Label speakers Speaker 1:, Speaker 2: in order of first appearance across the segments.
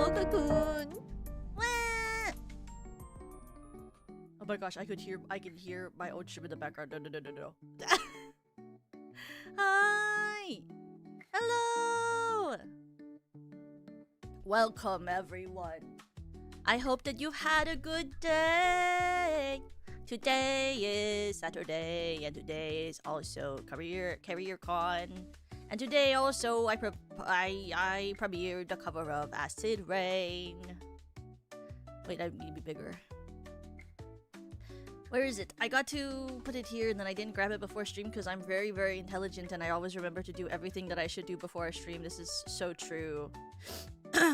Speaker 1: Cocoon. Oh my gosh, I can hear my own ship in the background. No. Hi. Hello. Welcome everyone. I hope that you've had a good day. Today is Saturday, and today is also career con. And today also I premiered the cover of Acid Rain. Wait, I need to be bigger. Where is it? I got to put it here and then I didn't grab it before stream because I'm very, very intelligent and I always remember to do everything that I should do before I stream. This is so true.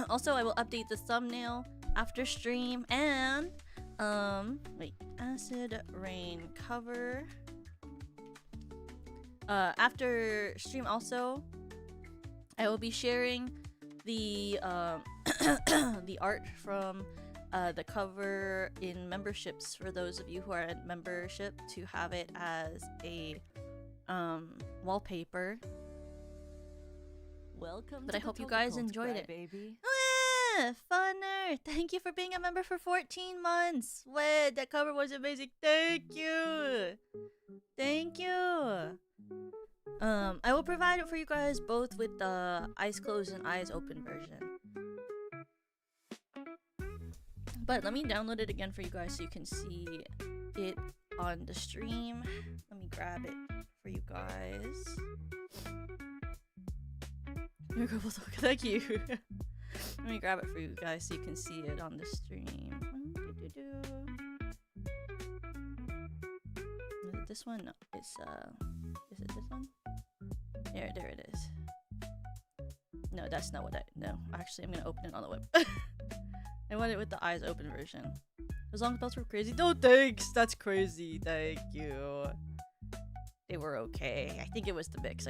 Speaker 1: Also, I will update the thumbnail after stream and wait, Acid Rain cover. After stream also, I will be sharing the the art from the cover in memberships for those of you who are in membership to have it as a wallpaper.
Speaker 2: Welcome.
Speaker 1: But I hope you guys enjoyed it.
Speaker 2: Crybaby.
Speaker 1: Funner! Thank you for being a member for 14 months. Wait, that cover was amazing. Thank you. Thank you. I will provide it for you guys both with the eyes closed and eyes open version. But let me download it again for you guys so you can see it on the stream. Let me grab it for you guys. Thank you. Let me grab it for you guys so you can see it on the stream. Is it this one? No, it's is it this one? There it is. No, that's not what no. Actually, I'm gonna open it on the web. I want it with the eyes open version. As long as those were crazy. No, thanks. That's crazy. Thank you. They were okay. I think it was the mix.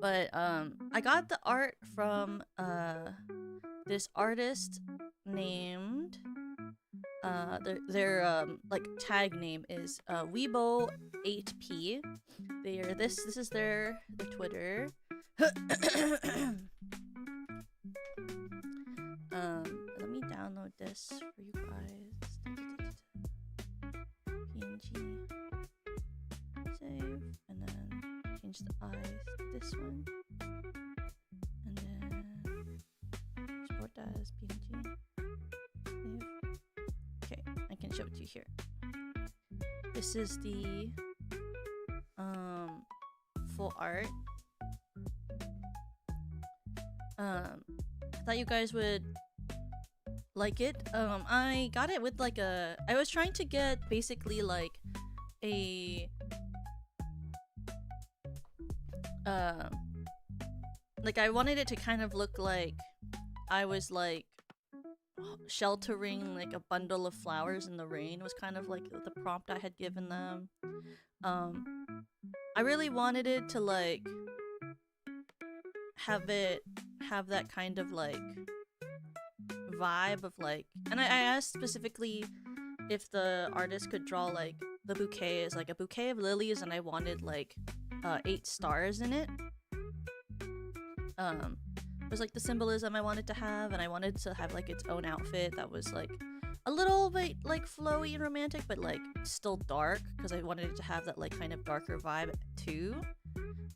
Speaker 1: But I got the art from this artist named their like tag name is Weibo8p. This is their Twitter. Let me download this for you guys. PNG. Save and then change the eyes to this one. And then export that as PNG. Save. Okay, I can show it to you here. This is the full art. I thought you guys would like it. I got it with like I was trying to get basically like a like I wanted it to kind of look like I was like sheltering like a bundle of flowers in the rain was kind of like the prompt I had given them. I really wanted it to like have that kind of like vibe of like, and I asked specifically if the artist could draw like the bouquet as like a bouquet of lilies, and I wanted like 8 stars in it. It was like the symbolism I wanted to have, and I wanted to have like its own outfit that was like a little bit like flowy and romantic, but like still dark, because I wanted it to have that like kind of darker vibe too.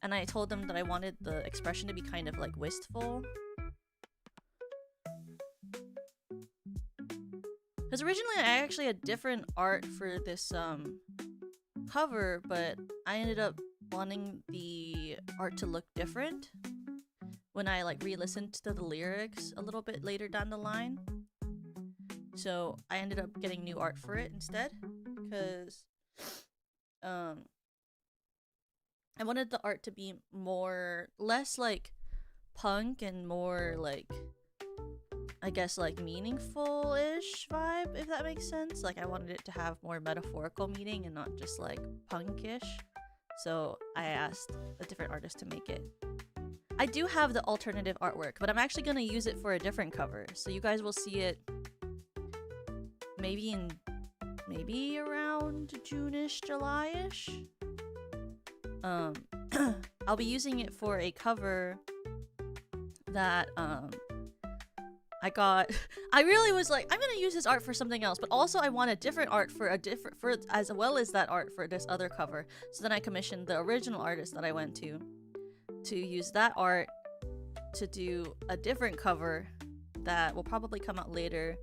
Speaker 1: And I told them that I wanted the expression to be kind of like wistful. Because originally I actually had different art for this cover, but I ended up wanting the art to look different when I like re-listened to the lyrics a little bit later down the line. So I ended up getting new art for it instead, because I wanted the art to be less like punk and more like, I guess like meaningful-ish vibe, if that makes sense. Like I wanted it to have more metaphorical meaning and not just like punkish. So I asked a different artist to make it. I do have the alternative artwork, but I'm actually gonna use it for a different cover. So you guys will see it maybe around June-ish, July-ish. I'll be using it for a cover that I got. I really was like, I'm gonna use this art for something else, but also I want a different art for as well as that art for this other cover. So then I commissioned the original artist that I went to use that art to do a different cover that will probably come out later,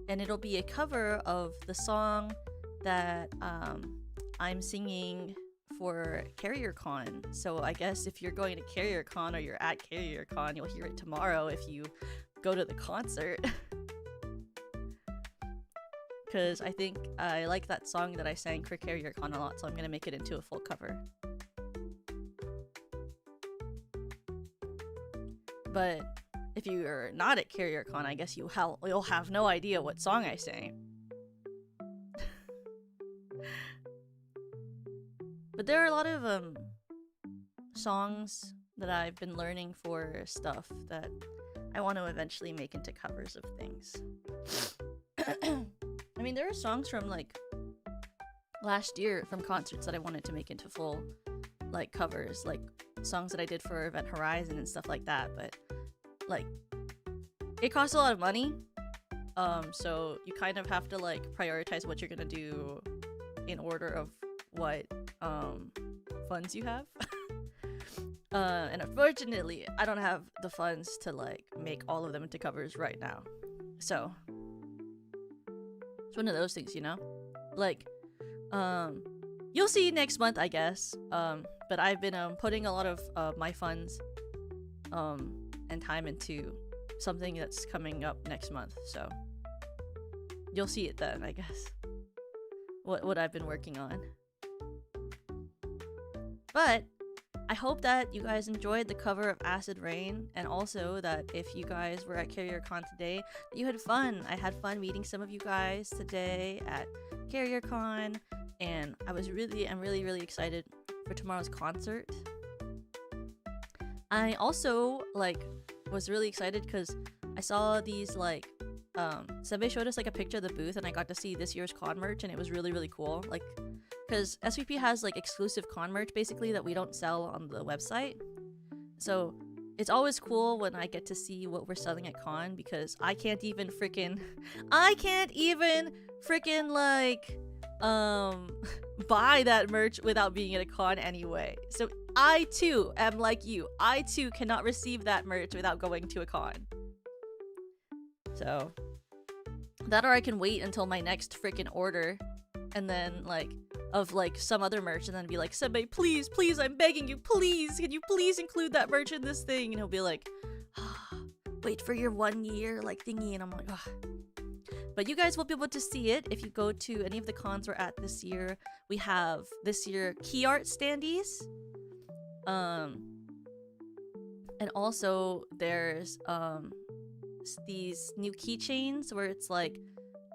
Speaker 1: and it'll be a cover of the song that I'm singing for CarrierCon. So I guess if you're going to CarrierCon or you're at CarrierCon, you'll hear it tomorrow if you go to the concert. Because I think I like that song that I sang for CarrierCon a lot, so I'm gonna make it into a full cover. But if you're not at CarrierCon, I guess you'll have no idea what song I sang. But there are a lot of songs that I've been learning for stuff that I want to eventually make into covers of things. I mean, there are songs from like last year from concerts that I wanted to make into full like covers, like songs that I did for Event Horizon and stuff like that, but like it costs a lot of money, so you kind of have to like prioritize what you're gonna do in order of what funds you have. And unfortunately I don't have the funds to like make all of them into covers right now, so it's one of those things, you know, like you'll see next month, I guess. But I've been putting a lot of my funds and time into something that's coming up next month, so you'll see it then, I guess, what I've been working on. But I hope that you guys enjoyed the cover of Acid Rain, and also that if you guys were at CarrierCon today, that you had fun. I had fun meeting some of you guys today at CarrierCon, and I'm really really excited for tomorrow's concert. I also like was really excited because I saw these like somebody showed us like a picture of the booth, and I got to see this year's con merch, and it was really really cool, like because SVP has like exclusive con merch basically that we don't sell on the website. So it's always cool when I get to see what we're selling at con, because I can't even freaking like buy that merch without being at a con anyway. So I too am like you. I too cannot receive that merch without going to a con. So that, or I can wait until my next freaking order and then like of like some other merch, and then be like, Senbei, please, I'm begging you, please, can you please include that merch in this thing? And he'll be like, wait for your 1 year like thingy, and I'm like, But you guys will be able to see it if you go to any of the cons we're at this year. We have this year key art standees, and also there's these new keychains where it's like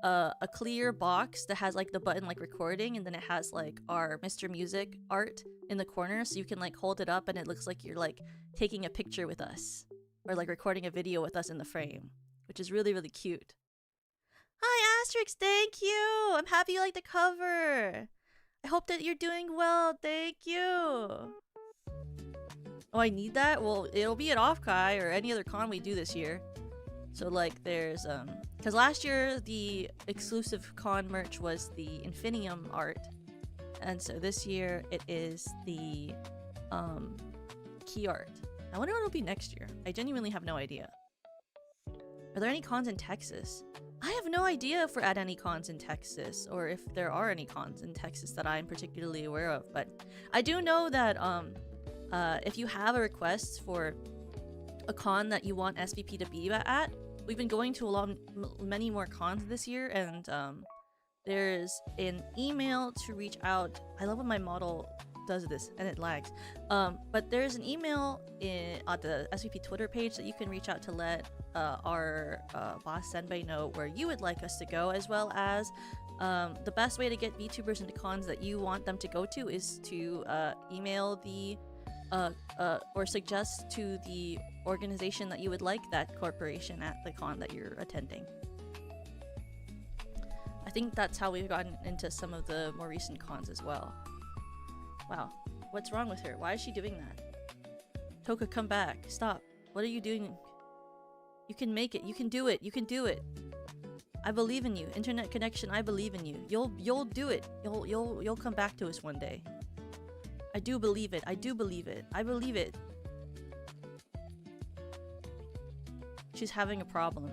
Speaker 1: a clear box that has like the button like recording, and then it has like our Mr. Music art in the corner, so you can like hold it up and it looks like you're like taking a picture with us, or like recording a video with us in the frame, which is really really cute. Hi Asterix, thank you! I'm happy you like the cover! I hope that you're doing well, thank you! Oh, I need that? Well, it'll be at Offkai or any other con we do this year. So like there's because last year the exclusive con merch was the Infinium art, and so this year it is the key art. I wonder what it'll be next year. I genuinely have no idea. Are there any cons in Texas? I have no idea if we're at any cons in Texas, or if there are any cons in Texas that I'm particularly aware of, but I do know that if you have a request for a con that you want SVP to be at, we've been going to many more cons this year, and there's an email to reach out. I love when my model does this and it lags, but there's an email at the SVP Twitter page that you can reach out to let our boss Senbei know where you would like us to go, as well as the best way to get VTubers into cons that you want them to go to is to email the or suggest to the organization that you would like that corporation at the con that you're attending. I think that's how we've gotten into some of the more recent cons as well. Wow. What's wrong with her? Why is she doing that? Toka, come back. Stop. What are you doing? You can make it. You can do it. You can do it. I believe in you. Internet connection, I believe in you. You'll do it. You'll come back to us one day. I do believe it. I do believe it. I believe it. She's having a problem.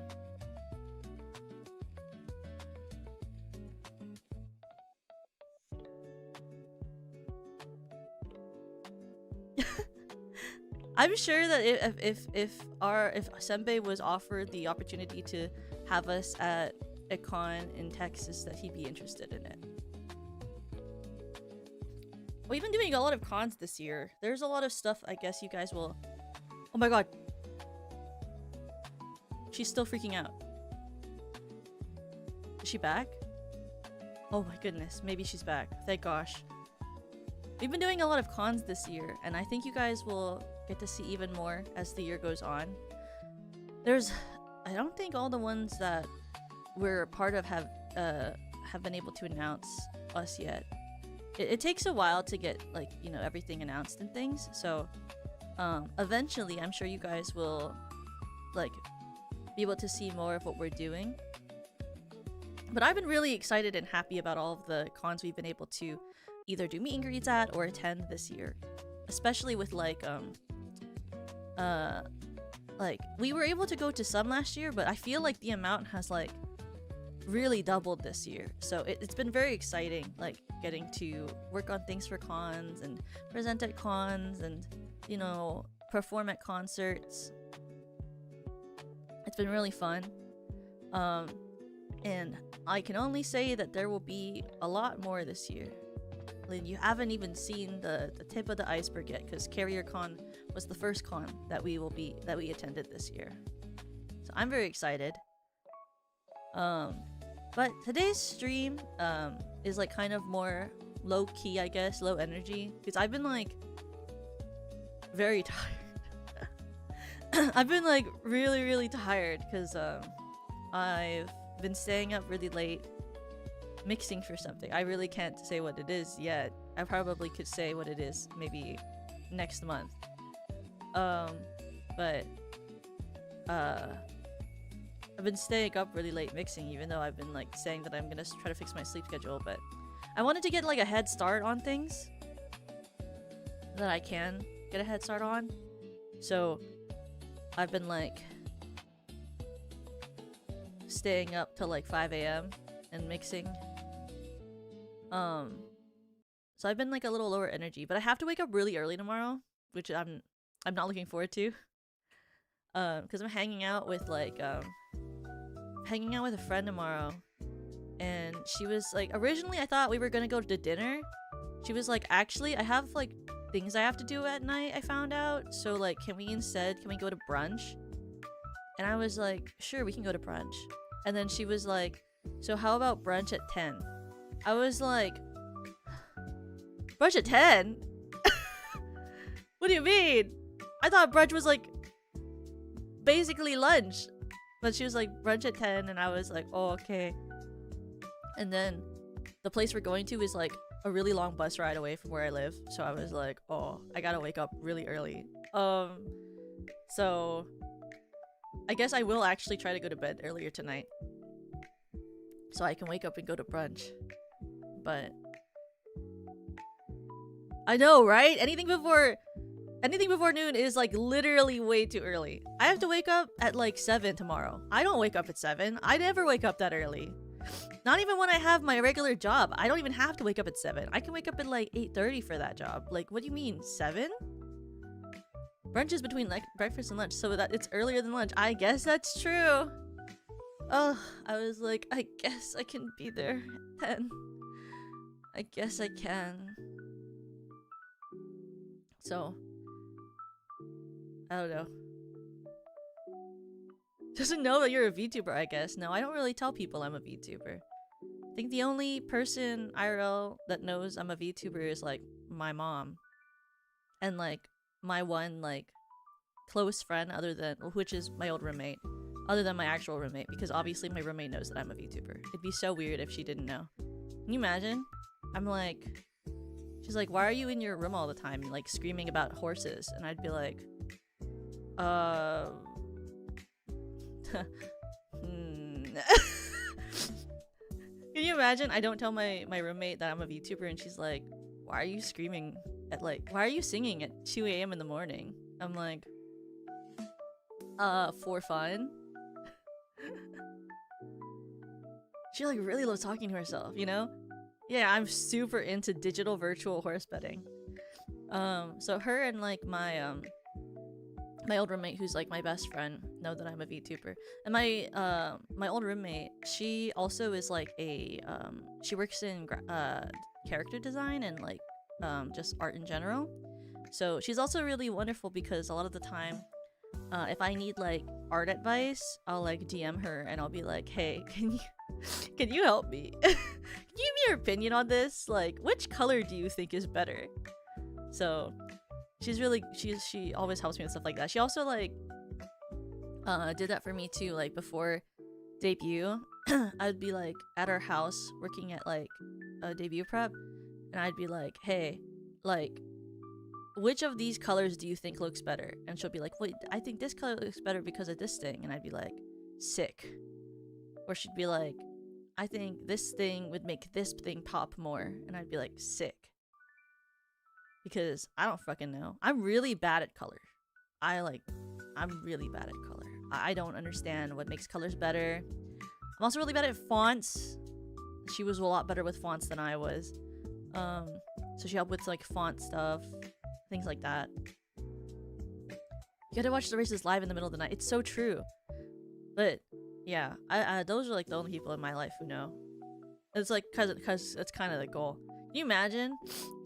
Speaker 1: I'm sure that if Senbei was offered the opportunity to have us at a con in Texas, that he'd be interested in it. We've been doing a lot of cons this year. There's a lot of stuff I guess you guys will... Oh my god. She's still freaking out. Is she back? Oh my goodness, maybe she's back. Thank gosh. We've been doing a lot of cons this year, and I think you guys will get to see even more as the year goes on. I don't think all the ones that we're a part of have been able to announce us yet. It takes a while to get, like, you know, everything announced and things, so eventually I'm sure you guys will, like, be able to see more of what we're doing. But I've been really excited and happy about all of the cons we've been able to either do meet and greets at or attend this year, especially with like we were able to go to some last year, but I feel like the amount has like really doubled this year, so it's been very exciting, like getting to work on things for cons and present at cons and, you know, perform at concerts. It's been really fun, and I can only say that there will be a lot more this year. You haven't even seen the tip of the iceberg yet, because Carrier Con was the first con that we attended this year. So I'm very excited. But today's stream is like kind of more low key, I guess, low energy, because I've been like very tired. I've been like really tired because I've been staying up really late mixing for something. I really can't say what it is yet. I probably could say what it is maybe next month. But I've been staying up really late mixing, even though I've been like saying that I'm gonna try to fix my sleep schedule, but I wanted to get like a head start on things that I can get a head start on. So I've been like staying up till like 5 a.m. and mixing. So I've been like a little lower energy, but I have to wake up really early tomorrow, which I'm not looking forward to. Because I'm hanging out with like a friend tomorrow, and she was like, originally I thought we were gonna go to dinner. She was like, actually I have like things I have to do at night, I found out, so like can we go to brunch? And I was like, sure, we can go to brunch. And then she was like, so how about brunch at 10? I was like, brunch at 10? What do you mean? I thought brunch was like basically lunch. But she was like, brunch at 10, and I was like, oh, okay. And then the place we're going to is like a really long bus ride away from where I live, so I was like, oh, I gotta wake up really early. So I guess I will actually try to go to bed earlier tonight, so I can wake up and go to brunch. But I know, right? Anything before noon is like literally way too early. I have to wake up at like 7 tomorrow. I don't wake up at 7. I never wake up that early. Not even when I have my regular job. I don't even have to wake up at 7. I can wake up at like 8:30 for that job. Like, what do you mean, 7? Brunch is between like breakfast and lunch, so that it's earlier than lunch. I guess that's true. Oh, I was like, I guess I can be there at 10. I guess I can. So I don't know. Doesn't know that you're a VTuber, I guess. No, I don't really tell people I'm a VTuber. I think the only person IRL that knows I'm a VTuber is like my mom. And like my one like close friend which is my old roommate. Other than my actual roommate, because obviously my roommate knows that I'm a VTuber. It'd be so weird if she didn't know. Can you imagine? I'm like, She's like, why are you in your room all the time, like screaming about horses? And I'd be like, Can you imagine? I don't tell my roommate that I'm a VTuber, and she's like, why are you screaming at like, why are you singing at 2 a.m. in the morning? I'm like, for fun. She like really loves talking to herself, you know? Yeah, I'm super into digital virtual horse betting. So her and like my old roommate, who's like my best friend, know that I'm a VTuber. And my old roommate, she also is like a she works in character design and like just art in general. So she's also really wonderful because a lot of the time, if I need like art advice, I'll like DM her and I'll be like, hey, can you help me? Can you give me your opinion on this? Like, which color do you think is better? So she's really she always helps me with stuff like that. She also like did that for me too, like before debut. I'd be like at our house working at like a debut prep, and I'd be like, hey, like, which of these colors do you think looks better? And she'll be like, wait, I think this color looks better because of this thing. And I'd be like, sick. Or she'd be like, I think this thing would make this thing pop more. And I'd be like, sick. Because I don't fucking know. I'm really bad at color. I'm really bad at color. I don't understand what makes colors better. I'm also really bad at fonts. She was a lot better with fonts than I was. So she helped with like font stuff, things like that. You gotta watch the races live in the middle of the night. It's so true. But yeah, I those are like the only people in my life who know. It's like cause it's kind of the goal. Can you imagine?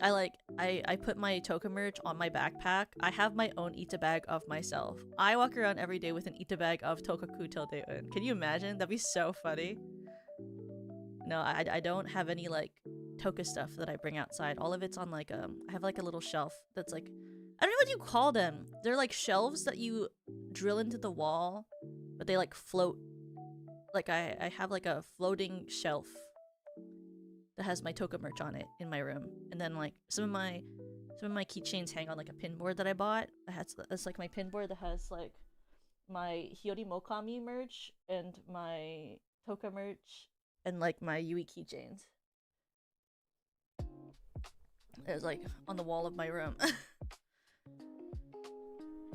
Speaker 1: I put my Toka merch on my backpack. I have my own Ita bag of myself. I walk around every day with an Ita bag of Tokaku Tildeun. Can you imagine? That'd be so funny. No, I don't have any like Toka stuff that I bring outside. All of it's on like I have like a little shelf that's like, I don't know what you call them. They're like shelves that you drill into the wall, but they like float. Like I have like a floating shelf that has my Toka merch on it in my room, and then like some of my keychains hang on like a pin board that I bought. That's like my pin board that has like my Hiyori Mokami merch and my Toka merch and like my Yui keychains. It's like on the wall of my room.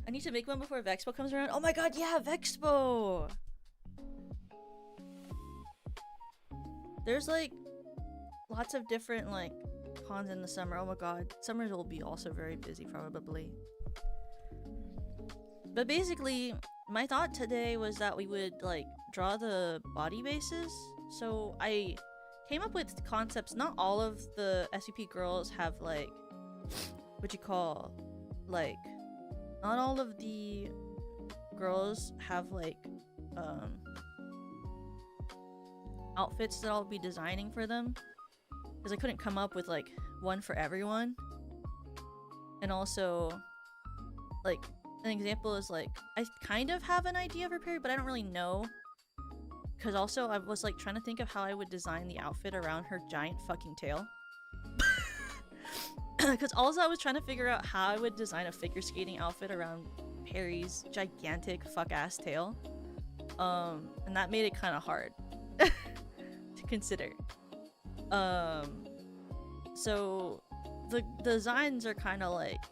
Speaker 1: I need to make one before Vexpo comes around. Oh my god, yeah, Vexpo! There's like lots of different like cons in the summer. Oh my god, summers will be also very busy probably. But basically, my thought today was that we would like draw the body bases. So I came up with concepts. Not all of the SUP girls have like what you call like, not all of the girls have like outfits that I'll be designing for them, because I couldn't come up with like one for everyone. And also like an example is like, I kind of have an idea for Perry, but I don't really know, because also I was like trying to think of how I would design the outfit around her giant fucking tail. Because also I was trying to figure out how I would design a figure skating outfit around Perry's gigantic fuck ass tail, and that made it kind of hard to consider. So the designs are kind of like,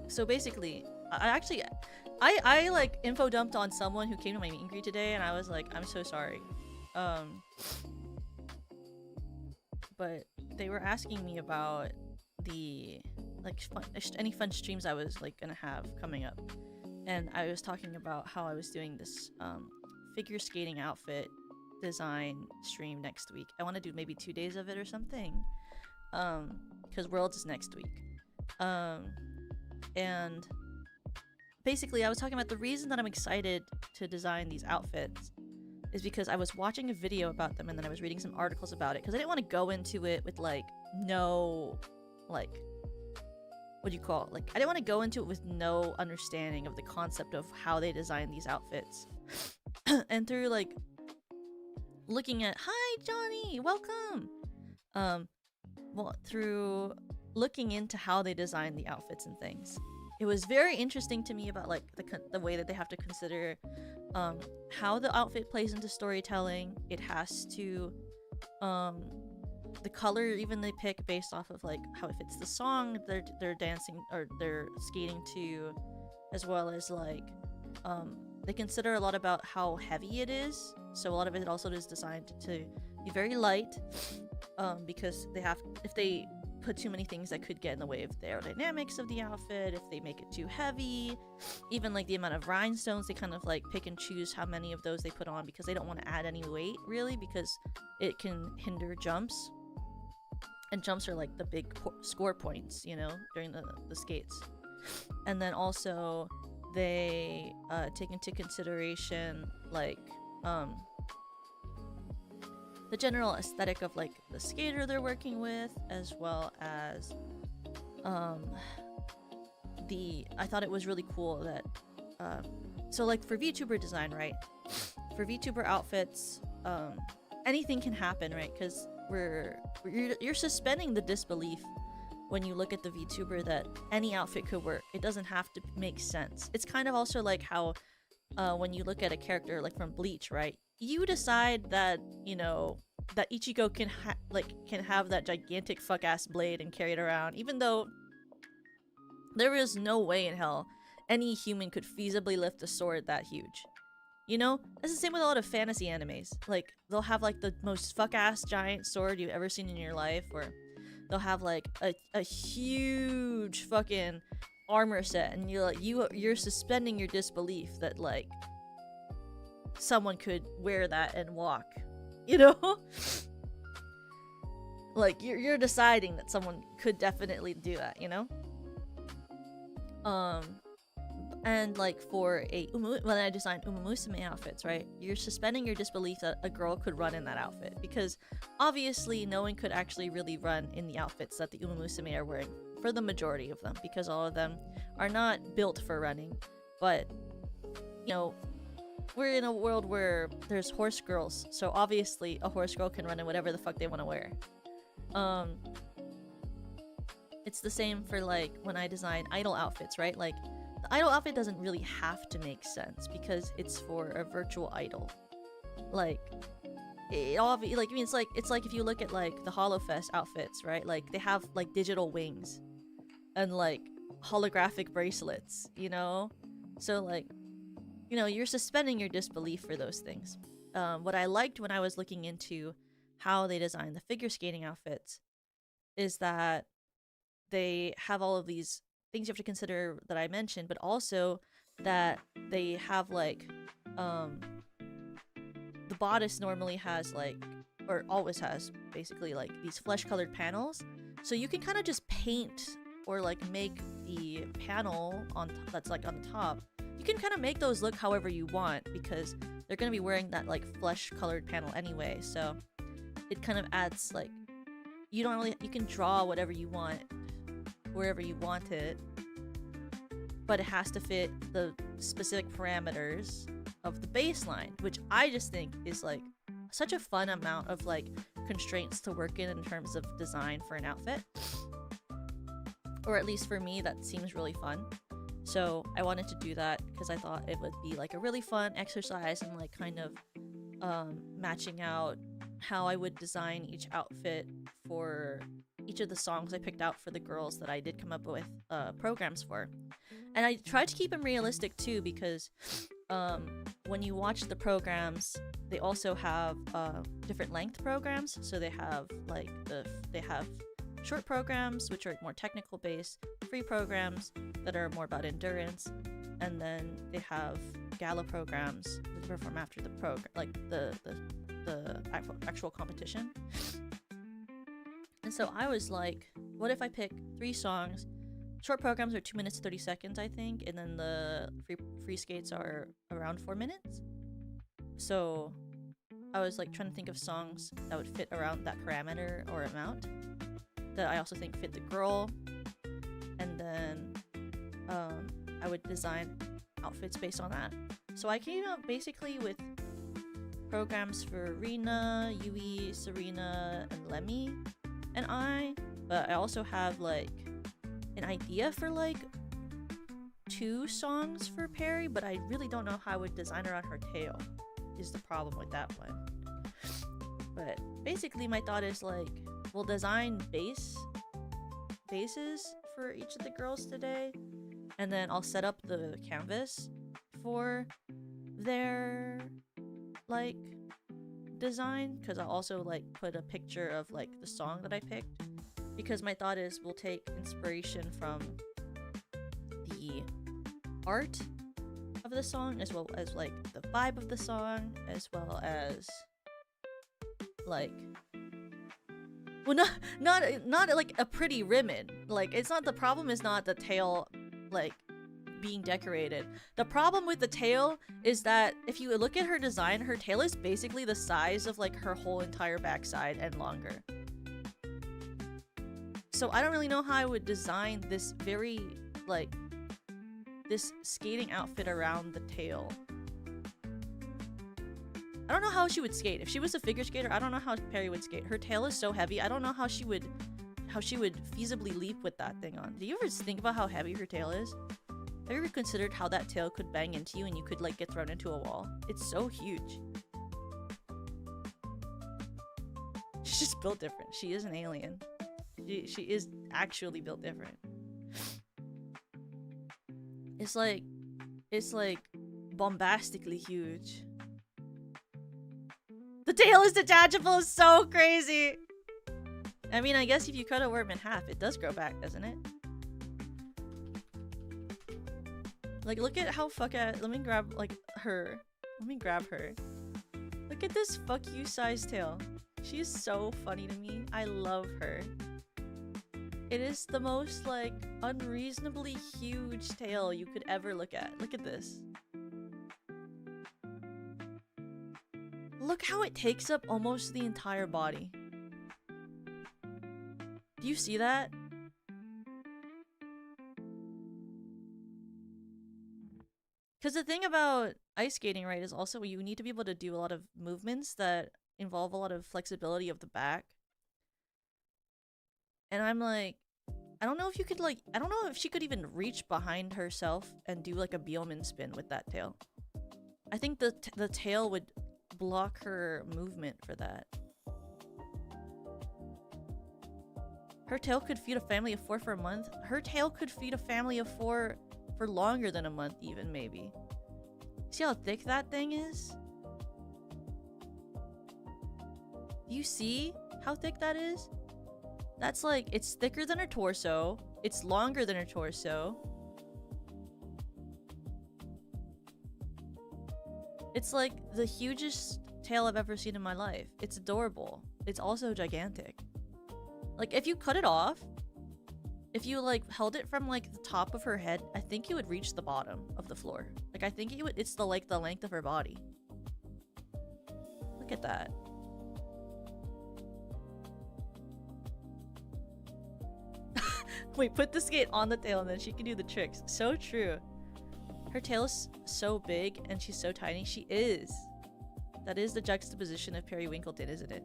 Speaker 1: so basically I like info dumped on someone who came to my meet and greet today, and I was like, I'm so sorry. But they were asking me about the like any fun streams I was like gonna have coming up, and I was talking about how I was doing this figure skating outfit design stream next week. I want to do maybe 2 days of it or something, because Worlds is next week. And basically I was talking about the reason that I'm excited to design these outfits is because I was watching a video about them, and then I was reading some articles about it, because I didn't want to go into it with like no like, what do you call it? Like, I didn't want to go into it with no understanding of the concept of how they design these outfits. And through like looking at, hi Johnny, welcome, well, through looking into how they design the outfits and things. It was very interesting to me about like the way that they have to consider how the outfit plays into storytelling. It has to the color even they pick based off of like how it fits the song they're dancing or they're skating to, as well as like they consider a lot about how heavy it is. So a lot of it also is designed to be very light, because they have, if they put too many things that could get in the way of the aerodynamics of the outfit, if they make it too heavy, even like the amount of rhinestones, they kind of like pick and choose how many of those they put on because they don't want to add any weight really, because it can hinder jumps, and jumps are like the big score points, you know, during the skates. And then also they take into consideration like the general aesthetic of like the skater they're working with, as well as I thought it was really cool that so like for VTuber design, right, for VTuber outfits, anything can happen, right, because you're suspending the disbelief when you look at the VTuber that any outfit could work. It doesn't have to make sense. It's kind of also like how when you look at a character like from Bleach, right, you decide that, you know, that Ichigo can have that gigantic fuck ass blade and carry it around, even though there is no way in hell any human could feasibly lift a sword that huge. You know, it's the same with a lot of fantasy animes. Like they'll have like the most fuck ass giant sword you've ever seen in your life, or they'll have like a huge fucking armor set, and you're suspending your disbelief that like someone could wear that and walk, you know. Like you're deciding that someone could definitely do that, you know. And like for when I designed Umamusume outfits, right, you're suspending your disbelief that a girl could run in that outfit, because obviously no one could actually really run in the outfits that the Umamusume are wearing, for the majority of them, because all of them are not built for running. But you know, we're in a world where there's horse girls, so obviously a horse girl can run in whatever the fuck they want to wear. It's the same for like when I design idol outfits, right? Like the idol outfit doesn't really have to make sense because it's for a virtual idol. Like it like, I mean, it's like if you look at like the HoloFest outfits, right? Like they have like digital wings and like holographic bracelets, you know? So like, you know, you're suspending your disbelief for those things. What I liked when I was looking into how they design the figure skating outfits is that they have all of these things you have to consider that I mentioned, but also that they have like the bodice normally has like, or always has basically like these flesh colored panels, so you can kind of just paint or like make the panel on that's like on the top, you can kind of make those look however you want because they're gonna be wearing that like flesh colored panel anyway, so it kind of adds like, you can draw whatever you want wherever you want it, but it has to fit the specific parameters of the baseline, which I just think is like such a fun amount of like constraints to work in terms of design for an outfit, or at least for me that seems really fun. So I wanted to do that because I thought it would be like a really fun exercise and like kind of matching out how I would design each outfit for each of the songs I picked out for the girls that I did come up with programs for. And I tried to keep them realistic too, because when you watch the programs, they also have different length programs. So they have like they have short programs, which are more technical based, free programs that are more about endurance, and then they have gala programs that perform after the program, like the actual competition. And so I was like, what if I pick 3 songs? Short programs are 2 minutes 30 seconds, I think, and then the free skates are around 4 minutes. So I was like trying to think of songs that would fit around that parameter or amount that I also think fit the girl, and then I would design outfits based on that. So I came up basically with programs for Rina, Yui, Serena, and Lemmy, and I but I also have like an idea for like 2 songs for Perry, but I really don't know how I would design around her tail is the problem with that one. But basically my thought is like we'll design bases for each of the girls today, and then I'll set up the canvas for their like design, because I'll also like put a picture of like the song that I picked, because my thought is we'll take inspiration from the art of the song as well as like the vibe of the song, as well as like, well, not like a pretty ribbon. Like, it's not, the problem is not the tail like being decorated. The problem with the tail is that if you look at her design, her tail is basically the size of like her whole entire backside and longer. So I don't really know how I would design this very like this skating outfit around the tail. I don't know how she would skate. If she was a figure skater, I don't know how Perry would skate. Her tail is so heavy. I don't know how she would feasibly leap with that thing on. Do you ever think about how heavy her tail is? Have you ever considered how that tail could bang into you and you could like get thrown into a wall? It's so huge. She's just built different. She is an alien. She is actually built different. It's like bombastically huge. The tail is detachable. It's so crazy. I mean, I guess if you cut a worm in half, it does grow back, doesn't it? Like, look at how let me grab like her. Let me grab her. Look at this fuck you size tail. She's so funny to me. I love her. It is the most like unreasonably huge tail you could ever look at. Look at this. Look how it takes up almost the entire body. Do you see that? Because the thing about ice skating, right, is also you need to be able to do a lot of movements that involve a lot of flexibility of the back. And I'm like, I don't know if you could like, I don't know if she could even reach behind herself and do like a Bielman spin with that tail. I think the tail would block her movement for that. Her tail could feed a family of 4 for a month. Her tail could feed a family of 4 for longer than a month even, maybe. See how thick that thing is? Do you see how thick that is? That's like, it's thicker than her torso. It's longer than her torso. It's like the hugest tail I've ever seen in my life. It's adorable. It's also gigantic. Like, if you cut it off, if you like held it from like the top of her head, I think it would reach the bottom of the floor. Like, I think it's the like the length of her body. Look at that. Wait, put the skate on the tail and then she can do the tricks. So true. Her tail is so big and she's so tiny. She is. That is the juxtaposition of Perry Winkleton, isn't it?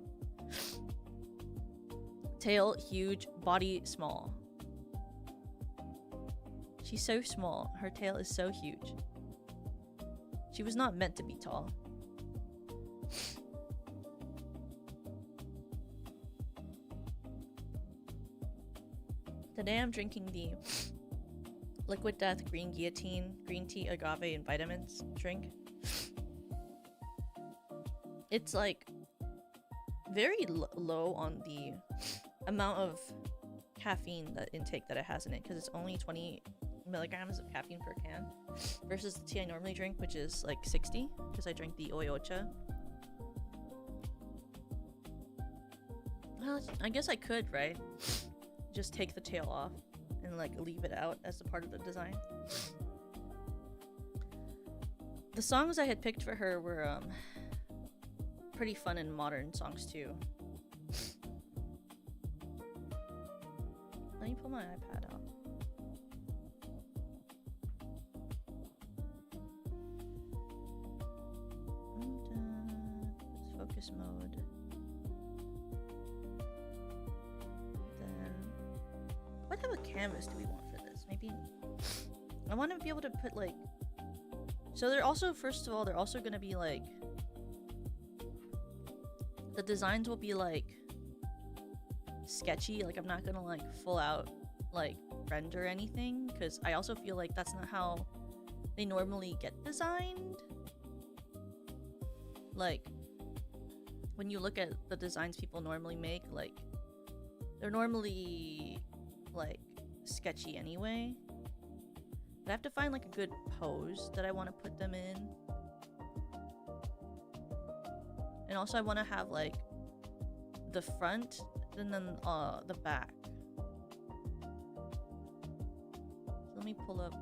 Speaker 1: Tail huge, body small. She's so small. Her tail is so huge. She was not meant to be tall. Today I'm drinking the Liquid Death Green Guillotine Green Tea Agave and Vitamins drink. It's like very low on the amount of caffeine intake that it has in it, because it's only 20 milligrams of caffeine per can versus the tea I normally drink, which is like 60, because I drink the Oyocha. Well, I guess I could, right? Just take the tail off and like leave it out as a part of the design. The songs I had picked for her were pretty fun and modern songs too. Let me pull my iPad out. Focus mode. Then canvas do we want for this? Maybe I want to be able to put like, so they're also, first of all, they're also gonna be like, the designs will be like sketchy. Like I'm not gonna like full out like render anything, because I also feel like that's not how they normally get designed. Like when you look at the designs people normally make, like they're normally like sketchy anyway. But I have to find like a good pose that I want to put them in. And also I want to have like the front and then the back. So let me pull up.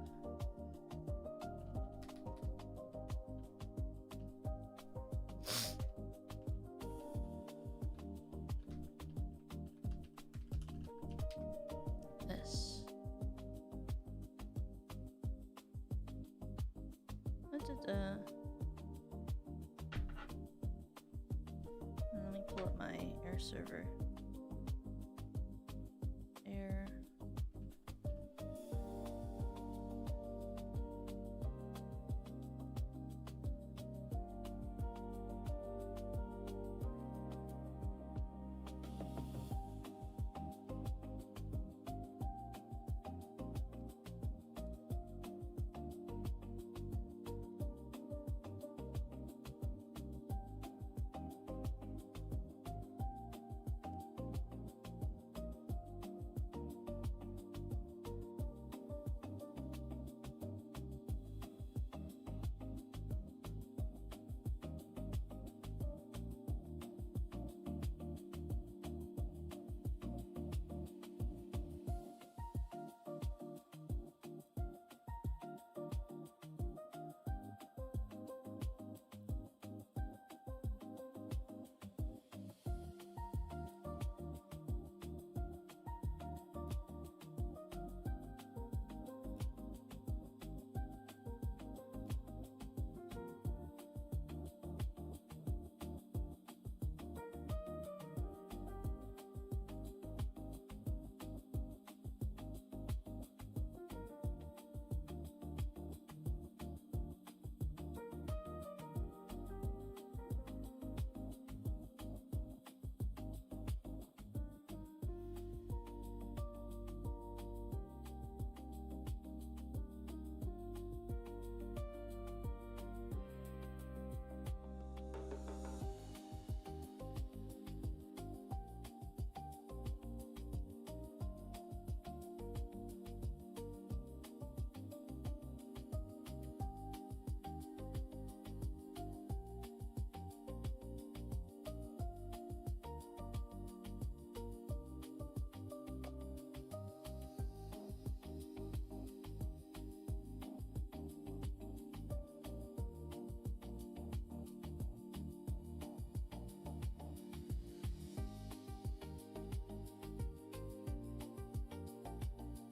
Speaker 1: This. Let me pull up my air server. Air.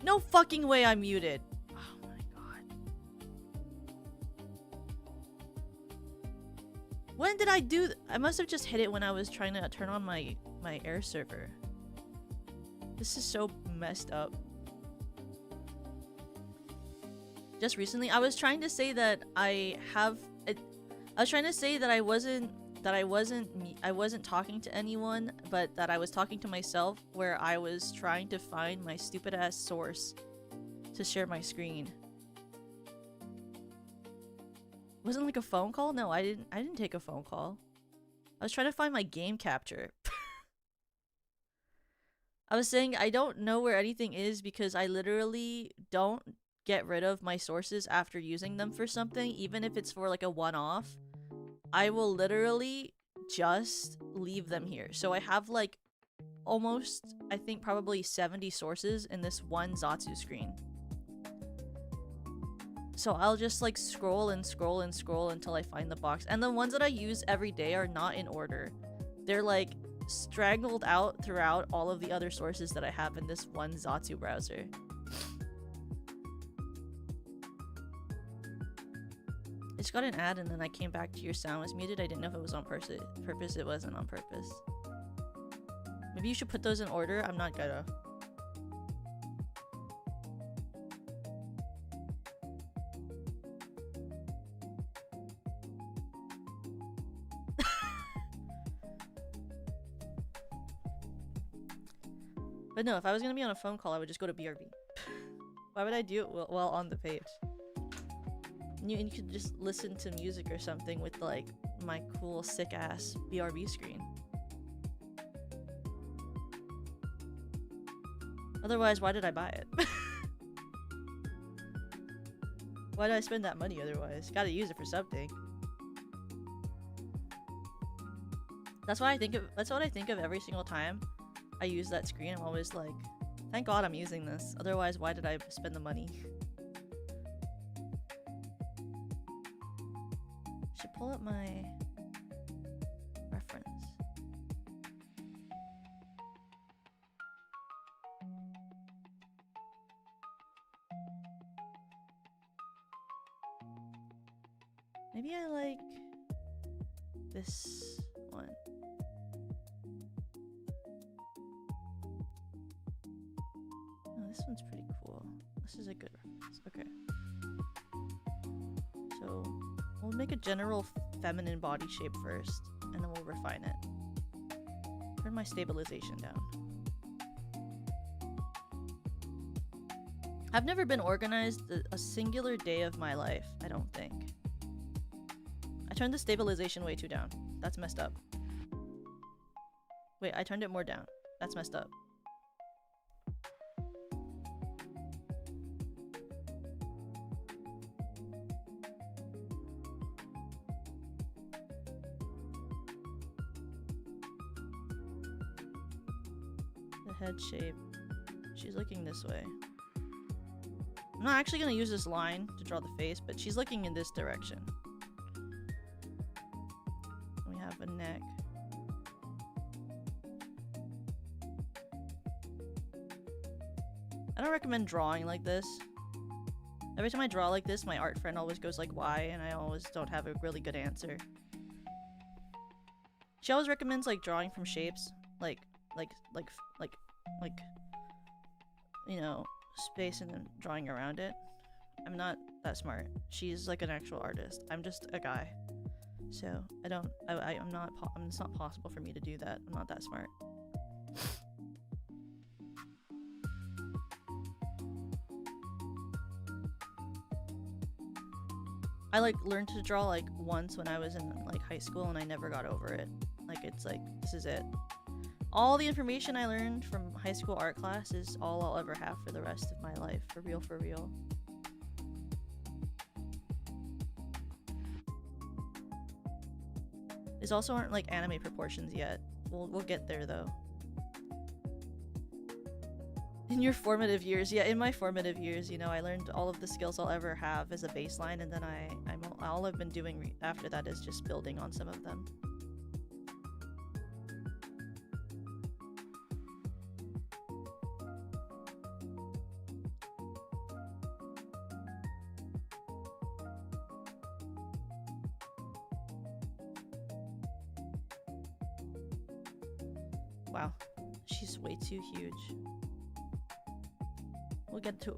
Speaker 1: No fucking way I'm muted. Oh my god. When did I do I must have just hit it when I was trying to turn on my air server. This is so messed up. Just recently, I was trying to say that I was trying to say that I wasn't talking to anyone, but that I was talking to myself, where I was trying to find my stupid ass source to share my screen. Wasn't like a phone call? No, I didn't take a phone call. I was trying to find my game capture. I was saying I don't know where anything is because I literally don't get rid of my sources after using them for something, even if it's for like a one-off. I will literally just leave them here. So I have like almost, I think probably 70 sources in this one Zatsu screen. So I'll just like scroll and scroll and scroll until I find the box. And the ones that I use every day are not in order. They're like straggled out throughout all of the other sources that I have in this one Zatsu browser. I just got an ad and then I came back to your sound was muted. I didn't know if it was on purpose. It wasn't on purpose. Maybe you should put those in order. I'm not gonna. But no, if I was gonna be on a phone call, I would just go to BRB. Why would I do it while on the page? You could just listen to music or something with like my cool sick ass BRB screen. Otherwise, why did I buy it? Why did I spend that money otherwise? Gotta use it for something. That's what I think of every single time I use that screen. I'm always like, thank God I'm using this. Otherwise, why did I spend the money? Should pull up my reference. Maybe I like this one. Oh, this one's pretty cool. This is a good reference. Okay. So we'll make a general feminine body shape first, and then we'll refine it. Turn my stabilization down. I've never been organized a singular day of my life, I don't think. I turned the stabilization way too down. That's messed up. Wait, I turned it more down. That's messed up. The head shape. She's looking this way. I'm not actually going to use this line to draw the face, but she's looking in this direction. We have a neck. I don't recommend drawing like this. Every time I draw like this, my art friend always goes like, why? And I always don't have a really good answer. She always recommends like drawing from shapes, like, you know, space and then drawing around it. I'm not that smart. She's like an actual artist. I'm just a guy. So it's not possible for me to do that. I'm not that smart. I like learned to draw like once when I was in like high school and I never got over it. Like it's like, this is it. All the information I learned from high school art class is all I'll ever have for the rest of my life. For real, for real. These also aren't like anime proportions yet. We'll get there though. In your formative years, yeah, in my formative years, you know, I learned all of the skills I'll ever have as a baseline, and then all I've been doing after that is just building on some of them. Wow, she's way too huge.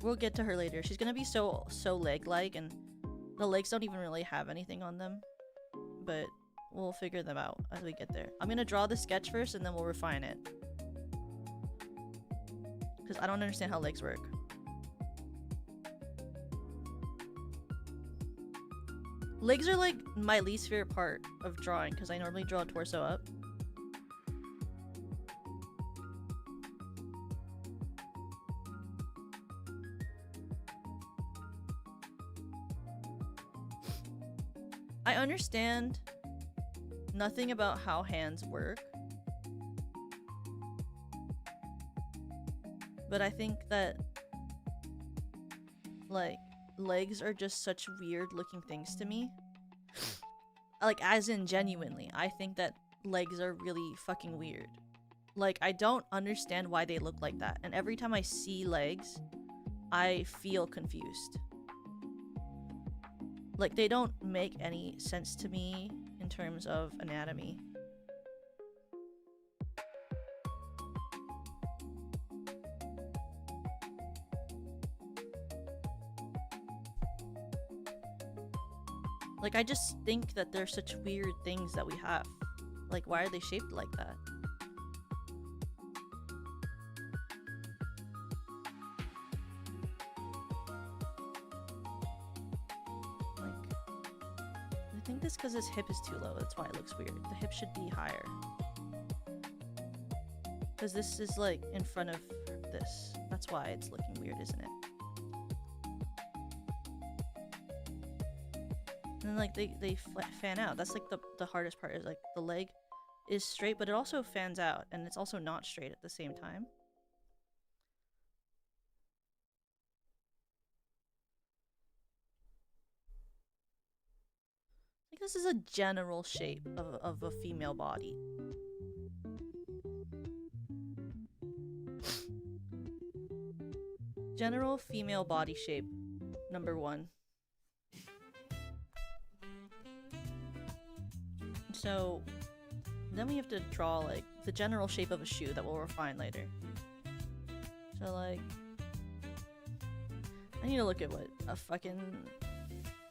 Speaker 1: We'll get to her later. She's gonna be so leg-like, and the legs don't even really have anything on them. But we'll figure them out as we get there. I'm gonna draw the sketch first, and then we'll refine it. Because I don't understand how legs work. Legs are like my least favorite part of drawing, because I normally draw a torso up. I understand nothing about how hands work, but I think that like legs are just such weird looking things to me. Like, as in genuinely, I think that legs are really fucking weird. Like, I don't understand why they look like that, and every time I see legs, I feel confused. Like, they don't make any sense to me in terms of anatomy. Like, I just think that they're such weird things that we have. Like, why are they shaped like that? I think this because his hip is too low. That's why it looks weird. The hip should be higher. Because this is like in front of this. That's why it's looking weird, isn't it? And then like they fan out. That's like the hardest part is like the leg is straight, but it also fans out, and it's also not straight at the same time. Like this is a general shape of a female body. General female body shape, number 1. So then we have to draw like the general shape of a shoe that we'll refine later. So like, I need to look at what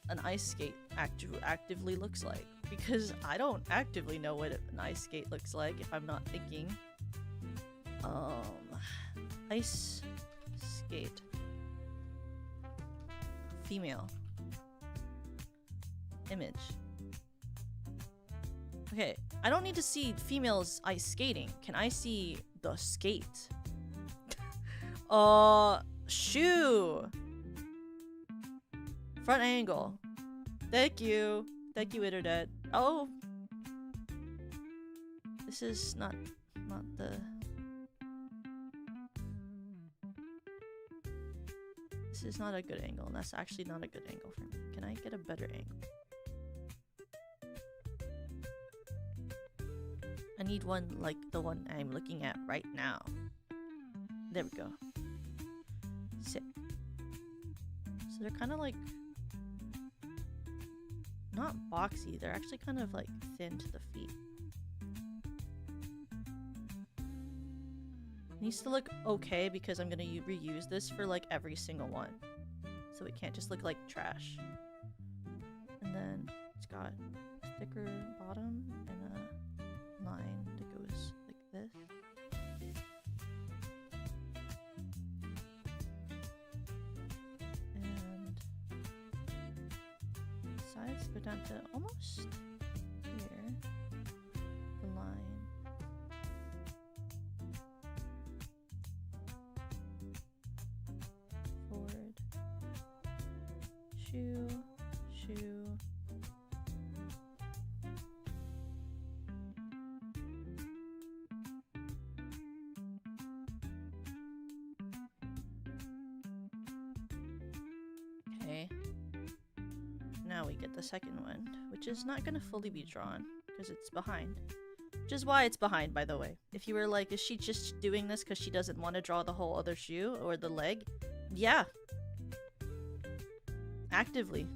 Speaker 1: an ice skate actively looks like, because I don't actively know what an ice skate looks like if I'm not thinking. Ice skate. Female. Image. Okay, I don't need to see females ice skating. Can I see the skate? Shoe. Front angle. Thank you. Thank you, internet. Oh. This is not the... This is not a good angle. That's actually not a good angle for me. Can I get a better angle? I need one like the one I'm looking at right now. There we go. Sick. So they're kind of like... not boxy. They're actually kind of like thin to the feet. Needs to look okay because I'm gonna reuse this for like every single one. So it can't just look like trash. And then it's got a thicker bottom and a line that goes like this. And sides go down to almost here. The line. Forward. Shoe. Shoe. Okay. Now we get the second one, which is not gonna fully be drawn because it's behind. Which is why it's behind, by the way. If you were like, is she just doing this because she doesn't want to draw the whole other shoe or the leg? Yeah. Actively.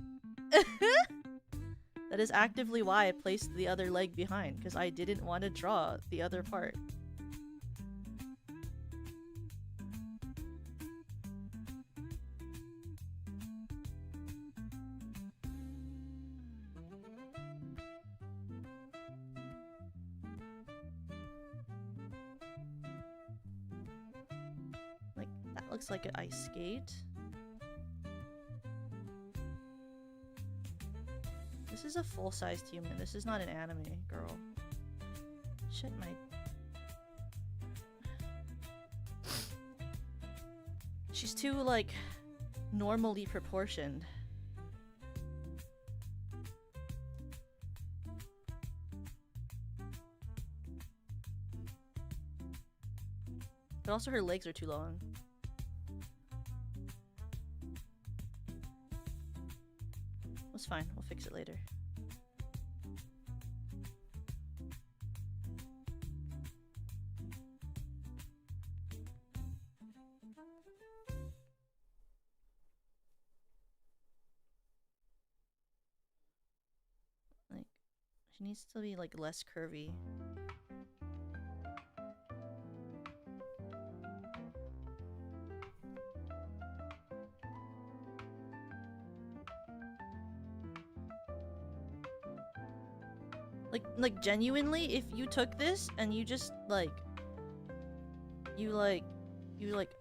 Speaker 1: That is actively why I placed the other leg behind, because I didn't want to draw the other part. Like, that looks like an ice skate. This is a full-sized human. This is not an anime girl. Shit, my... She's too, like, normally proportioned. But also her legs are too long. It's fine. We'll fix it later. Like, she needs to be like less curvy. Like genuinely, if you took this and you just like,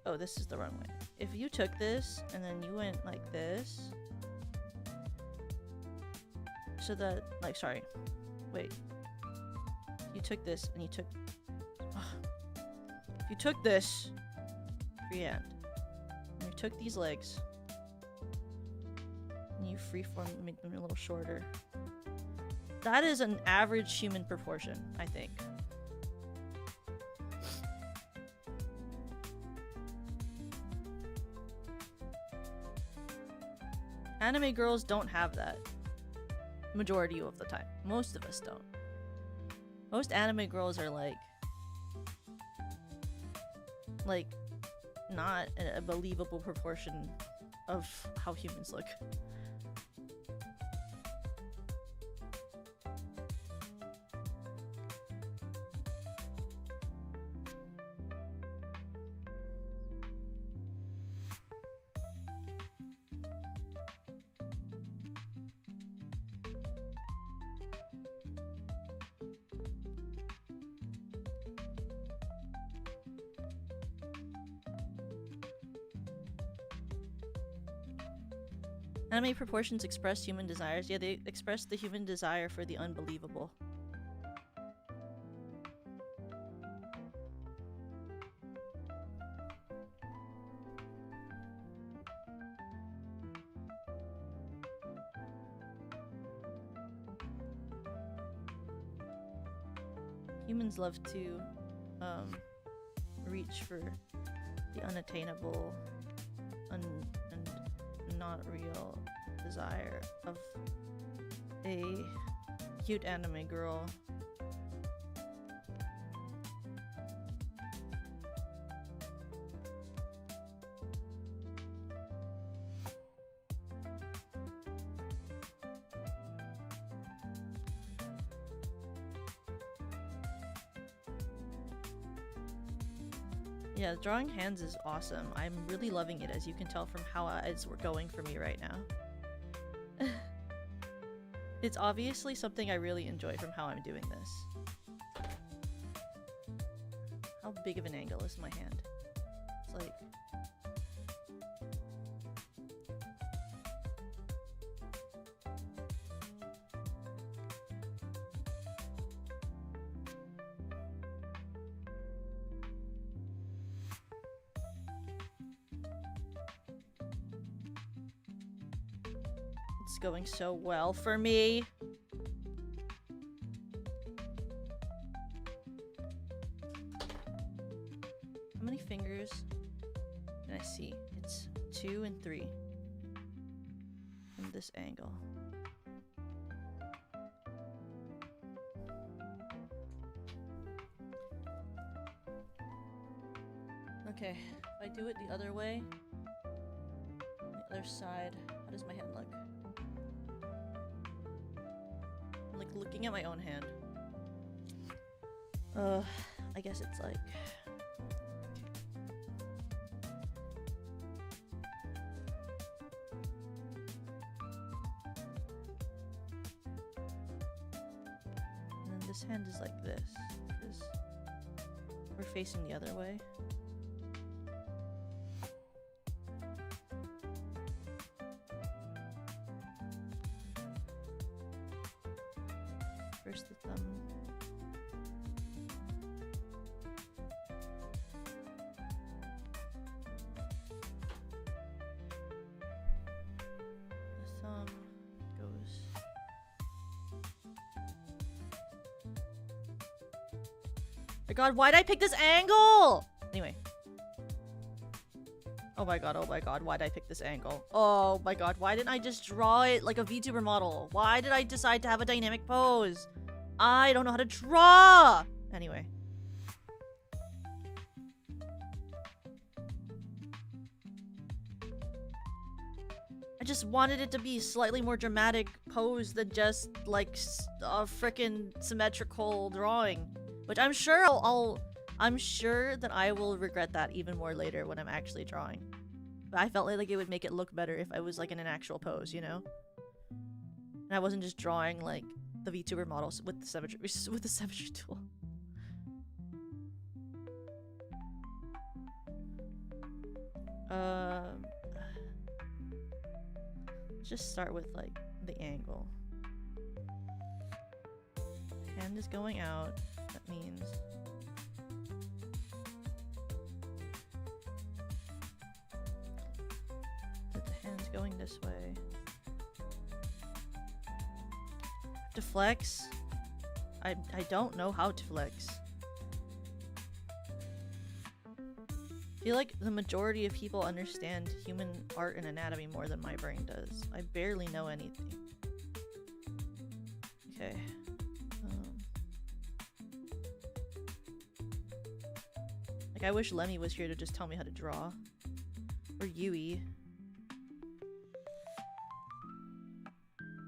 Speaker 1: oh, this is the wrong way. If you took this and then you went like this, so that, like, sorry, wait. You took this and you took. If you took this freehand, and you took these legs, and you freeform, make them a little shorter. That is an average human proportion, I think. Anime girls don't have that. Majority of the time. Most of us don't. Most anime girls are like not a believable proportion of how humans look. Anime proportions express human desires. Yeah, they express the human desire for the unbelievable. Humans love to reach for the unattainable, and not real desire of a cute anime girl. Yeah, drawing hands is awesome. I'm really loving it, as you can tell from how it's going for me right now. It's obviously something I really enjoy from how I'm doing this. How big of an angle is my hand? It's like... It's going so well for me. How many fingers can I see? It's 2 and 3 from this angle. Okay, if I do it the other way, the other side, how does my hand look? I'm like looking at my own hand. I guess it's like... And then this hand is like this, because we're facing the other way. First the thumb. The thumb goes. My god, why'd I pick this angle? Anyway. Oh my god, why'd I pick this angle? Oh my god, why didn't I just draw it like a VTuber model? Why did I decide to have a dynamic pose? I don't know how to draw! Anyway. I just wanted it to be a slightly more dramatic pose than just like a frickin' symmetrical drawing. Which I'm sure I'm sure that I will regret that even more later when I'm actually drawing. But I felt like it would make it look better if I was like in an actual pose, you know? And I wasn't just drawing like the VTuber models with the symmetry tool. Let's just start with like the angle. hand is going out. That means that the hand's going this way. To flex? I don't know how to flex. I feel like the majority of people understand human art and anatomy more than my brain does. I barely know anything. Okay. Like, I wish Lemmy was here to just tell me how to draw. Or Yui.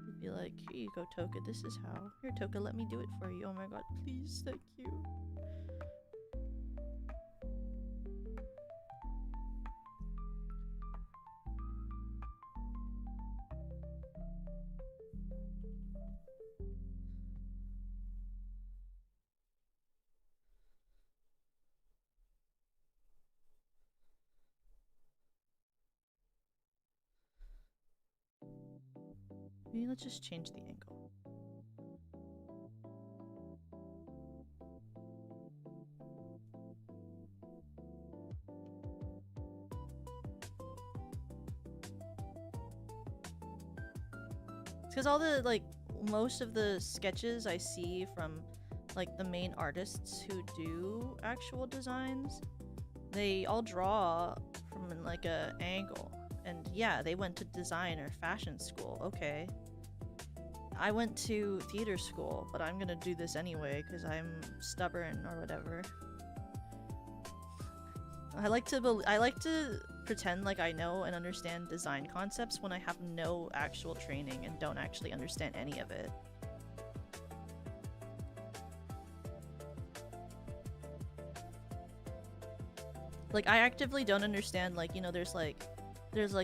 Speaker 1: He'd be like, here you go, Toka, this is how. Here, Toka, let me do it for you. Oh my god, please, thank you. Maybe let's just change the angle. It's because all the, like, most of the sketches I see from, like, the main artists who do actual designs, they all draw from, like, a angle. And yeah, they went to design or fashion school, okay. I went to theater school, but I'm gonna do this anyway because I'm stubborn or whatever. I like to pretend like I know and understand design concepts when I have no actual training and don't actually understand any of it. Like, I actively don't understand, like, you know, there's like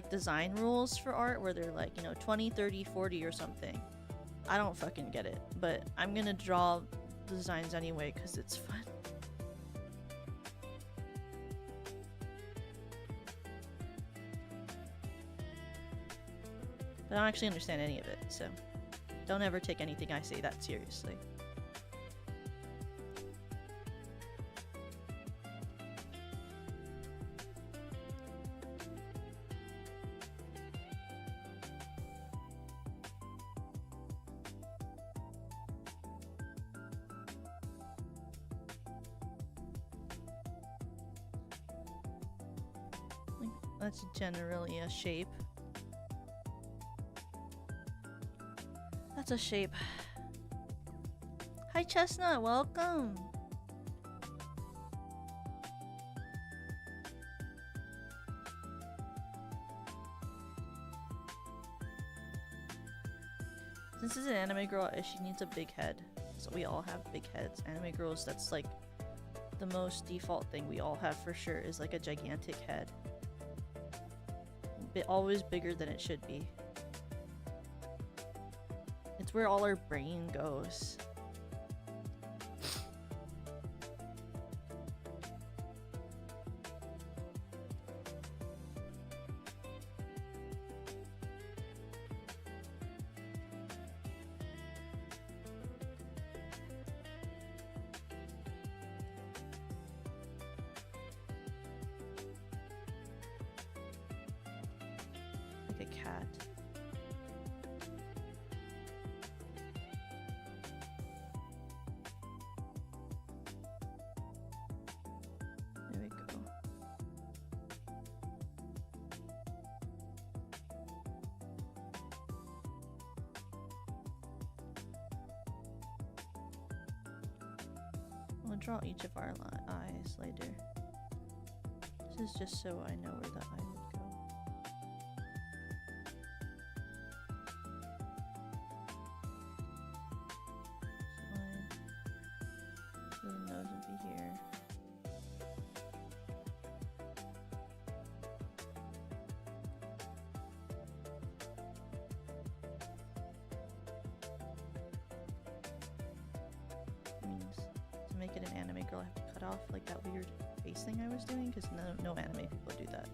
Speaker 1: design rules for art where they're like, you know, 20, 30, 40 or something. I don't fucking get it, but I'm gonna draw designs anyway because it's fun. But I don't actually understand any of it, so don't ever take anything I say that seriously. That's generally a shape. That's a shape. Hi Chestnut, welcome! Since this is an anime girl, she needs a big head. So we all have big heads. Anime girls, that's like the most default thing we all have for sure, is like a gigantic head. Always bigger than it should be. It's where all our brain goes. Cat. There we go. I'll draw each of our eyes later. This is just so I know where the eye would go. Like that weird face thing I was doing, because no anime people do that.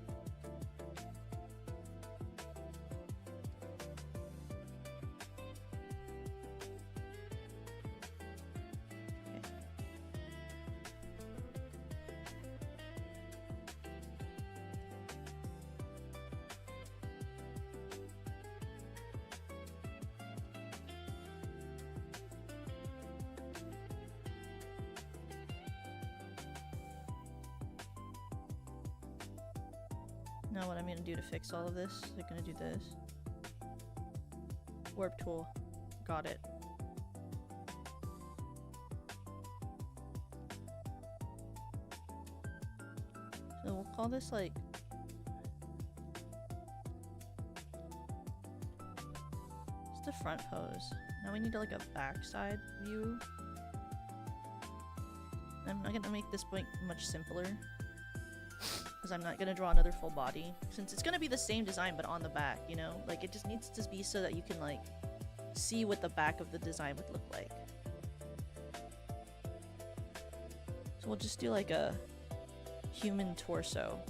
Speaker 1: Now what I'm gonna do to fix all of this, I'm gonna do this. Warp tool. Got it. So we'll call this like... It's the front pose. Now we need like a backside view. I'm not gonna make this point much simpler. Because I'm not gonna draw another full body. Since it's gonna be the same design but on the back, you know? Like it just needs to be so that you can like see what the back of the design would look like. So we'll just do like a human torso.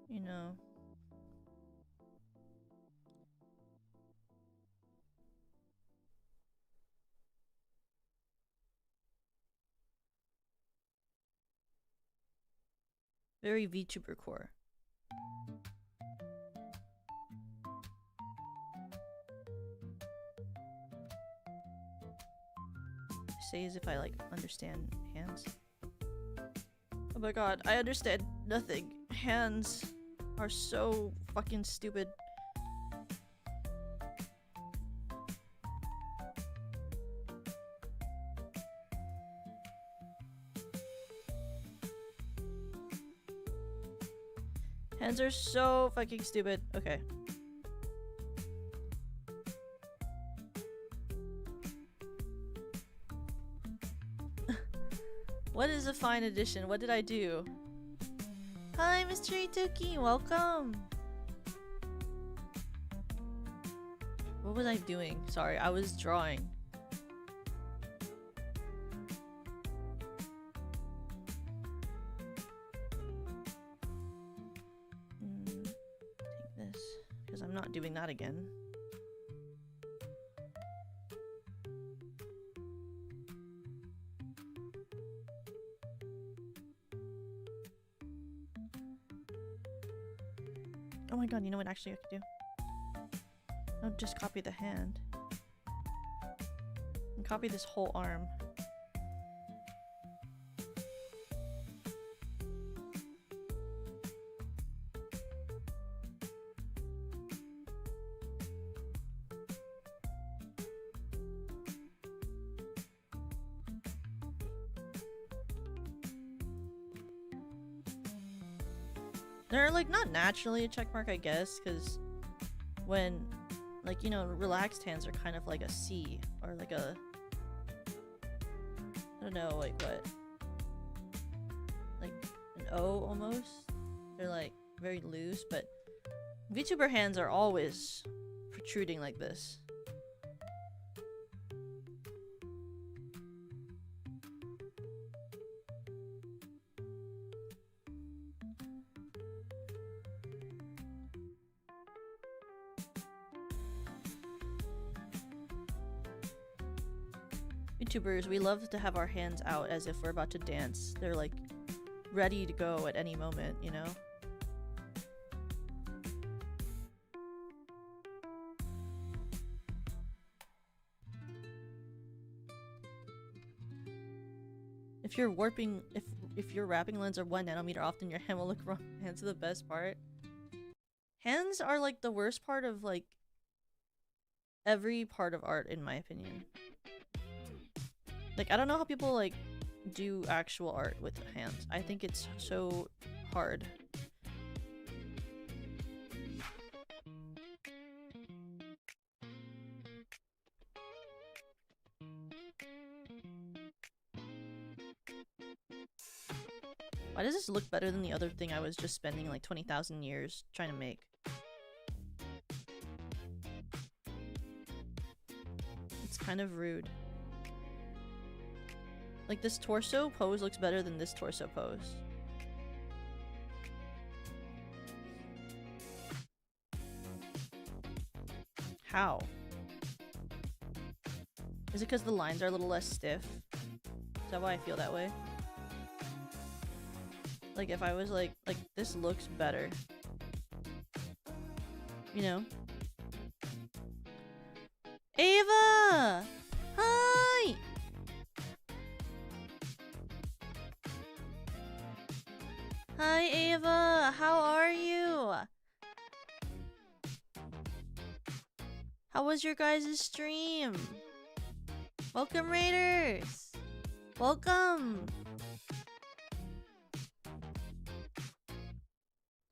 Speaker 1: You know. Very VTuber core. Say as if I like understand hands. Oh my god, I understand nothing. Hands are so fucking stupid. Hands are so fucking stupid. Okay. What is a fine addition? What did I do? Hi, Mystery Tuki, welcome! What was I doing? Sorry, I was drawing. Take this, because I'm not doing that again. Oh my god, you know what actually I could do? I'll just copy the hand. And copy this whole arm. They're like not naturally a check mark, I guess, because when, like, you know, relaxed hands are kind of like a C or like a, I don't know, like what, like an O almost. They're like very loose, but VTuber hands are always protruding like this. YouTubers, we love to have our hands out as if we're about to dance. They're like ready to go at any moment, you know? If you're warping, if your wrapping lens are 1 nanometer, often your hand will look wrong. Hands are the best part. Hands are like the worst part of like every part of art, in my opinion. Like, I don't know how people, like, do actual art with hands. I think it's so hard. Why does this look better than the other thing I was just spending, like, 20,000 years trying to make? It's kind of rude. Like, this torso pose looks better than this torso pose. How? Is it because the lines are a little less stiff? Is that why I feel that way? Like, if I was like this looks better. You know? Ava! Hi! Hi, Ava! How are you? How was your guys' stream? Welcome, Raiders! Welcome!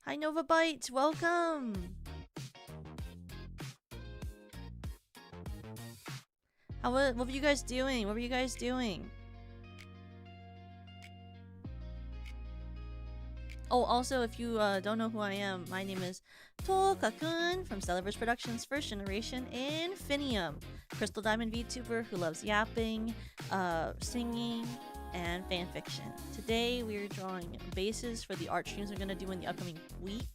Speaker 1: Hi, Nova Bites! Welcome! What were you guys doing? What were you guys doing? Oh, also, if you don't know who I am, my name is Toka-kun from Stellarverse Productions, First Generation Infinium. Crystal Diamond VTuber who loves yapping, singing, and fanfiction. Today, we're drawing bases for the art streams we're going to do in the upcoming week.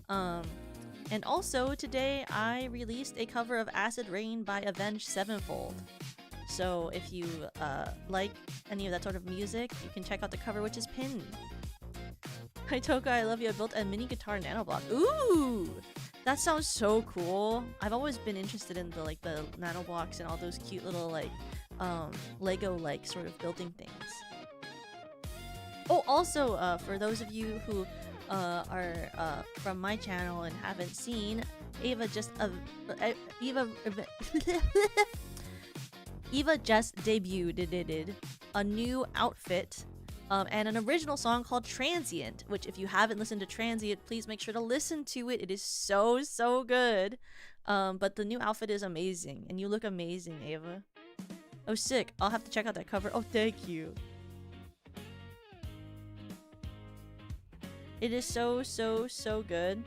Speaker 1: And also, today, I released a cover of Acid Rain by Avenged Sevenfold. So, if you like any of that sort of music, you can check out the cover, which is pinned. Hi Toka, I love you. I built a mini guitar nanoblock. Ooh! That sounds so cool. I've always been interested in the nanoblocks and all those cute little Lego-like sort of building things. Oh, also, for those of you who are from my channel and haven't seen, Eva just debuted a new outfit and an original song called Transient, which if you haven't listened to Transient, please make sure to listen to it. It is so good. But the new outfit is amazing, and you look amazing, Ava. Oh, sick. I'll have to check out that cover. Oh, thank you. It is so good.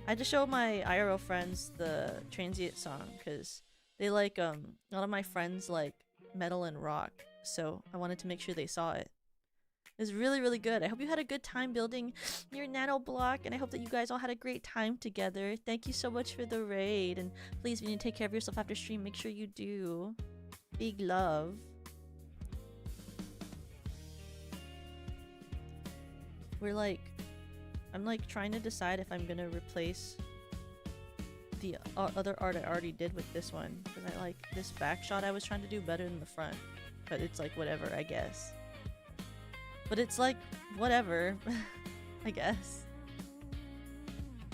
Speaker 1: I had to show my IRL friends the Transient song because they like a lot of my friends like metal and rock, so I wanted to make sure they saw it. It was really good. I hope you had a good time building your nano block, and I hope that you guys all had a great time together. Thank you so much for the raid, and please, when you take care of yourself after stream, make sure you do. Big love. I'm like trying to decide if I'm gonna replace the other art I already did with this one, because I like this back shot I was trying to do better than the front, but it's like whatever, I guess. But it's like whatever, I guess.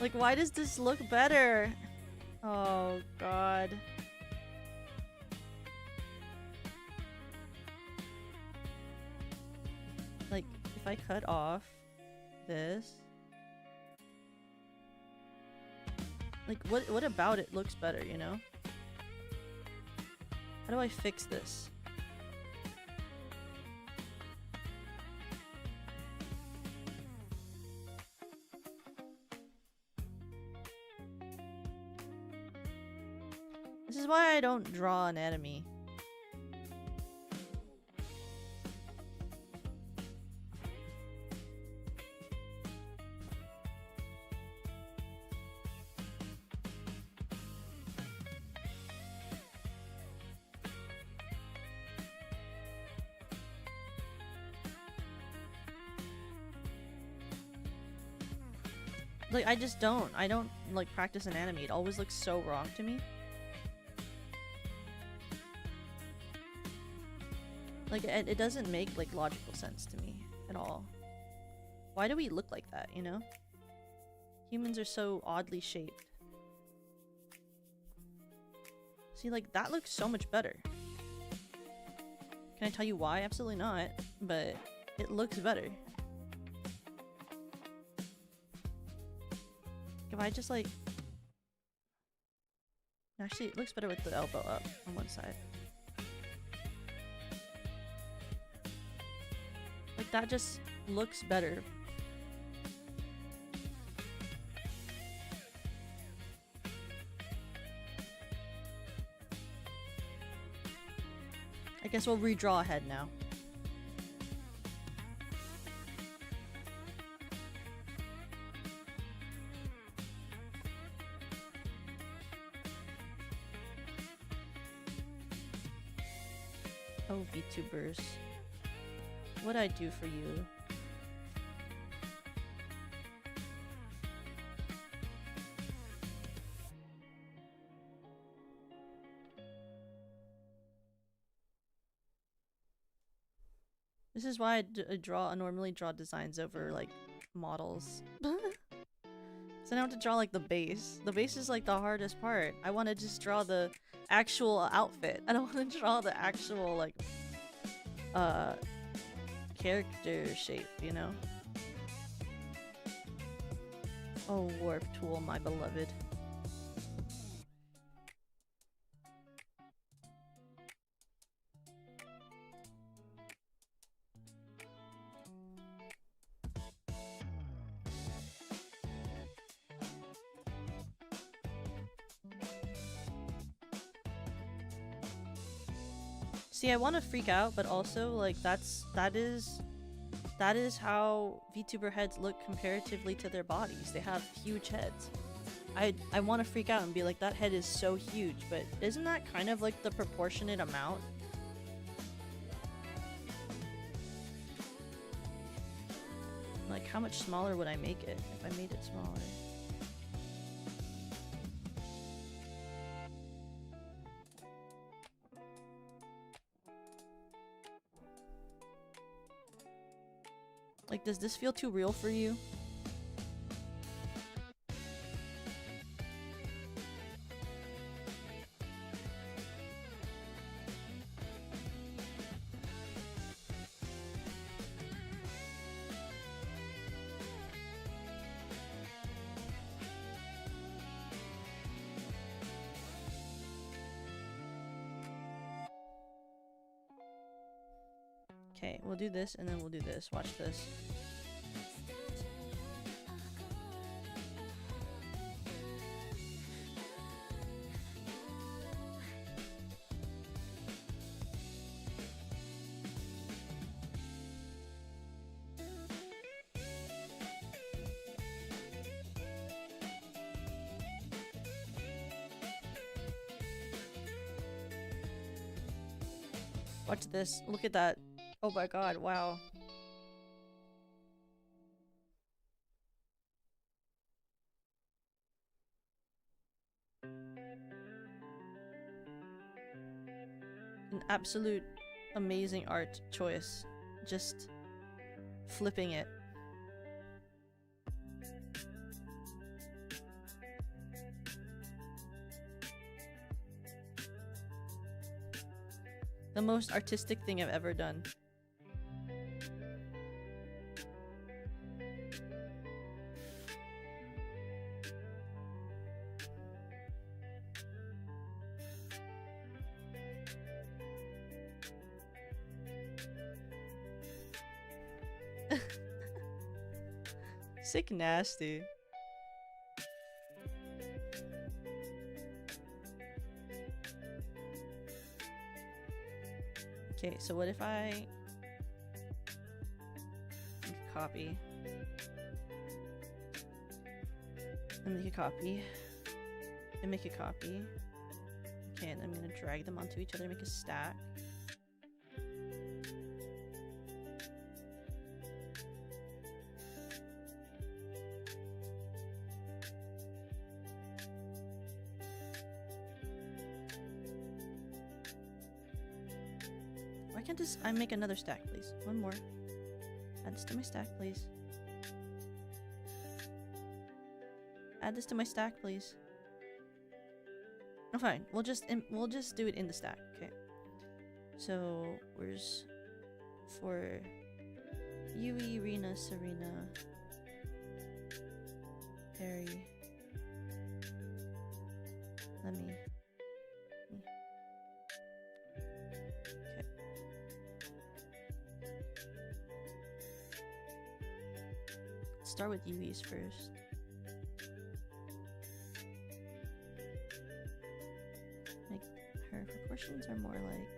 Speaker 1: Like, why does this look better? Oh god. Like, if I cut off this, like what about it looks better, you know? How do I fix this? This is why I don't draw anatomy. Like, I don't like practice anatomy. It always looks so wrong to me. Like, it doesn't make like logical sense to me at all. Why do we look like that, you know? Humans are so oddly shaped. See, like, that looks so much better. Can I tell you why? Absolutely not, but it looks better. If I just like... Actually, it looks better with the elbow up on one side. Like, that just looks better. guess we'll redraw a head now. Oh, VTubers. What'd I do for you? This is why I normally draw designs over, like, models. So now I have to draw, like, the base. The base is, like, the hardest part. I want to just draw the actual outfit. I don't want to draw the actual, like, character shape, you know? Oh, warp tool, my beloved. See, I want to freak out, but also, like, that is how VTuber heads look comparatively to their bodies. They have huge heads. I want to freak out and be like, that head is so huge, but isn't that kind of like the proportionate amount? Like, how much smaller would I make it if I made it smaller? Like, does this feel too real for you? Okay, we'll do this and then we'll do this. Watch this. Watch this. Look at that. Oh my god, wow. An absolute amazing art choice. Just flipping it. The most artistic thing I've ever done. Sick nasty. Okay, so what if I make a copy and make a copy and make a copy? Okay, and I'm gonna drag them onto each other, make a stack. Why can't this? I make another stack, please. One more. Add this to my stack, please. Add this to my stack, please. Oh, fine. We'll just do it in the stack. Okay. So where's for Yui, Rena, Serena, Harry. Let me. Okay. Let's start with Yui's first. Her proportions are more like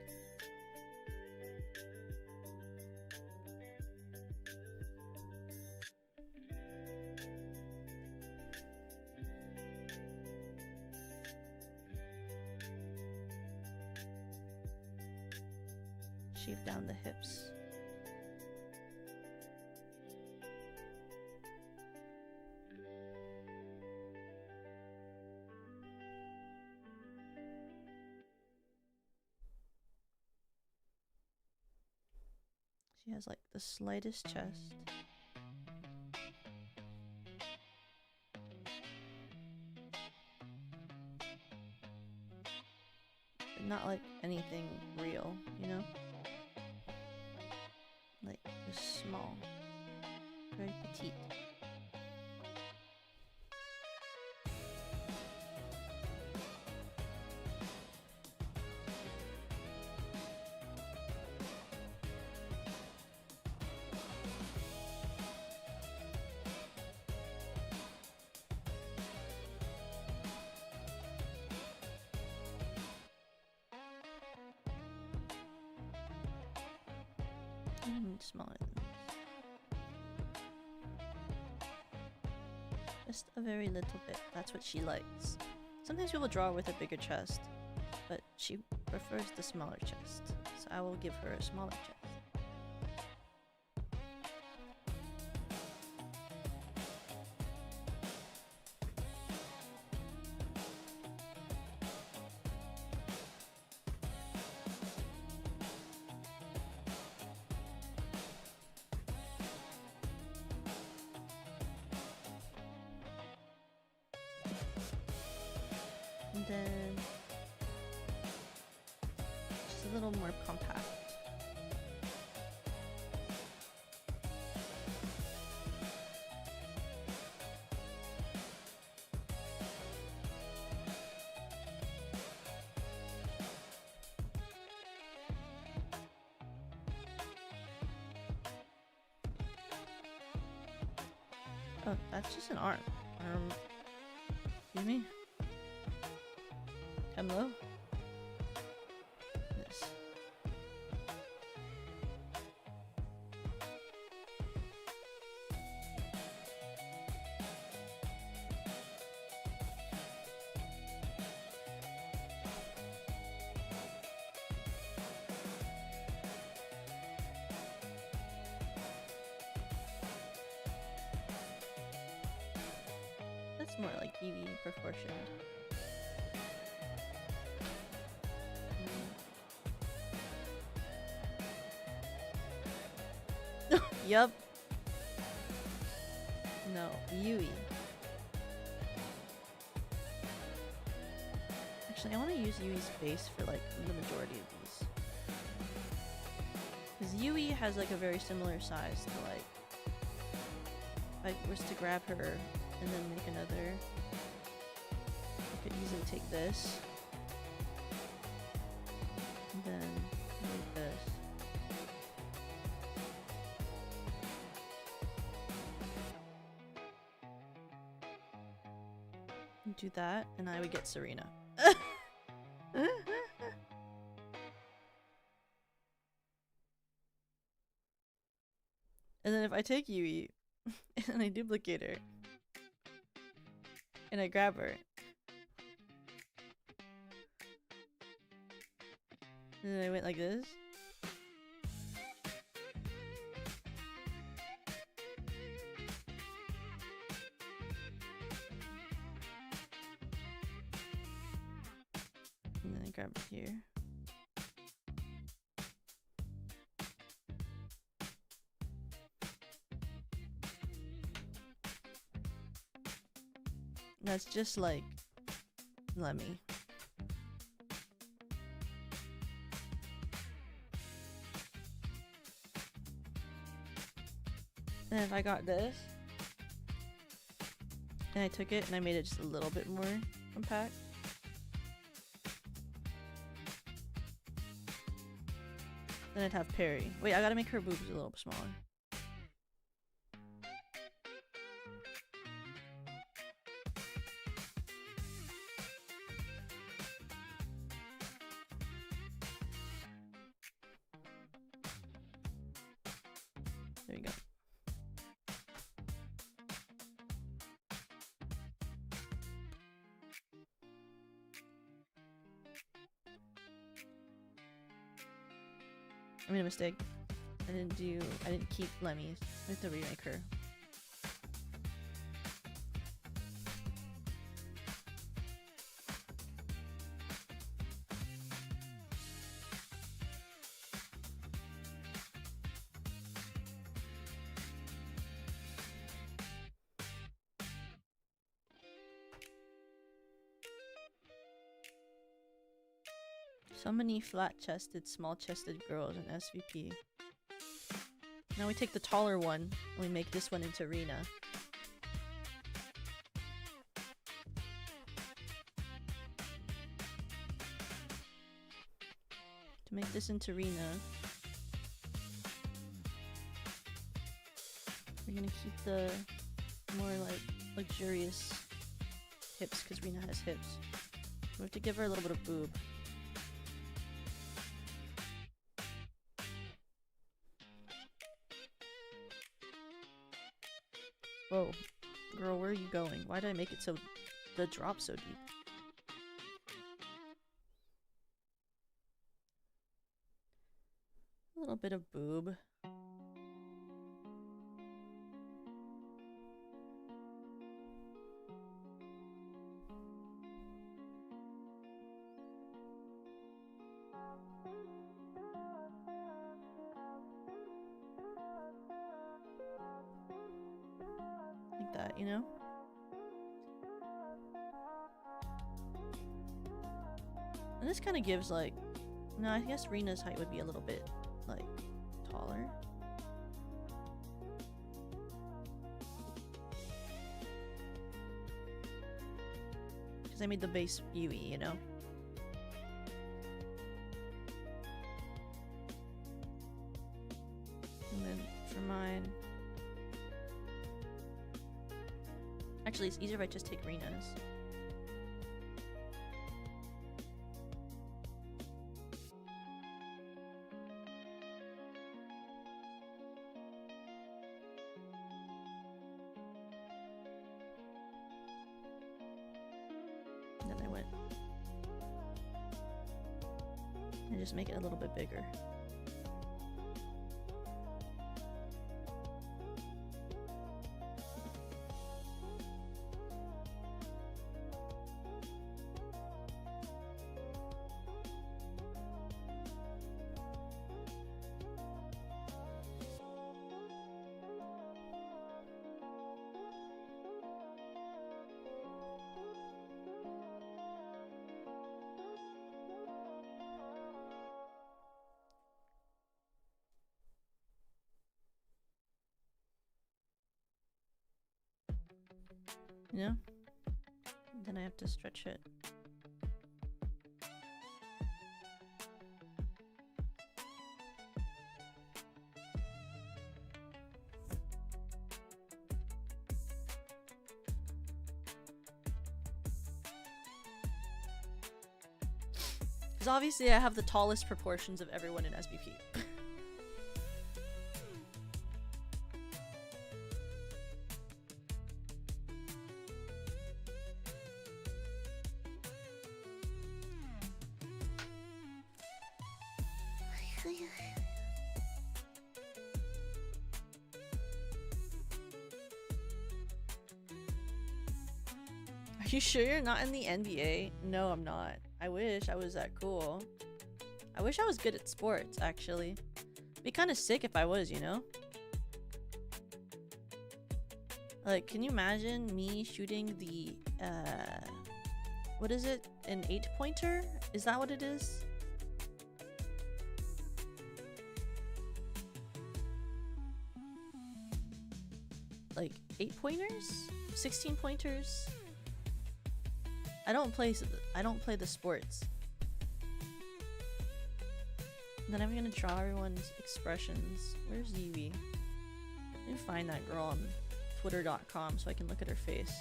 Speaker 1: Shave down the hips. She has like the slightest chest. But not like anything real, you know? Like just small. Very petite. Smaller than this. Just a very little bit. That's what she likes. Sometimes people draw with a bigger chest, but she prefers the smaller chest. So I will give her a smaller chest. And then just a little more compact. Oh, that's just an arm. Excuse me? Hello? This. That's more like Yui proportioned. Yup. No, Yui. Actually, I want to use Yui's face for like the majority of these. Because Yui has like a very similar size to like, if I was to grab her and then make another, I could easily take this. And then make this. Do that, and I would get Serena. And then if I take Yui, and I duplicate her, and I grab her, and then I went like this. And then I grab it here. That's just like Lemmy. And if I got this, and I took it and I made it just a little bit more compact. Then I'd have Perry. Wait, I gotta make her boobs a little smaller. There you go. I made a mistake. I didn't keep Lemmy's. I have to remake her. So many flat-chested, small-chested girls in SVP. Now we take the taller one and we make this one into Rena. To make this into Rena, we're gonna keep the more like luxurious hips because Rena has hips. We have to give her a little bit of boob. Whoa, girl, where are you going? Why did I make it so the drop so deep? A little bit of boob. Like that, you know? And this kind of gives like... No, I guess Rena's height would be a little bit, like, taller. Because I made the base spewy, you know? And then for mine... Actually, it's easier if I just take Rena's. And then I went and just make it a little bit bigger. You know? Then I have to stretch it. Because obviously I have the tallest proportions of everyone in SBP. Are you sure you're not in the NBA? No, I'm not. I wish I was that cool. I wish I was good at sports, actually. Be kind of sick if I was, you know? Like, can you imagine me shooting the, what is it? An 8-pointer? Is that what it is? Like, 8-pointers? 16-pointers? I don't play the sports. Then I'm gonna draw everyone's expressions. Where's Yui? Let me find that girl on twitter.com so I can look at her face.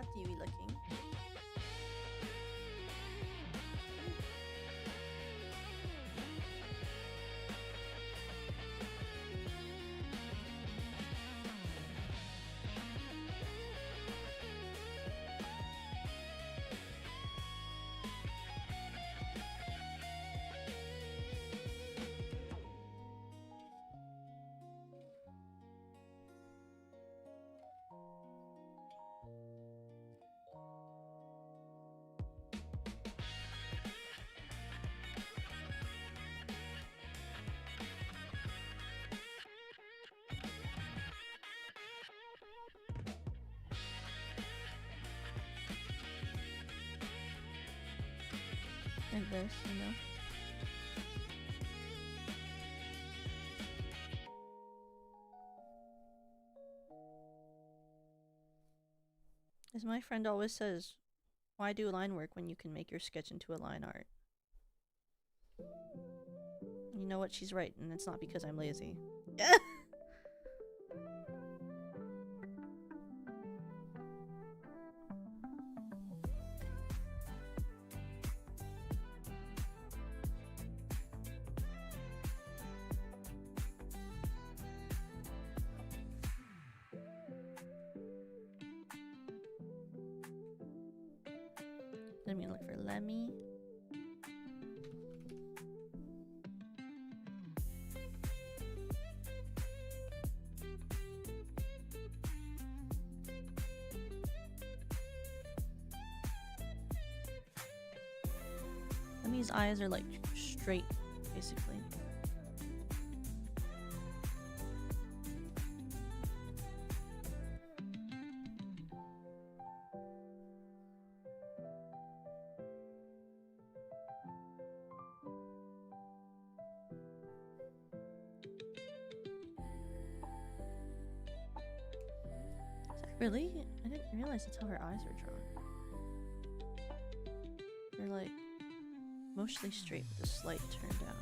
Speaker 1: Ratatouille looking. Like this, you know? As my friend always says, why do line work when you can make your sketch into a line art? You know what? She's right, and it's not because I'm lazy. Let me look for Lemmy. Lemmy's eyes are like straight, basically. Really? I didn't realize that's how her eyes are drawn. They're like mostly straight with a slight turn down.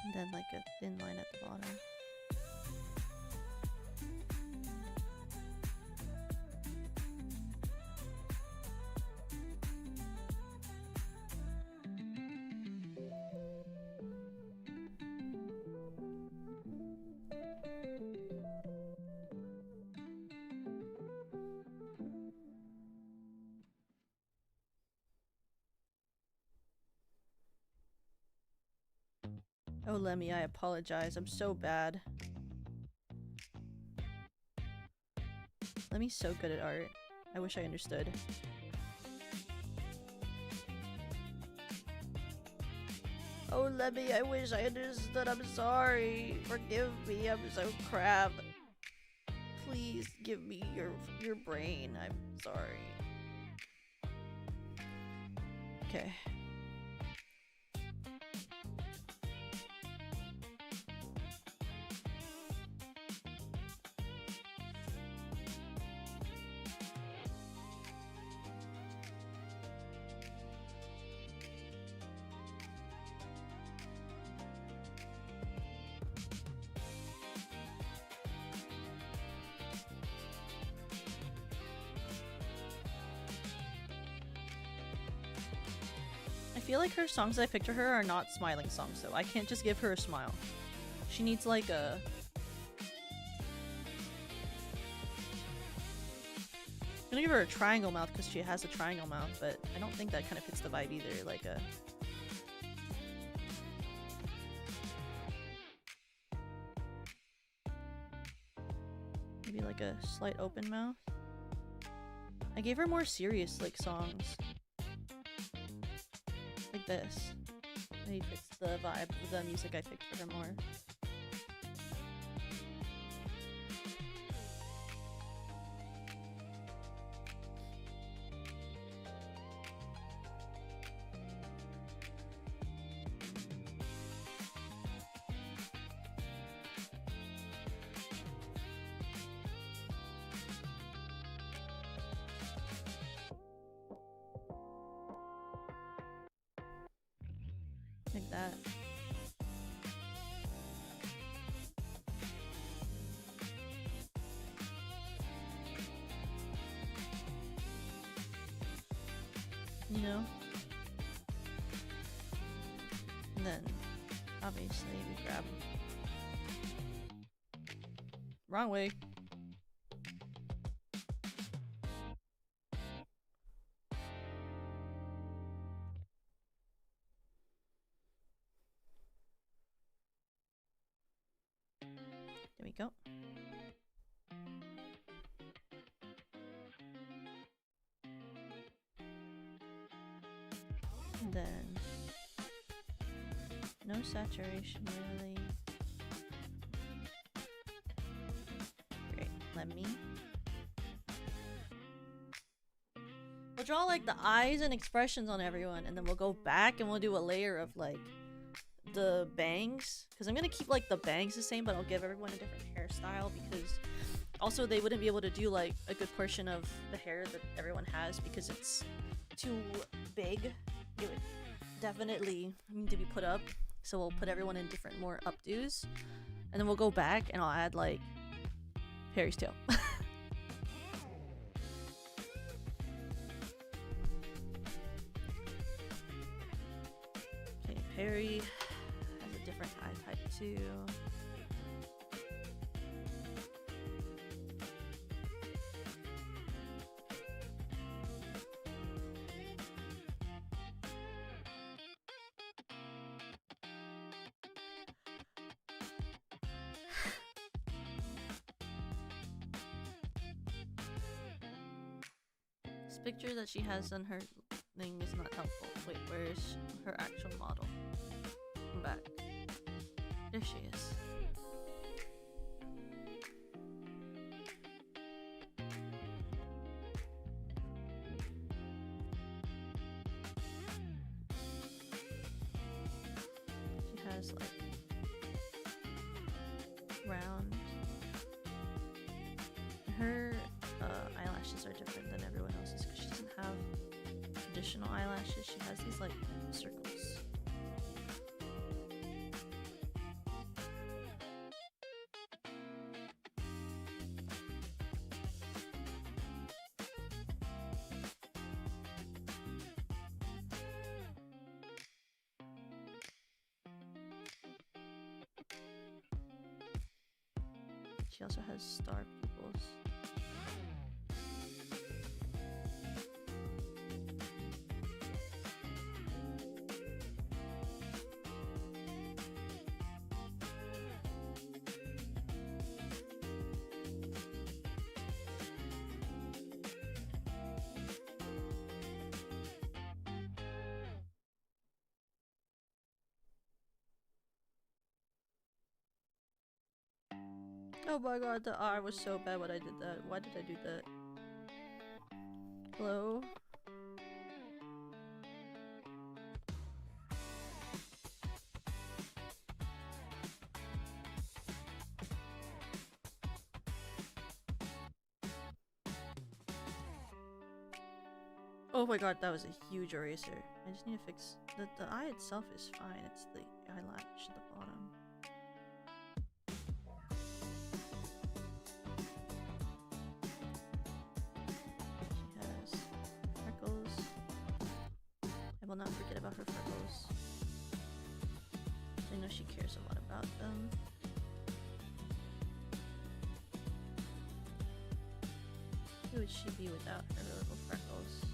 Speaker 1: And then like a thin line at the bottom. Oh, Lemmy, I apologize. I'm so bad. Lemmy's so good at art. I wish I understood. Oh, Lemmy, I wish I understood. I'm sorry. Forgive me. I'm so crap. Please give me your brain. I'm sorry. Okay. I feel like her songs I picked for her are not smiling songs, though. I can't just give her a smile. She needs like a... I'm gonna give her a triangle mouth because she has a triangle mouth, but I don't think that kind of fits the vibe either. Like a... maybe like a slight open mouth. I gave her more serious like songs. Like this. Maybe fits the vibe of the music I picked for her more. Like that. You know? And then, obviously, we grab... Wrong way. There we go. And then no saturation really. Great. Let me. We'll draw like the eyes and expressions on everyone, and then we'll go back and we'll do a layer of like the bangs, because I'm gonna keep like the bangs the same, but I'll give everyone a different hairstyle, because also they wouldn't be able to do like a good portion of the hair that everyone has because it's too big. It would definitely need to be put up, so we'll put everyone in different more updos, and then we'll go back and I'll add like Harry's tail. Okay, Perry has a different eye type too. This picture that she has on her thing is not helpful. Wait, where's her actual model? I'm back. There she is. She has like round. Her eyelashes are different than everyone else's because she doesn't have traditional eyelashes. She has these like circles. She also has star pupils. Oh my god, the R was so bad when I did that. Why did I do that? Hello? Oh my god, that was a huge eraser. I just need to fix... The eye itself is fine. It's the eyelash at the bottom. She has freckles. I will not forget about her freckles. I know she cares a lot about them. Who would she be without her little freckles?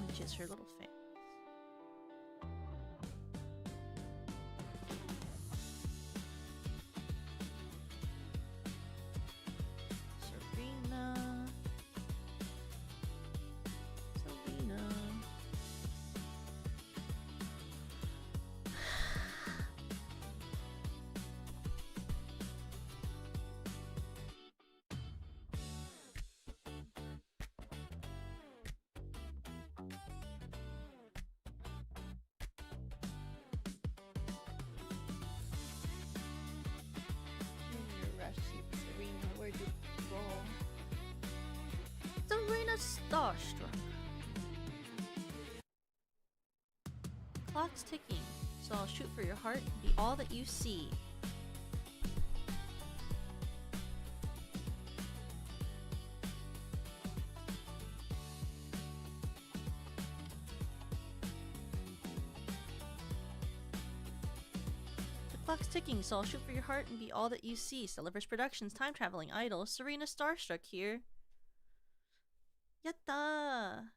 Speaker 1: Which is her little fan. Serena. Serena. starstruck. Clock's ticking, so I'll shoot for your heart and be all that you see. The clock's ticking, so I'll shoot for your heart and be all that you see. Celebris Productions, time traveling idol, Serena Starstruck here. Yatta!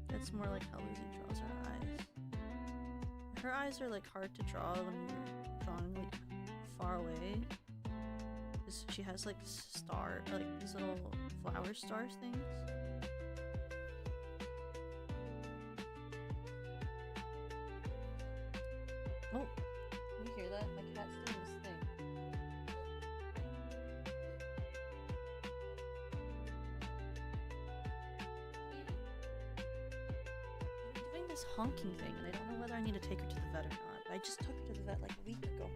Speaker 1: That's more like how Lucy draws her eyes. Her eyes are like hard to draw when you're drawing like far away. She has like like these little flower star things. Oh, can you hear that? My cat's doing this thing. Doing this honking thing, and I don't know whether I need to take her to the vet or not. I just took her to the vet like a week ago.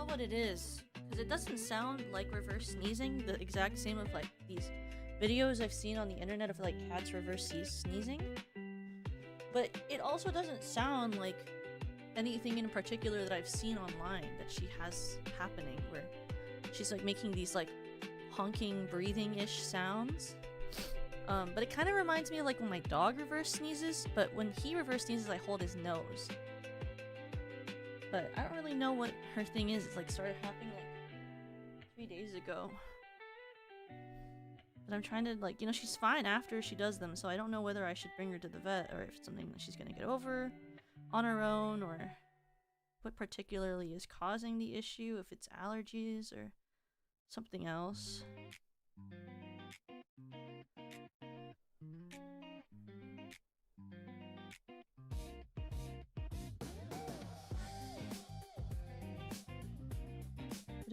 Speaker 1: What it is, because it doesn't sound like reverse sneezing, the exact same of like these videos I've seen on the internet of like cats reverse sneezing, but it also doesn't sound like anything in particular that I've seen online that she has happening, where she's like making these like honking breathing-ish sounds. But it kind of reminds me of like when my dog reverse sneezes, but when he reverse sneezes I hold his nose. But I don't really know what her thing is. It's like started happening like 3 days ago. But I'm trying to like, you know, she's fine after she does them, so I don't know whether I should bring her to the vet or if it's something that she's gonna get over on her own, or what particularly is causing the issue, if it's allergies or something else.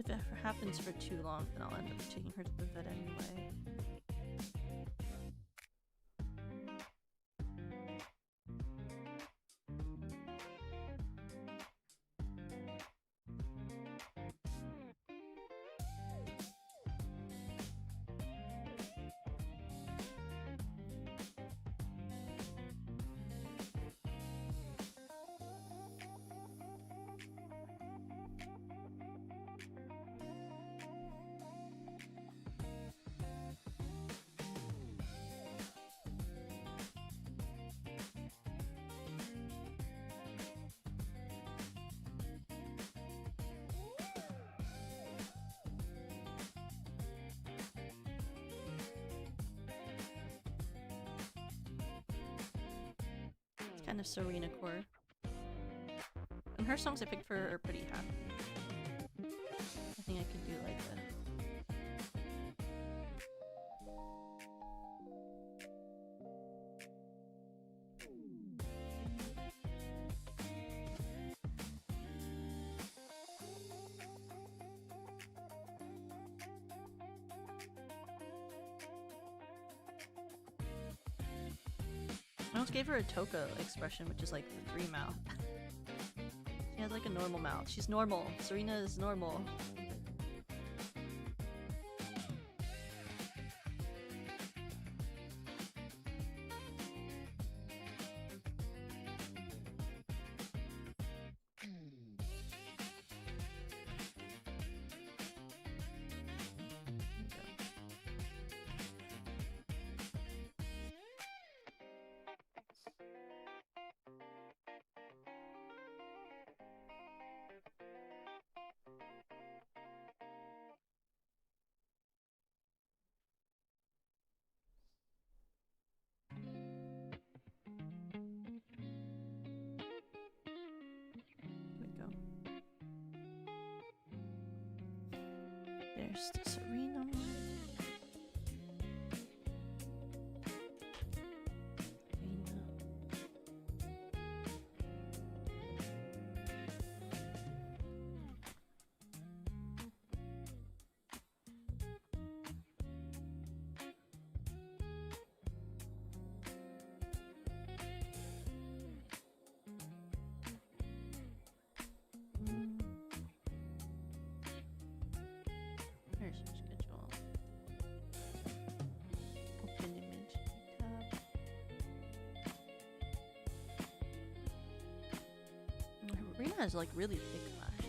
Speaker 1: If it happens for too long, then I'll end up taking her to the vet anyway. Kind of Serena core. And her songs I picked for her are pretty happy. I think I could do like a almost gave her a Toka expression, which is like the 3 mouth. She has like a normal mouth. She's normal. Serena is normal. There's the Serena one. Here's your schedule. Open image tab. Rena has like really thick lashes.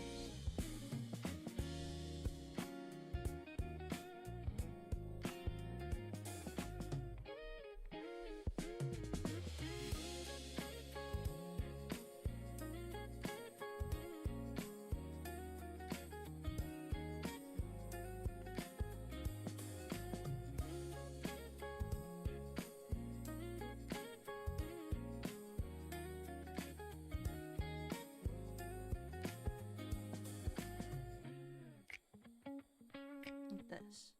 Speaker 1: This.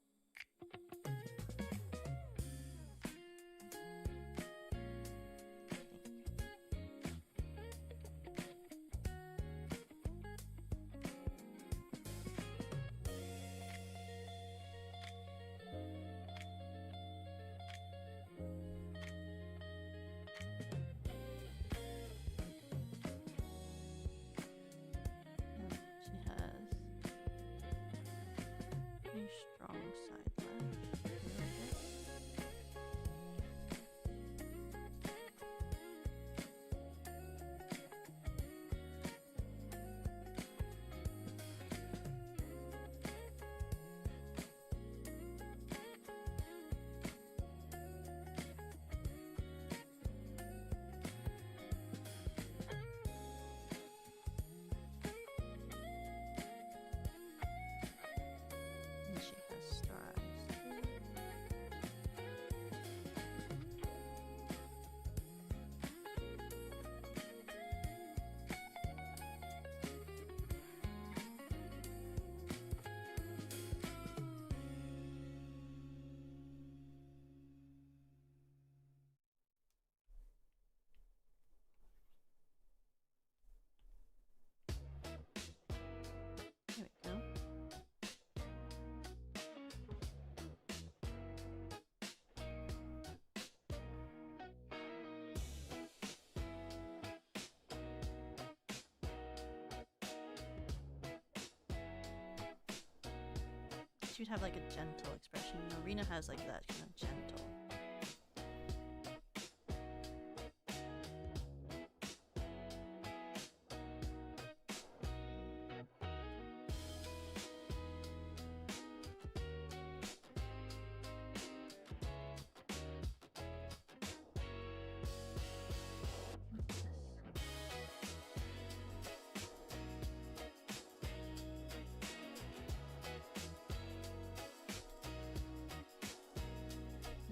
Speaker 1: She has pretty strong side lash. And she has star eyes too. There we go. She'd have like a gentle expression. You know, Rena has like that kind of gentle.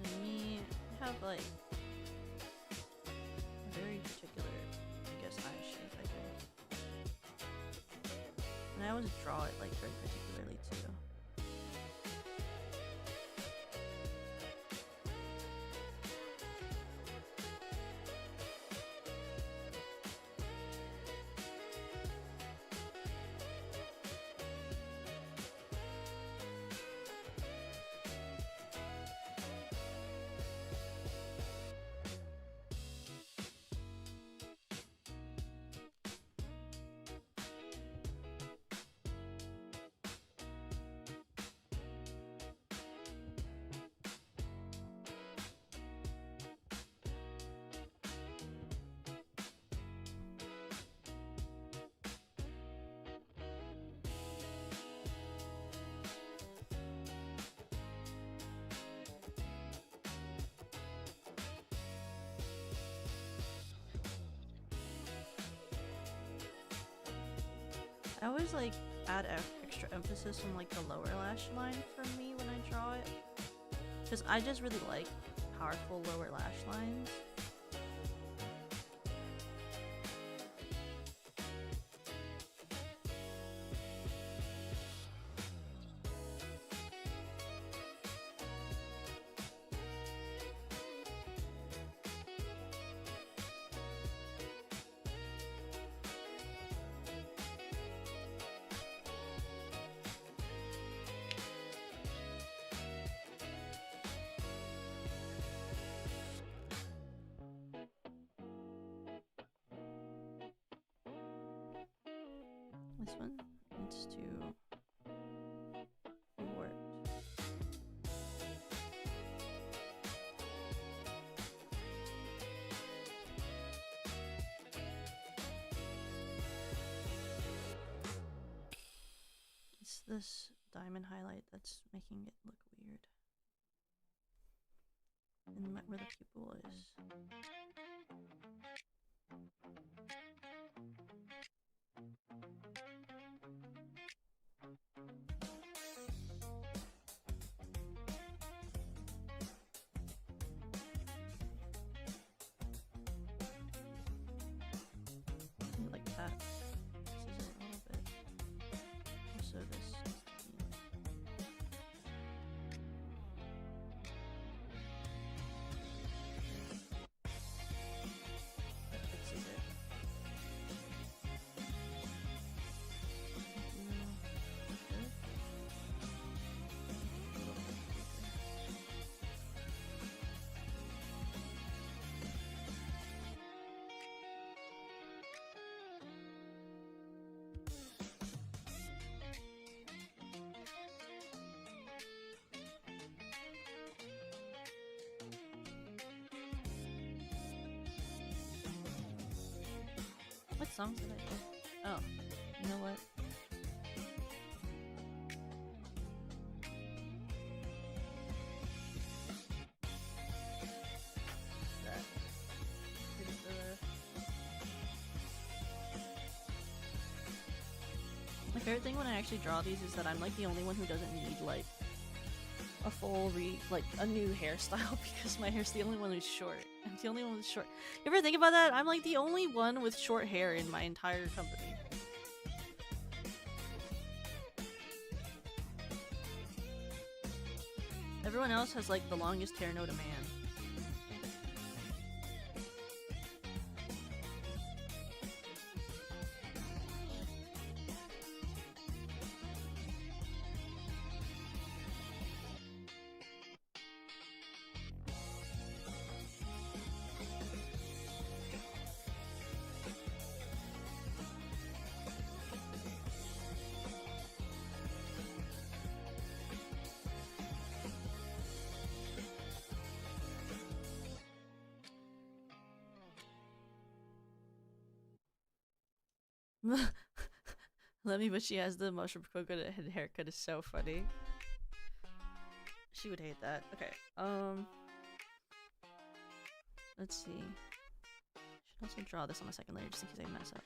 Speaker 1: And me have like a very particular, I guess, eye shape, I guess. And I always draw it like very particularly too. I always like add extra emphasis on like the lower lash line for me when I draw it, because I just really like powerful lower lash lines. This one needs to be worked. It's this diamond highlight that's making it look weird. And where the pupil is. Like that. This is a little bit. So this needs to be that fixes it. What songs did I do? Oh, you know what? That. My favorite thing when I actually draw these is that I'm like the only one who doesn't need like a full like a new hairstyle because my hair's the only one who's short. I'm the only one with short. You ever think about that? I'm like the only one with short hair in my entire company. Everyone else has like the longest hair known to man. Let me, but she has the mushroom coconut head haircut is so funny. She would hate that. Okay, let's see. Should also draw this on my second layer just in case I mess up.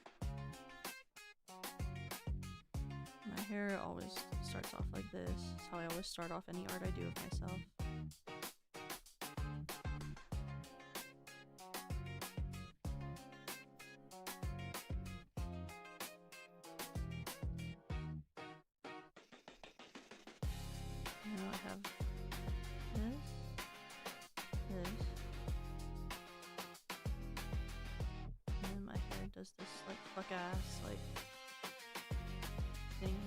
Speaker 1: My hair always starts off like this. That's how I always start off any art I do of myself. Now I have this, and then my hair does this like fuck ass like thing.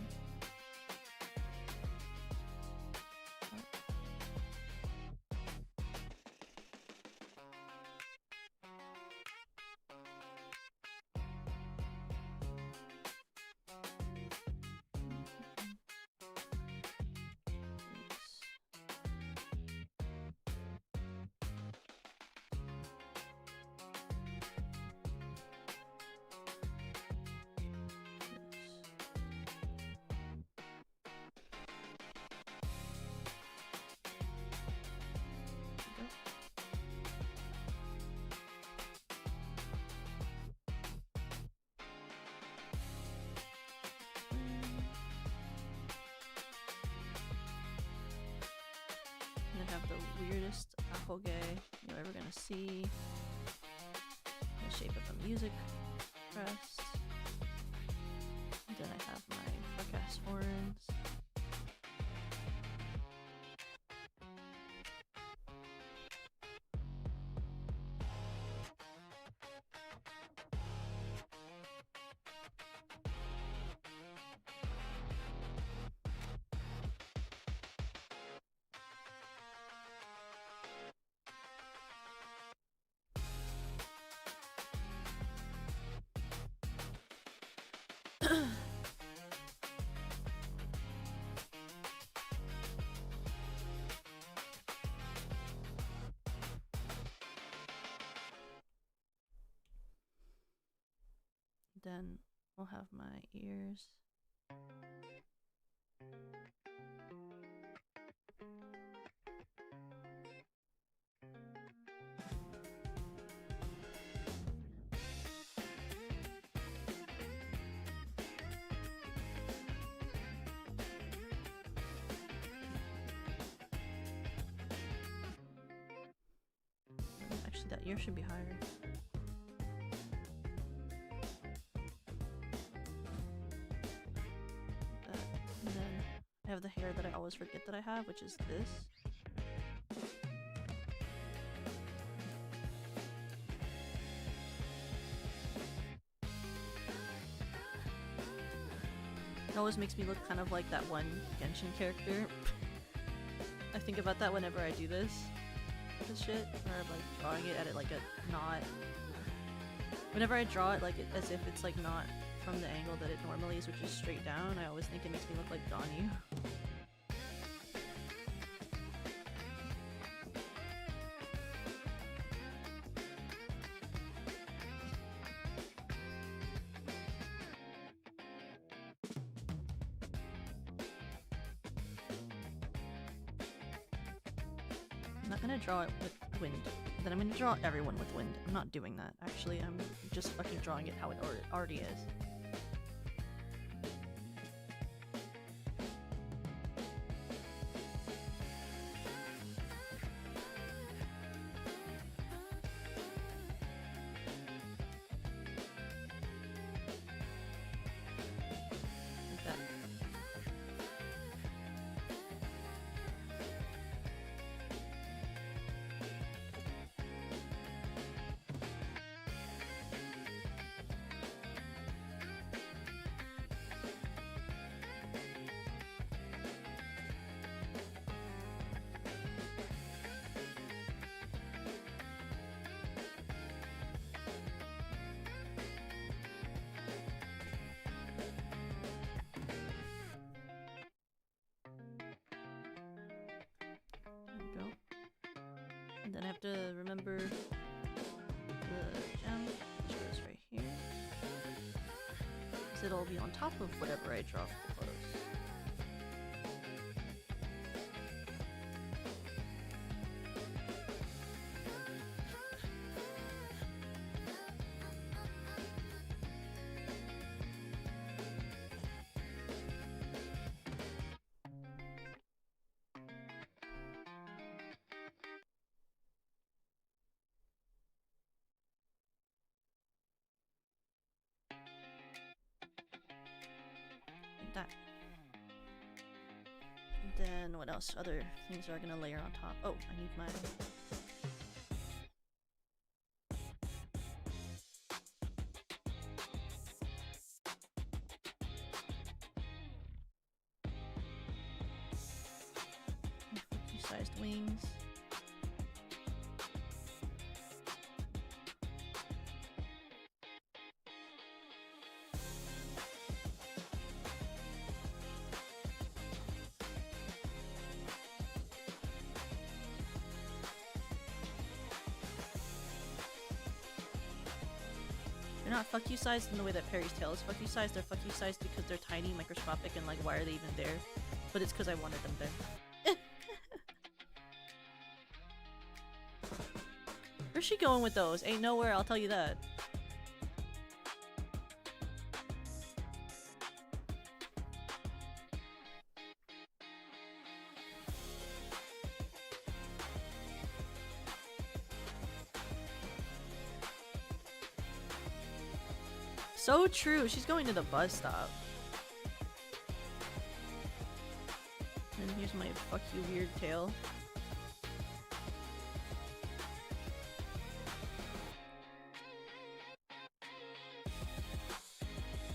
Speaker 1: weirdest apogee you're ever gonna see. The shape of a music press. And then I have my fuck-ass horns. Then I'll have my ears. Actually, that ear should be higher. And then I have the hair that I always forget that I have, which is this. It always makes me look kind of like that one Genshin character. I think about that whenever I do this shit, or I'm like drawing it at it like a not. Whenever I draw it like as if it's like not from the angle that it normally is, which is straight down, I always think it makes me look like Donnie. I'm not gonna draw it with wind. Then I'm gonna draw everyone with wind. I'm not doing that, actually. I'm just fucking drawing it how it already is. Like that. And then I have to remember the gem, which goes right here. Because it'll be on top of whatever I draw for the photos. That. And then what else? Other things are gonna layer on top. Oh, I need my... sized wings. They're not fuck you sized in the way that Perry's tail is fuck you sized. They're fuck you sized because they're tiny, microscopic, and like, why are they even there? But it's because I wanted them there. Where's she going with those? Ain't nowhere, I'll tell you that. So true. She's going to the bus stop. And here's my fuck you weird tail.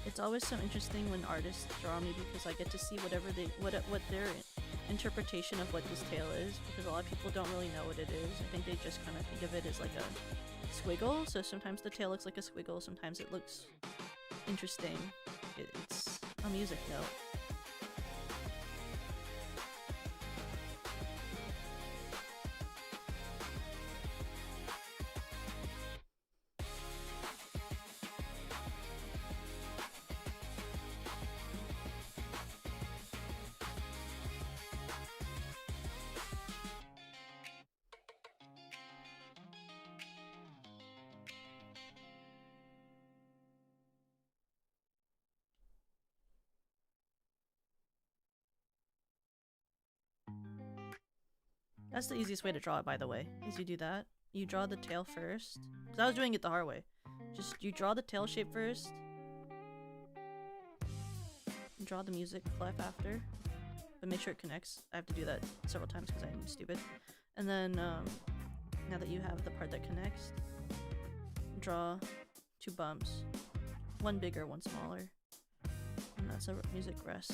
Speaker 1: It's always so interesting when artists draw me because I get to see whatever they what their interpretation of what this tail is, because a lot of people don't really know what it is. I think they just kind of think of it as like a squiggle. So sometimes the tail looks like a squiggle, sometimes it looks interesting. It's a music note. That's the easiest way to draw it, by the way, is you do that. You draw the tail first. Because I was doing it the hard way. Just, you draw the tail shape first. And draw the music clef after. But make sure it connects. I have to do that several times because I'm stupid. And then, now that you have the part that connects, draw 2 bumps. One bigger, one smaller. And that's a music rest.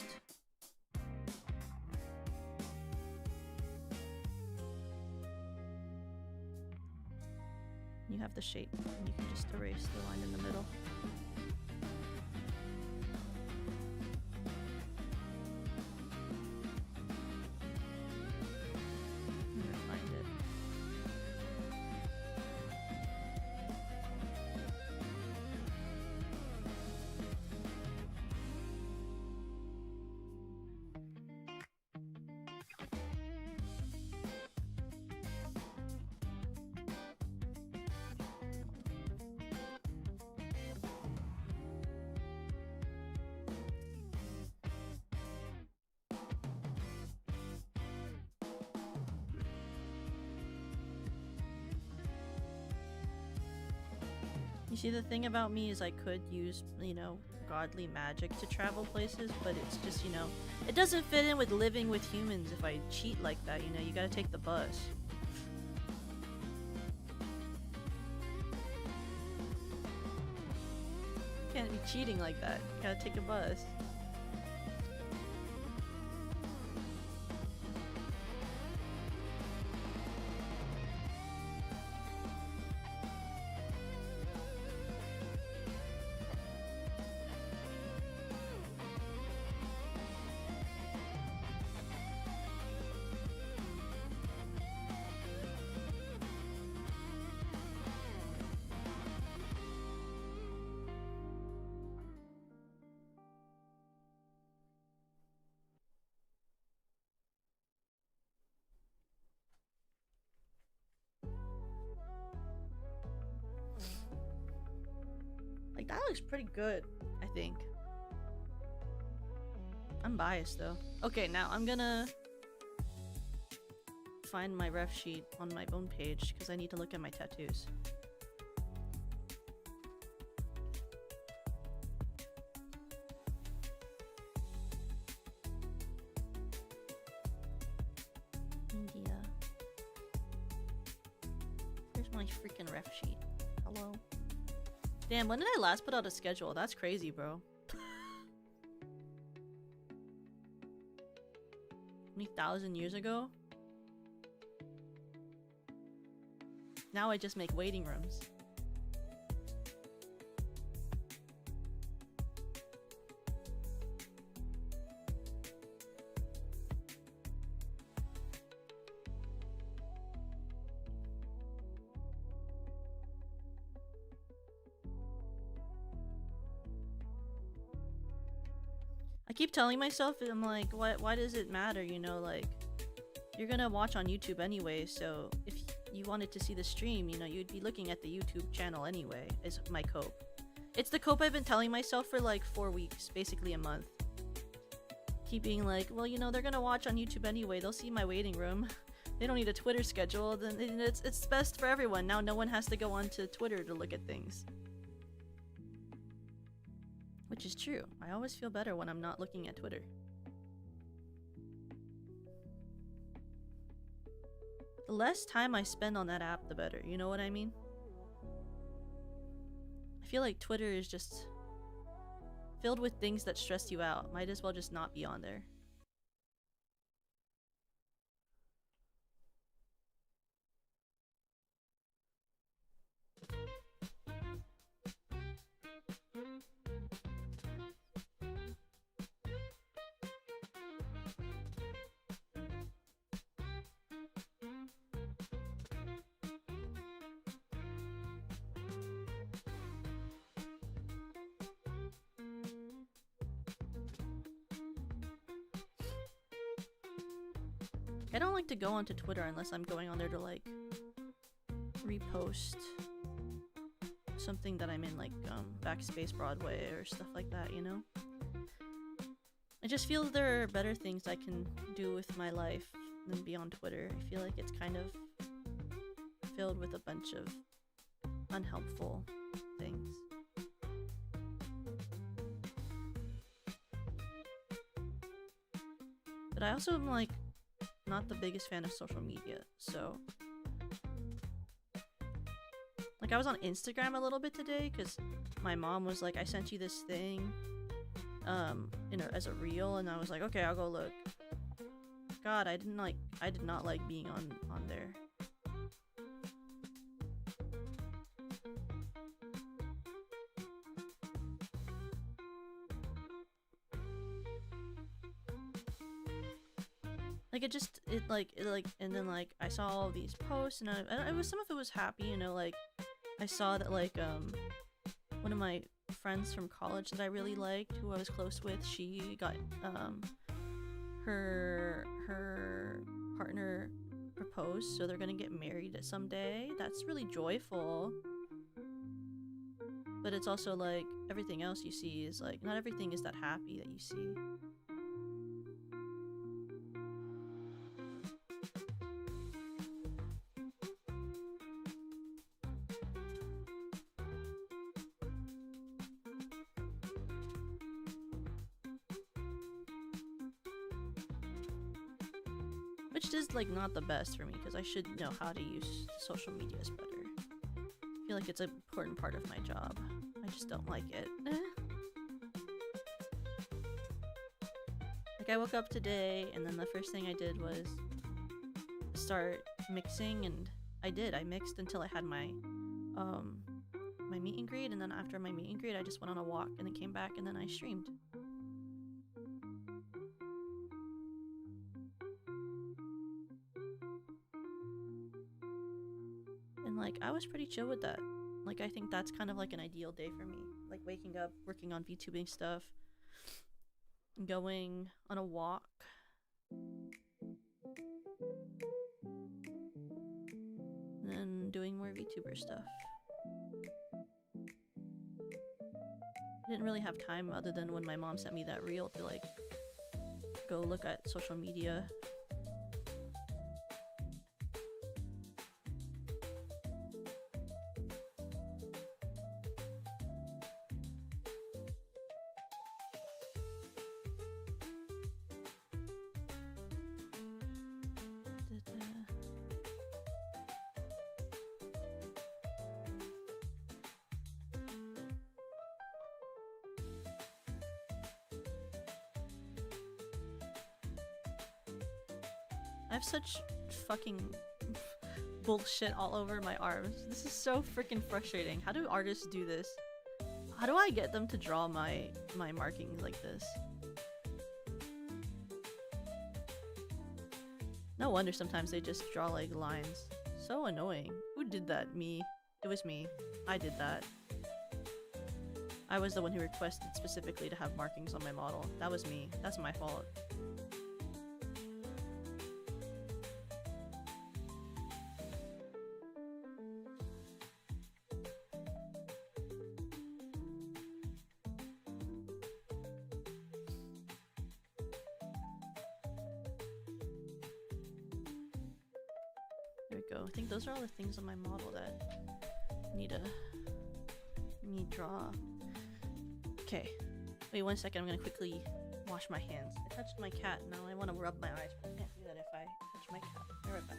Speaker 1: You have the shape, and you can just erase the line in the middle. I'm gonna find it. You see, the thing about me is I could use, you know, godly magic to travel places, but it's just, you know, it doesn't fit in with living with humans if I cheat like that, you know, you gotta take the bus. Can't be cheating like that, you gotta take a bus. Like, that looks pretty good, I think. I'm biased, though. Okay, now I'm gonna find my ref sheet on my own page, because I need to look at my tattoos. India. Here's my freaking ref sheet. Hello? Damn, when did I last put out a schedule? That's crazy, bro. 20,000 years ago? Now I just make waiting rooms. I keep telling myself, I'm like, why does it matter, you know, like, you're gonna watch on YouTube anyway, so if you wanted to see the stream, you know, you'd be looking at the YouTube channel anyway, is my cope. It's the cope I've been telling myself for like 4 weeks, basically a month. Keep being like, well, you know, they're gonna watch on YouTube anyway, they'll see my waiting room. They don't need a Twitter schedule, then it's best for everyone. Now no one has to go onto Twitter to look at things. Which is true. I always feel better when I'm not looking at Twitter. The less time I spend on that app, the better. You know what I mean? I feel like Twitter is just filled with things that stress you out. Might as well just not be on there. I don't like to go onto Twitter unless I'm going on there to like repost something that I'm in, like Backspace Broadway or stuff like that, you know? I just feel there are better things I can do with my life than be on Twitter. I feel like it's kind of filled with a bunch of unhelpful things. But I also am like not the biggest fan of social media, so like I was on Instagram a little bit today because my mom was like, I sent you this thing as a reel, and I was like, okay, I'll go look. God, I did not like being on there. Like and then like I saw all these posts, and it was, some of it was happy, you know, like I saw that like one of my friends from college that I really liked, who I was close with, she got her partner proposed, so they're gonna get married someday. That's really joyful. But it's also like everything else you see is like, not everything is that happy that you see. Which is like not the best for me, because I should know how to use social medias better. I feel like it's an important part of my job. I just don't like it. Like I woke up today, and then the first thing I did was start mixing, and I mixed until I had my my meet and greet, and then after my meet and greet I just went on a walk and then came back and then I streamed. Like I was pretty chill with that. Like I think that's kind of like an ideal day for me. Like waking up, working on VTubing stuff, going on a walk, and then doing more VTuber stuff. I didn't really have time other than when my mom sent me that reel to like go look at social media. I have such fucking bullshit all over my arms. This is so freaking frustrating. How do artists do this? How do I get them to draw my markings like this? No wonder sometimes they just draw like lines. So annoying. Who did that? Me. It was me. I did that. I was the one who requested specifically to have markings on my model. That was me. That's my fault. There we go. I think those are all the things on my model that need draw. Okay. Wait 1 second, I'm gonna quickly wash my hands. I touched my cat, now I want to rub my eyes, but I can't do that if I touch my cat. Be right back.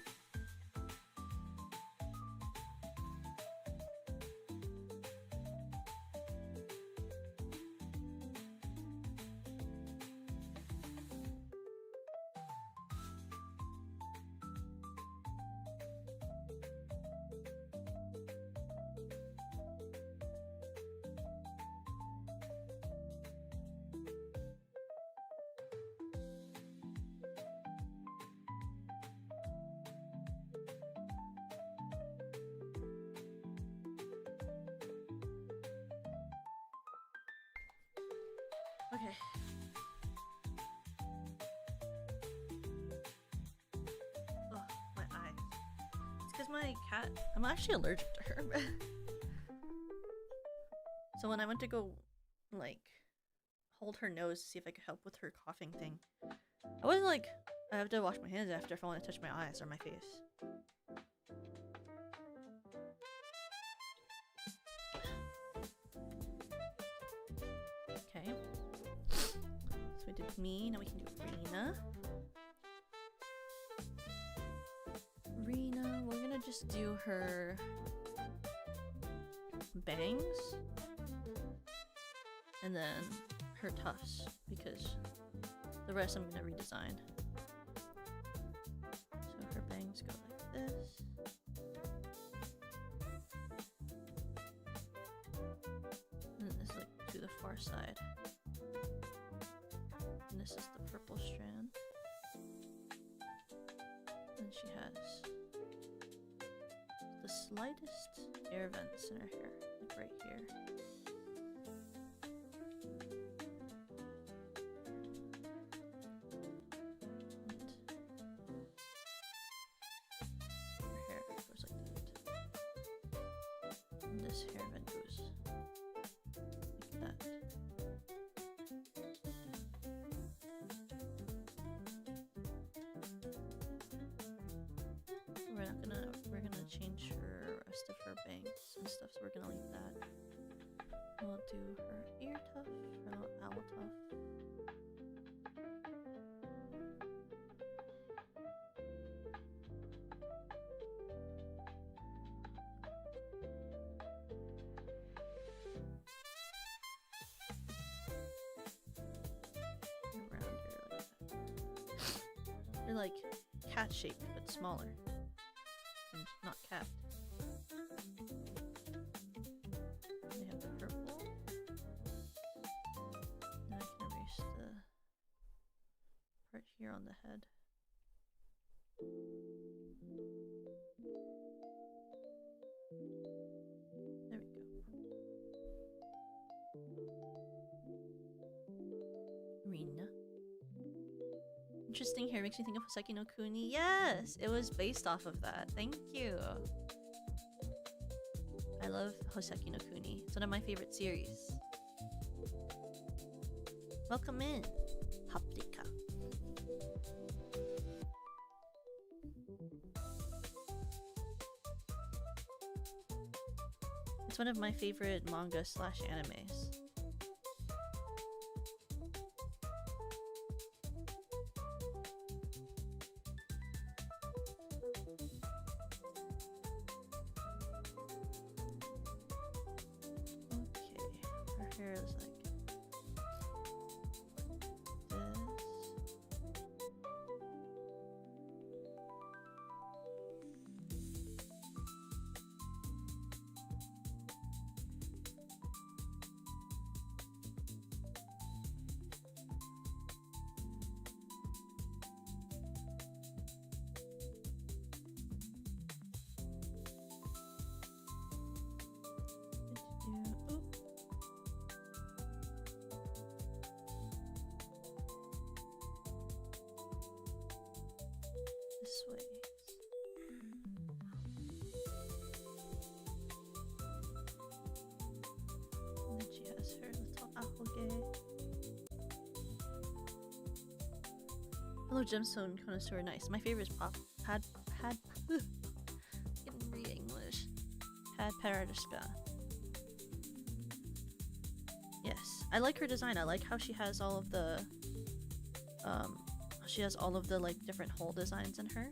Speaker 1: Okay. Oh, my eyes. It's because my cat, I'm actually allergic to her. So when I went to go, like, hold her nose to see if I could help with her coughing thing, I wasn't like, I have to wash my hands after if I want to touch my eyes or my face. Okay. So we did me, now we can do Rena. Rena, we're gonna just do her bangs and then her tufts because the rest I'm gonna redesign. So her bangs go like this. And this like to the far side. And this is the purple strand. And she has the slightest air vents in her hair, like right here. And her hair goes like that. And this hair vent goes like that. We're gonna change her rest of her bangs and stuff, so we're gonna leave that. We'll do her ear tuft, her little owl tuft. Around her like that. They're like cat shaped but smaller. And not cat. They have the purple. Now I can erase the part here on the head. There we go. Rena. Interesting hair makes me think of Hoseki no Kuni. Yes! It was based off of that. Thank you. I love Hoseki no Kuni. It's one of my favorite series. Welcome in, Paprika. It's one of my favorite manga slash animes. Hair is like this. This way. And then she has her little ahoge. Hello, gemstone connoisseur. Nice. My favorite is pad. I can read English. Pad Paradisca. Yes, I like her design. I like how she has all of the like different hole designs in her.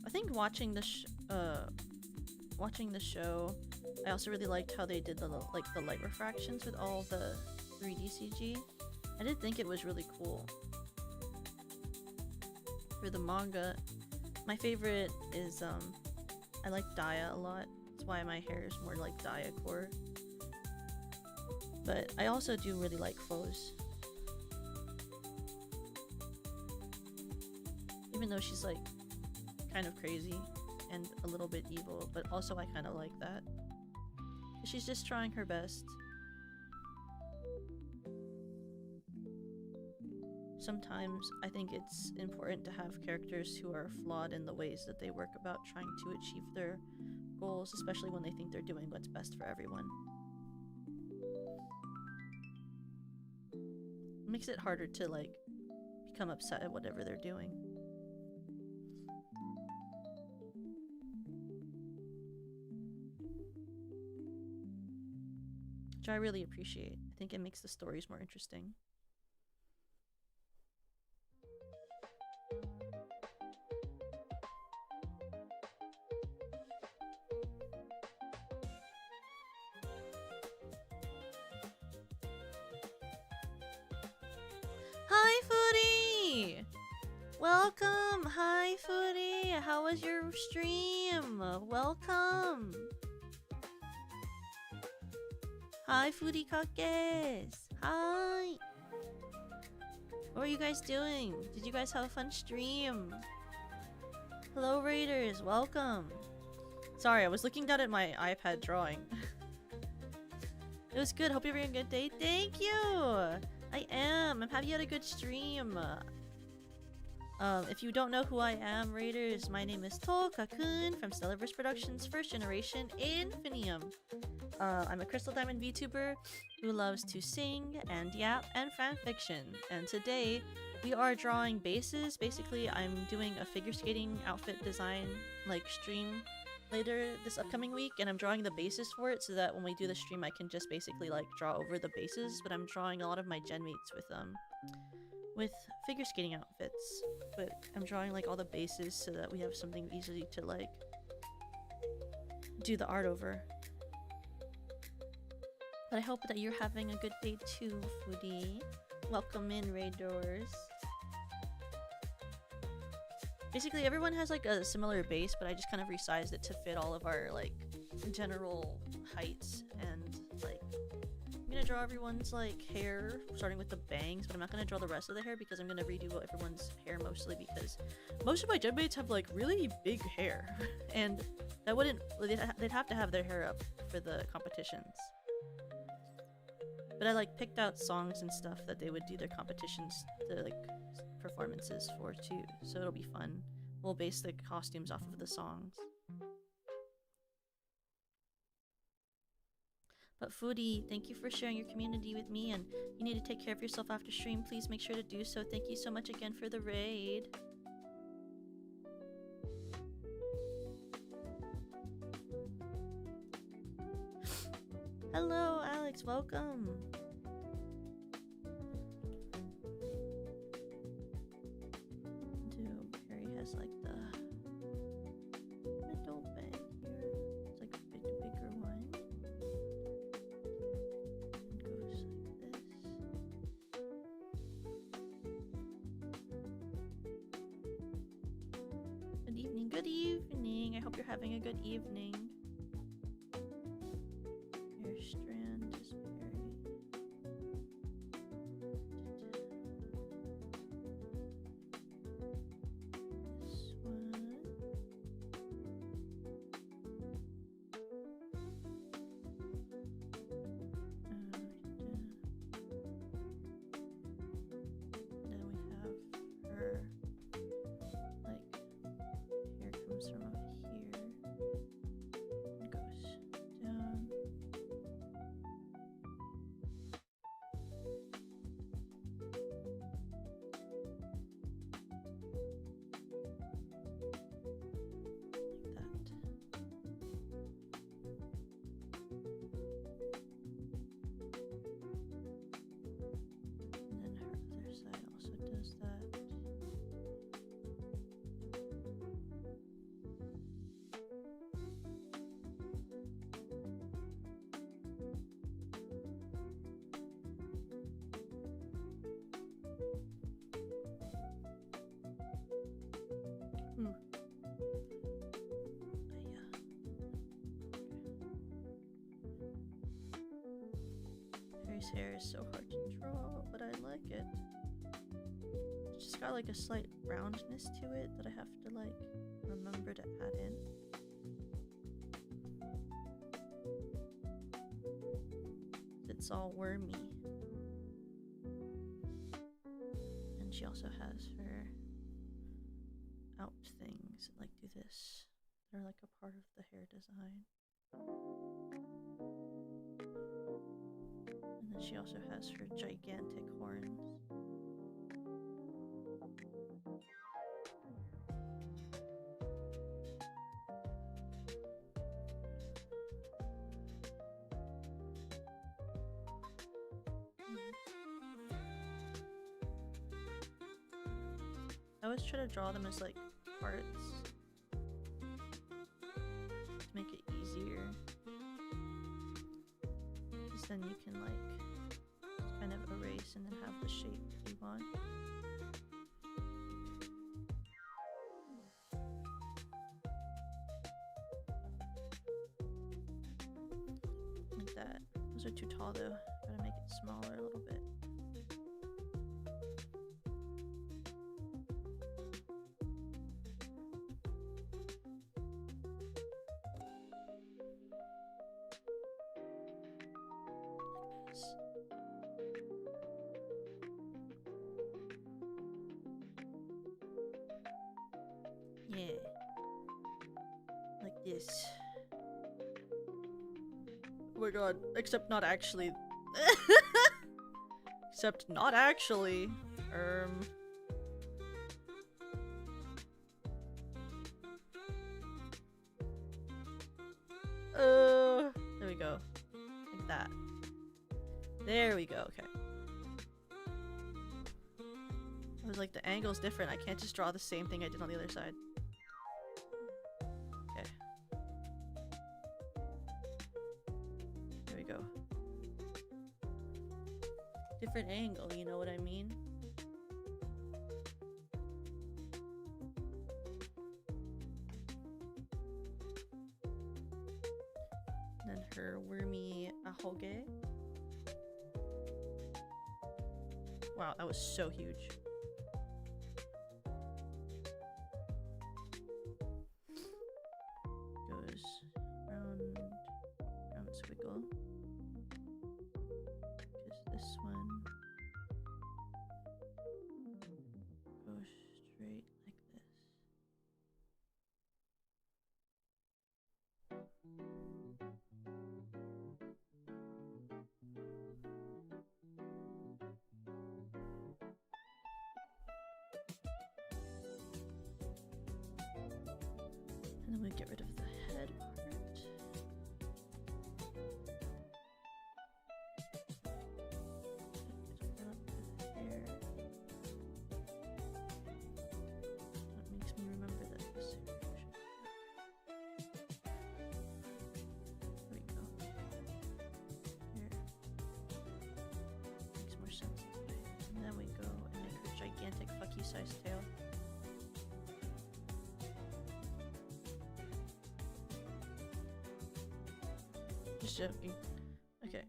Speaker 1: I think watching the show, I also really liked how they did the light refractions with all the 3D CG. I did think it was really cool. For the manga, my favorite is I like Daya a lot. That's why my hair is more like Daya core. But I also do really like Foes. Even though she's like kind of crazy and a little bit evil, but also I kind of like that. She's just trying her best. Sometimes I think it's important to have characters who are flawed in the ways that they work about trying to achieve their goals, especially when they think they're doing what's best for everyone. It makes it harder to like become upset at whatever they're doing. Which I really appreciate. I think it makes the stories more interesting. Hi, Foodie! Welcome! Hi, Foodie! How was your stream? Welcome! Hi, Foodie Cockes! Hi! What are you guys doing? Did you guys have a fun stream? Hello, Raiders! Welcome! Sorry, I was looking down at my iPad drawing. It was good. Hope you're having a good day. Thank you! I am. I'm happy you had a good stream. If you don't know who I am, Raiders, my name is Toka-kun from Stellarverse Productions' first generation Infinium. I'm a Crystal Diamond VTuber who loves to sing and yap and fanfiction. And today we are drawing bases. Basically, I'm doing a figure skating outfit design like stream later this upcoming week, and I'm drawing the bases for it so that when we do the stream I can just basically like draw over the bases, but I'm drawing a lot of my gen mates with figure skating outfits, but I'm drawing like all the bases so that we have something easily to like do the art over. But I hope that you're having a good day too, Foodie. Welcome in, Raiders. Basically, everyone has like a similar base, but I just kind of resized it to fit all of our like general heights. And like, I'm gonna draw everyone's like hair, starting with the bangs, but I'm not gonna draw the rest of the hair because I'm gonna redo everyone's hair mostly because most of my gen mates have like really big hair, and that wouldn't they'd have to have their hair up for the competitions. But I like picked out songs and stuff that they would do their competitions, the like performances for too, so it'll be fun. We'll base the costumes off of the songs. But Foodie, thank you for sharing your community with me, and you need to take care of yourself after stream. Please make sure to do so. Thank you so much again for the raid. Hello, Alex. Welcome. Dude, Harry has like the middle bag here. It's like a bit bigger one. It goes like this. Good evening. Good evening. I hope you're having a good evening. Your strand is very... This one. Then we have her, like, hair comes from up here. Crybaby's hair is so hard to draw, but I like it. It's just got like a slight roundness to it that I have to like remember to add in. It's all wormy. And she also has her out things that like do this. They're like a part of the hair design. And then she also has her gigantic horns. I always try to draw them as like parts to make it easier, because then you can like kind of erase and then have the shape that you want. Like that. Those are too tall though. Gotta make it smaller a little bit. Yeah. Like this. Oh my god. Except not actually. Except not actually. There we go. Like that. There we go, okay. I was like, the angle's different. I can't just draw the same thing I did on the other side. Okay. There we go. Different angle, you know what I mean? And then her wormy ahoge. Wow, that was so huge. Goes round squiggle. Because this one goes straight like this. And then we get rid of the head part. Get up with the hair. That makes me remember that this hair should. There we go. Here. Makes more sense this way. And then we go and make her gigantic fuck you size tail. Just joking. Okay.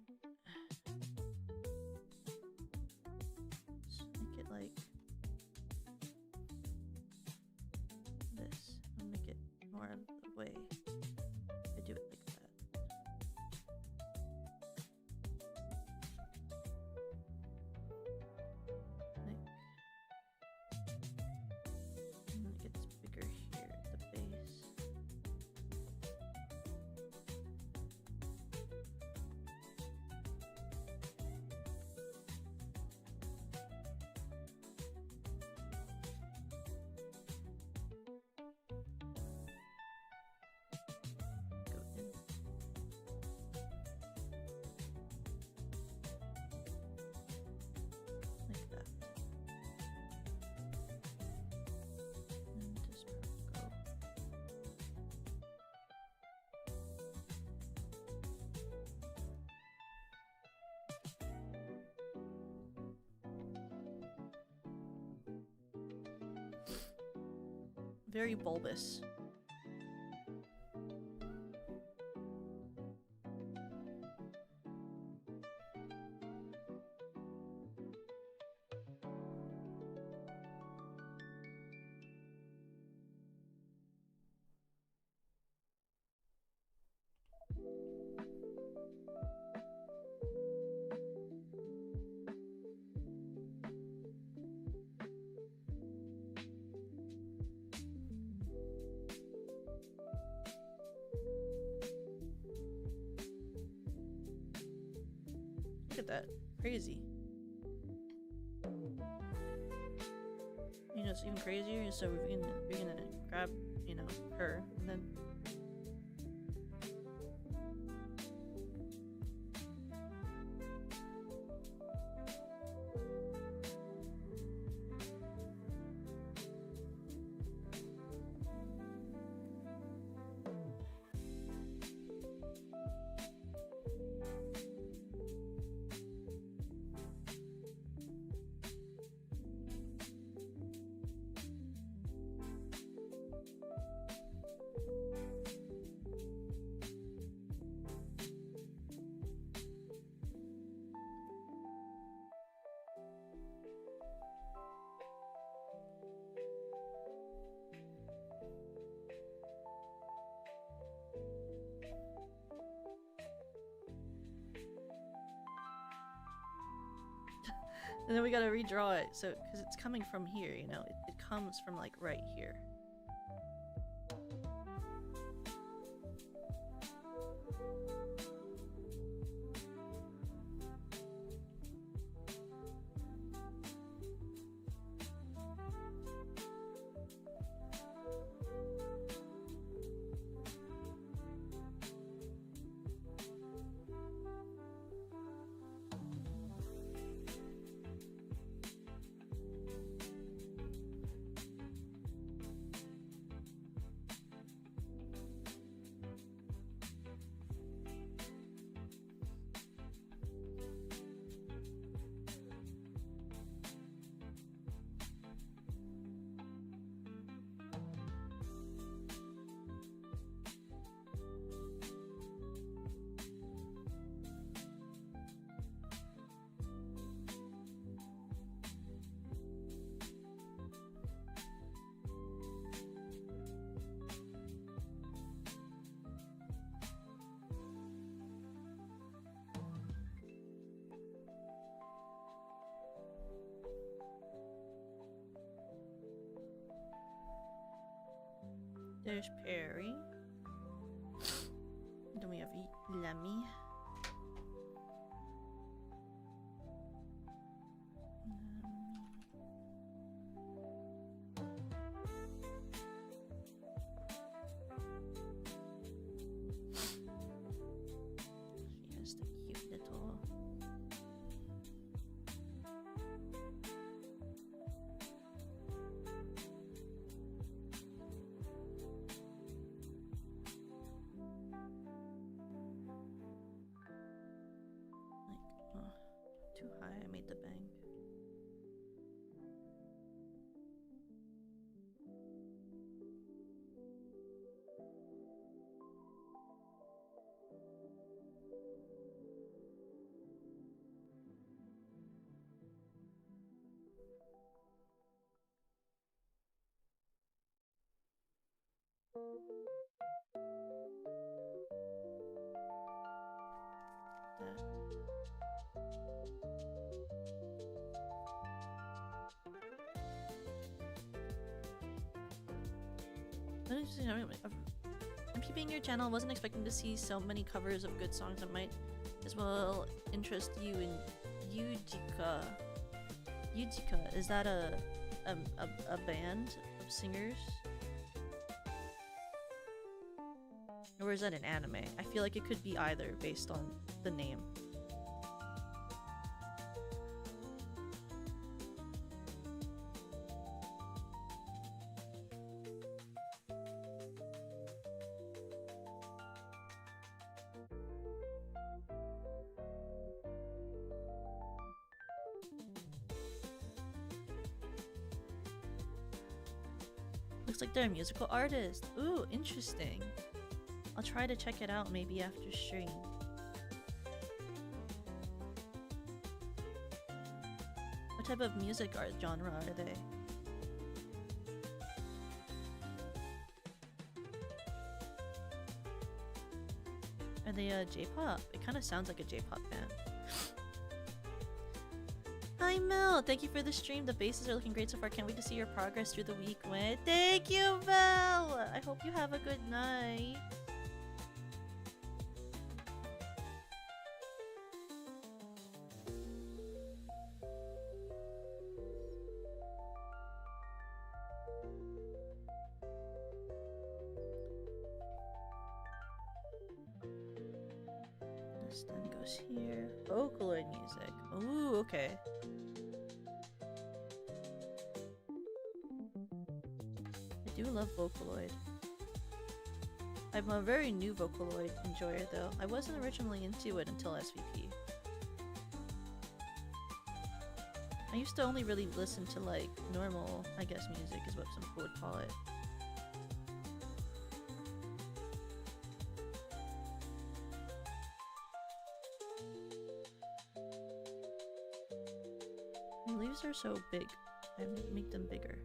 Speaker 1: Just make it like this. I'll make it more of the way I do it like that. Like, and then it gets bigger here at the base. Go in. Like that. And just go. Very bulbous. at that. Crazy. You know, it's even crazier. So we're gonna grab, you know, her, and then. And then we gotta redraw it, so because it's coming from here, you know, it comes from like right here. There's Perry. Then we have Lemmy. She has the cute little. Too high, I made the bang. I'm keeping your channel. Wasn't expecting to see so many covers of good songs that might as well interest you in Yujika. Yujika, is that a band of singers? Or is that an anime? I feel like it could be either based on the name. Looks like they're a musical artist. Ooh, interesting. I'll try to check it out maybe after stream. What type of music art genre are they? Are they J-pop? It kind of sounds like a J-pop band. Hi Mel, thank you for the stream. The bases are looking great so far. Can't wait to see your progress through the week. Thank you, Mel. I hope you have a good night. Stem goes here. Vocaloid music. Ooh, okay. I do love Vocaloid. I'm a very new Vocaloid enjoyer though. I wasn't originally into it until SVP. I used to only really listen to like normal, I guess, music is what some people would call it. The leaves are so big. I make them bigger.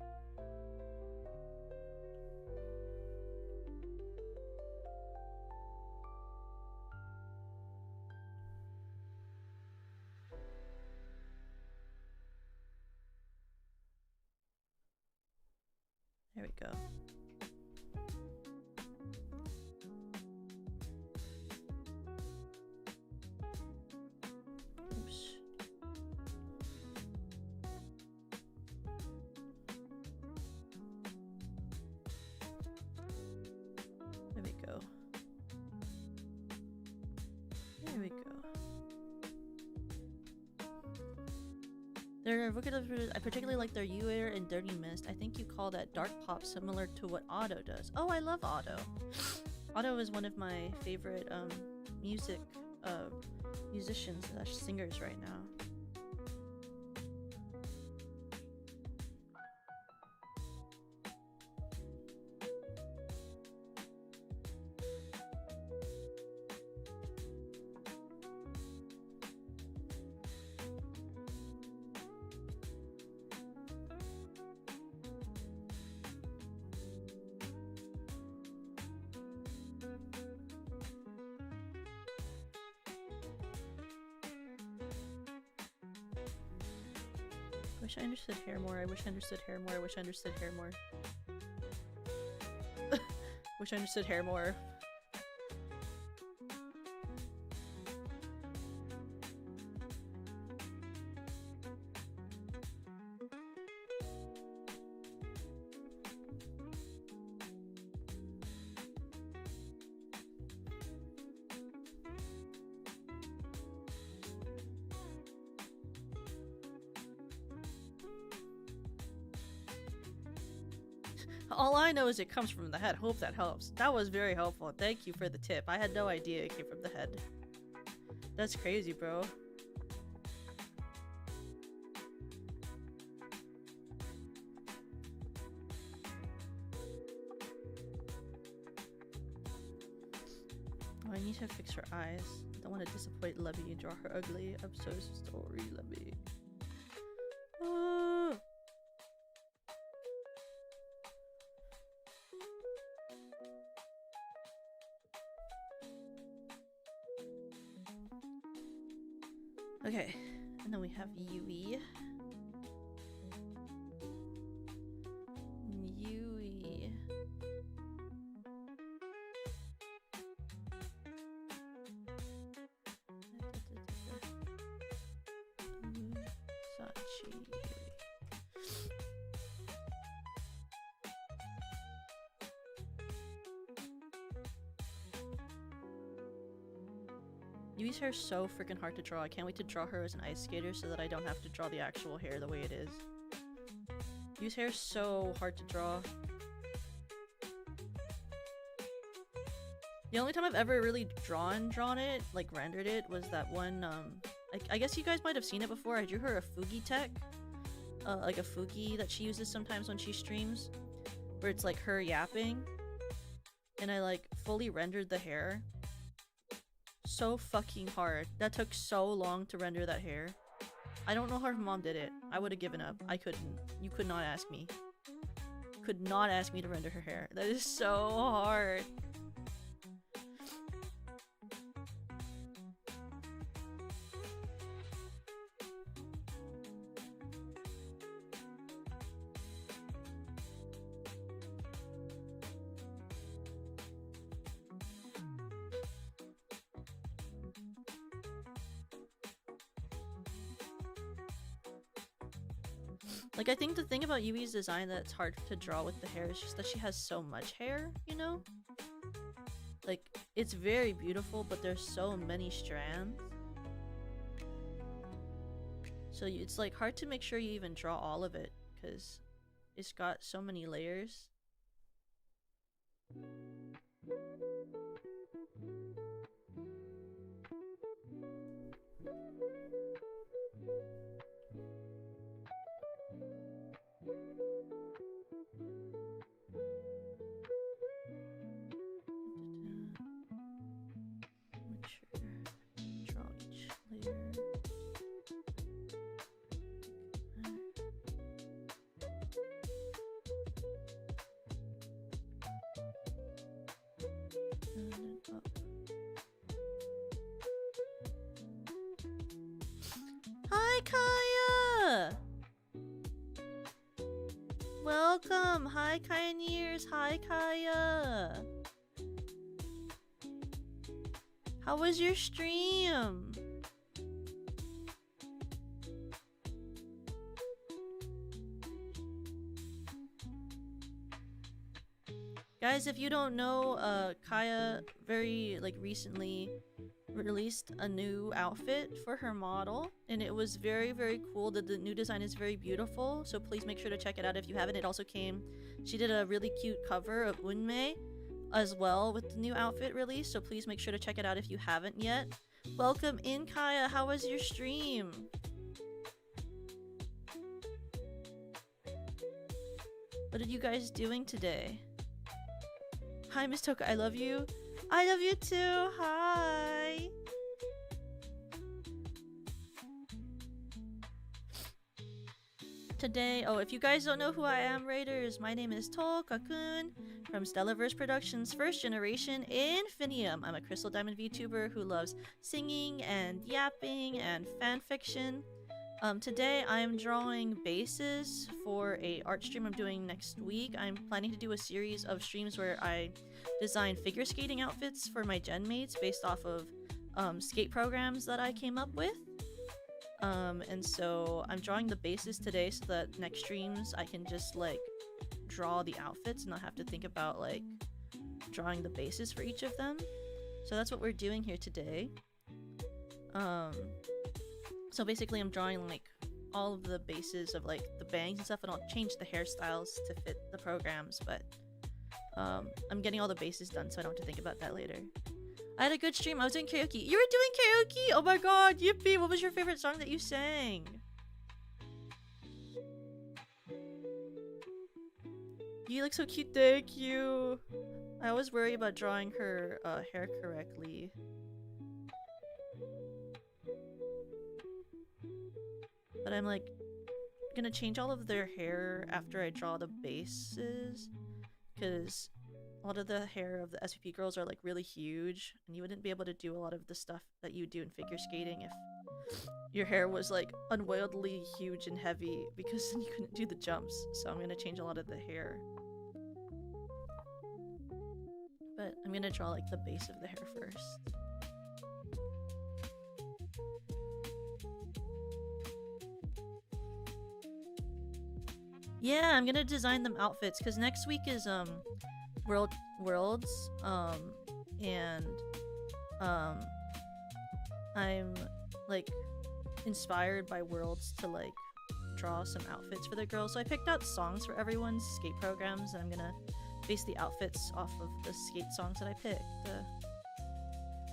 Speaker 1: There we go. Oops. There we go. There we go. Their vocabulary, I particularly like their You Air and Dirty Mist. I think you call that dark pop, similar to what Otto does. Oh, I love Otto. Otto is one of my favorite musicians / singers right now. I wish I understood hair more. I wish I understood hair more. I wish I understood hair more. Wish I understood hair more. All I know is it comes from the head. Hope that helps. That was very helpful. Thank you for the tip. I had no idea it came from the head. That's crazy, bro. Oh, I need to fix her eyes. I don't want to disappoint Lebby and draw her ugly. I'm so sorry, Lebby. Okay, and then we have Yui. Yui. Sachi Yui. Yui's hair is so freaking hard to draw. I can't wait to draw her as an ice skater so that I don't have to draw the actual hair the way it is. Yui's hair is so hard to draw. The only time I've ever really drawn it, like rendered it, was that one, I guess you guys might have seen it before. I drew her a Fugi tech. Like a Fugi that she uses sometimes when she streams. Where it's like her yapping. And I like fully rendered the hair. So fucking hard. That took so long to render that hair. I don't know how her mom did it. I would have given up. I couldn't. You could not ask me. Could not ask me to render her hair. That is so hard. Like, I think the thing about Yui's design that's hard to draw with the hair is just that she has so much hair, you know? Like, it's very beautiful, but there's so many strands. So it's like hard to make sure you even draw all of it because it's got so many layers. Draw each layer. And then up. Hi, Kaya! Welcome! Hi, Kioneers! Hi, Kaya! How was your stream? Guys, if you don't know, Kaya very recently released a new outfit for her model, and it was very cool. The new design is very beautiful, so please make sure to check it out if you haven't. It also came, she did a really cute cover of Unmei as well with the new outfit release, so please make sure to check it out if you haven't yet. Welcome in, Kaya. How was your stream? What are you guys doing today? Hi, Miss Toka. I love you. I love you too. Hi. Today, oh, if you guys don't know who I am, Raiders, my name is Toka-kun from Stellaverse Productions' first generation Infinium. I'm a Crystal Diamond VTuber who loves singing and yapping and fanfiction. Today I'm drawing bases for a art stream I'm doing next week. I'm planning to do a series of streams where I design figure skating outfits for my gen mates based off of skate programs that I came up with. And so I'm drawing the bases today so that next streams I can just draw the outfits and not have to think about drawing the bases for each of them. So that's what we're doing here today. So basically I'm drawing all of the bases of the bangs and stuff, and I'll change the hairstyles to fit the programs, but I'm getting all the bases done so I don't have to think about that later. I had a good stream. I was doing karaoke. You were doing karaoke? Oh my god, yippee! What was your favorite song that you sang? You look so cute. Thank you. I always worry about drawing her hair correctly. But I'm gonna change all of their hair after I draw the bases, because a lot of the hair of the SVP girls are really huge, and you wouldn't be able to do a lot of the stuff that you do in figure skating if your hair was unwieldily huge and heavy, because then you couldn't do the jumps. So I'm gonna change a lot of the hair. But I'm gonna draw the base of the hair first. Yeah, I'm gonna design them outfits because next week is Worlds, and I'm inspired by Worlds to draw some outfits for the girls. So I picked out songs for everyone's skate programs, and I'm gonna base the outfits off of the skate songs that I picked.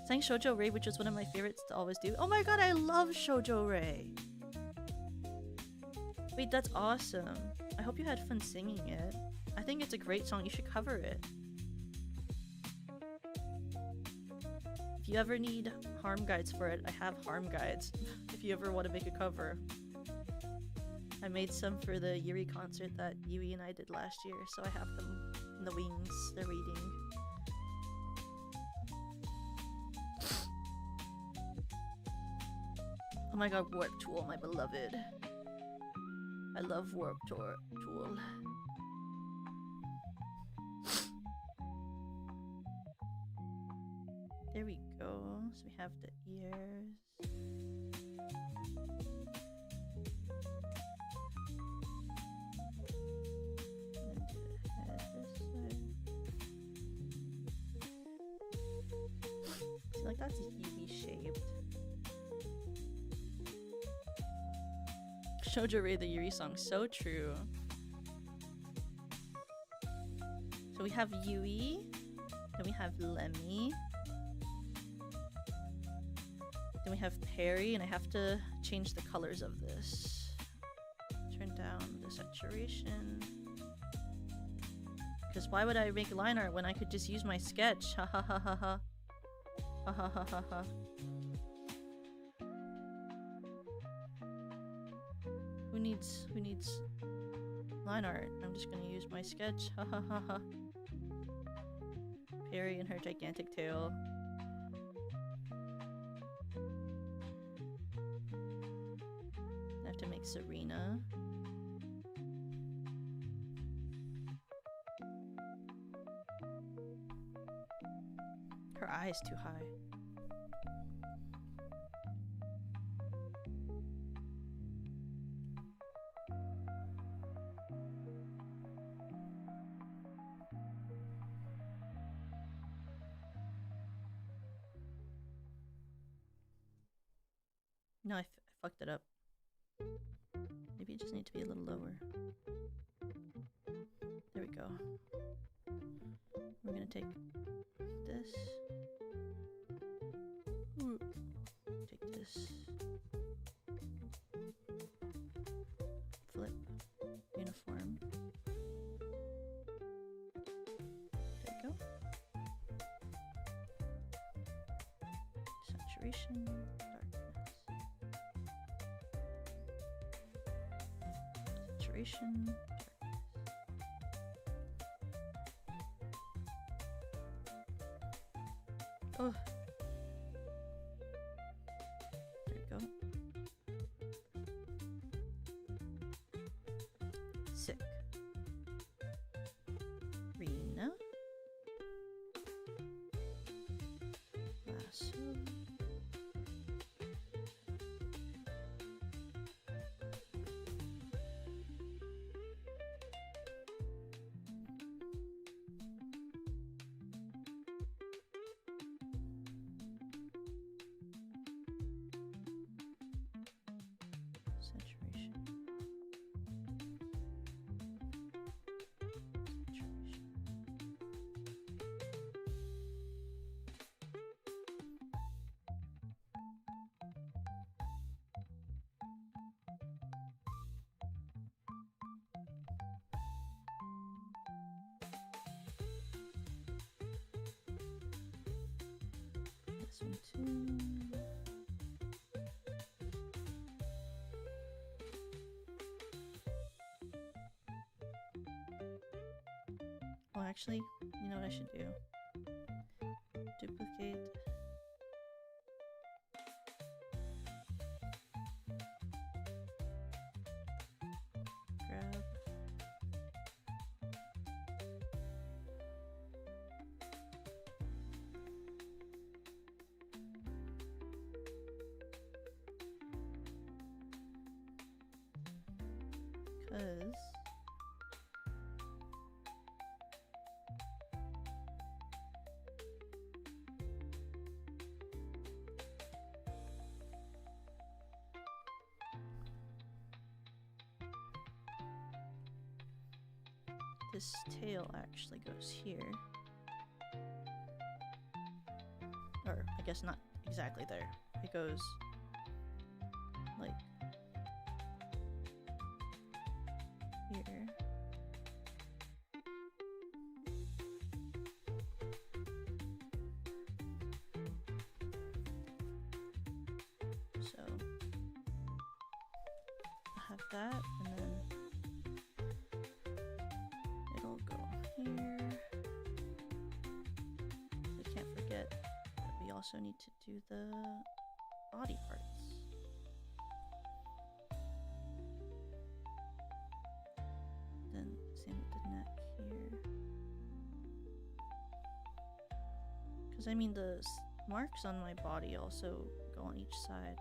Speaker 1: Sang Shoujo Rei, which was one of my favorites to always do. Oh my god, I love Shoujo Rei! Wait, that's awesome. I hope you had fun singing it. I think it's a great song. You should cover it. If you ever need harm guides for it, I have harm guides. If you ever want to make a cover. I made some for the Yuri concert that Yui and I did last year, so I have them in the wings. They're waiting. Oh my god, Warp Tool, my beloved. I love Warp Tool. There we go. So we have the ears. And the head this side. feel like that's UV shaped. Shoujo Rei the Yuri song, so true. So we have Yui, then we have Lemmy, then we have Perry, and I have to change the colors of this. Turn down the saturation. Because why would I make line art when I could just use my sketch? Ha ha ha ha ha. Ha ha ha ha ha. Who needs line art? I'm just gonna use my sketch. Ha ha ha ha. Perry and her gigantic tail. I have to make Serena. Her eye is too high. No, I fucked it up. Maybe it just needs to be a little lower. There we go. We're gonna take this. Ooh. Take this. Flip. Uniform. There we go. Saturation. Saturation. Oh. There we go. Sick. Rena. Lasso. This one too. Oh, actually, you know what I should do? Duplicate. Grab. Because this tail actually goes here. Or I guess not exactly there. It goes like here. So I have that, and then it'll go here. I can't forget that we also need to do the body parts. Then same with the neck here. Because I mean the marks on my body also go on each side.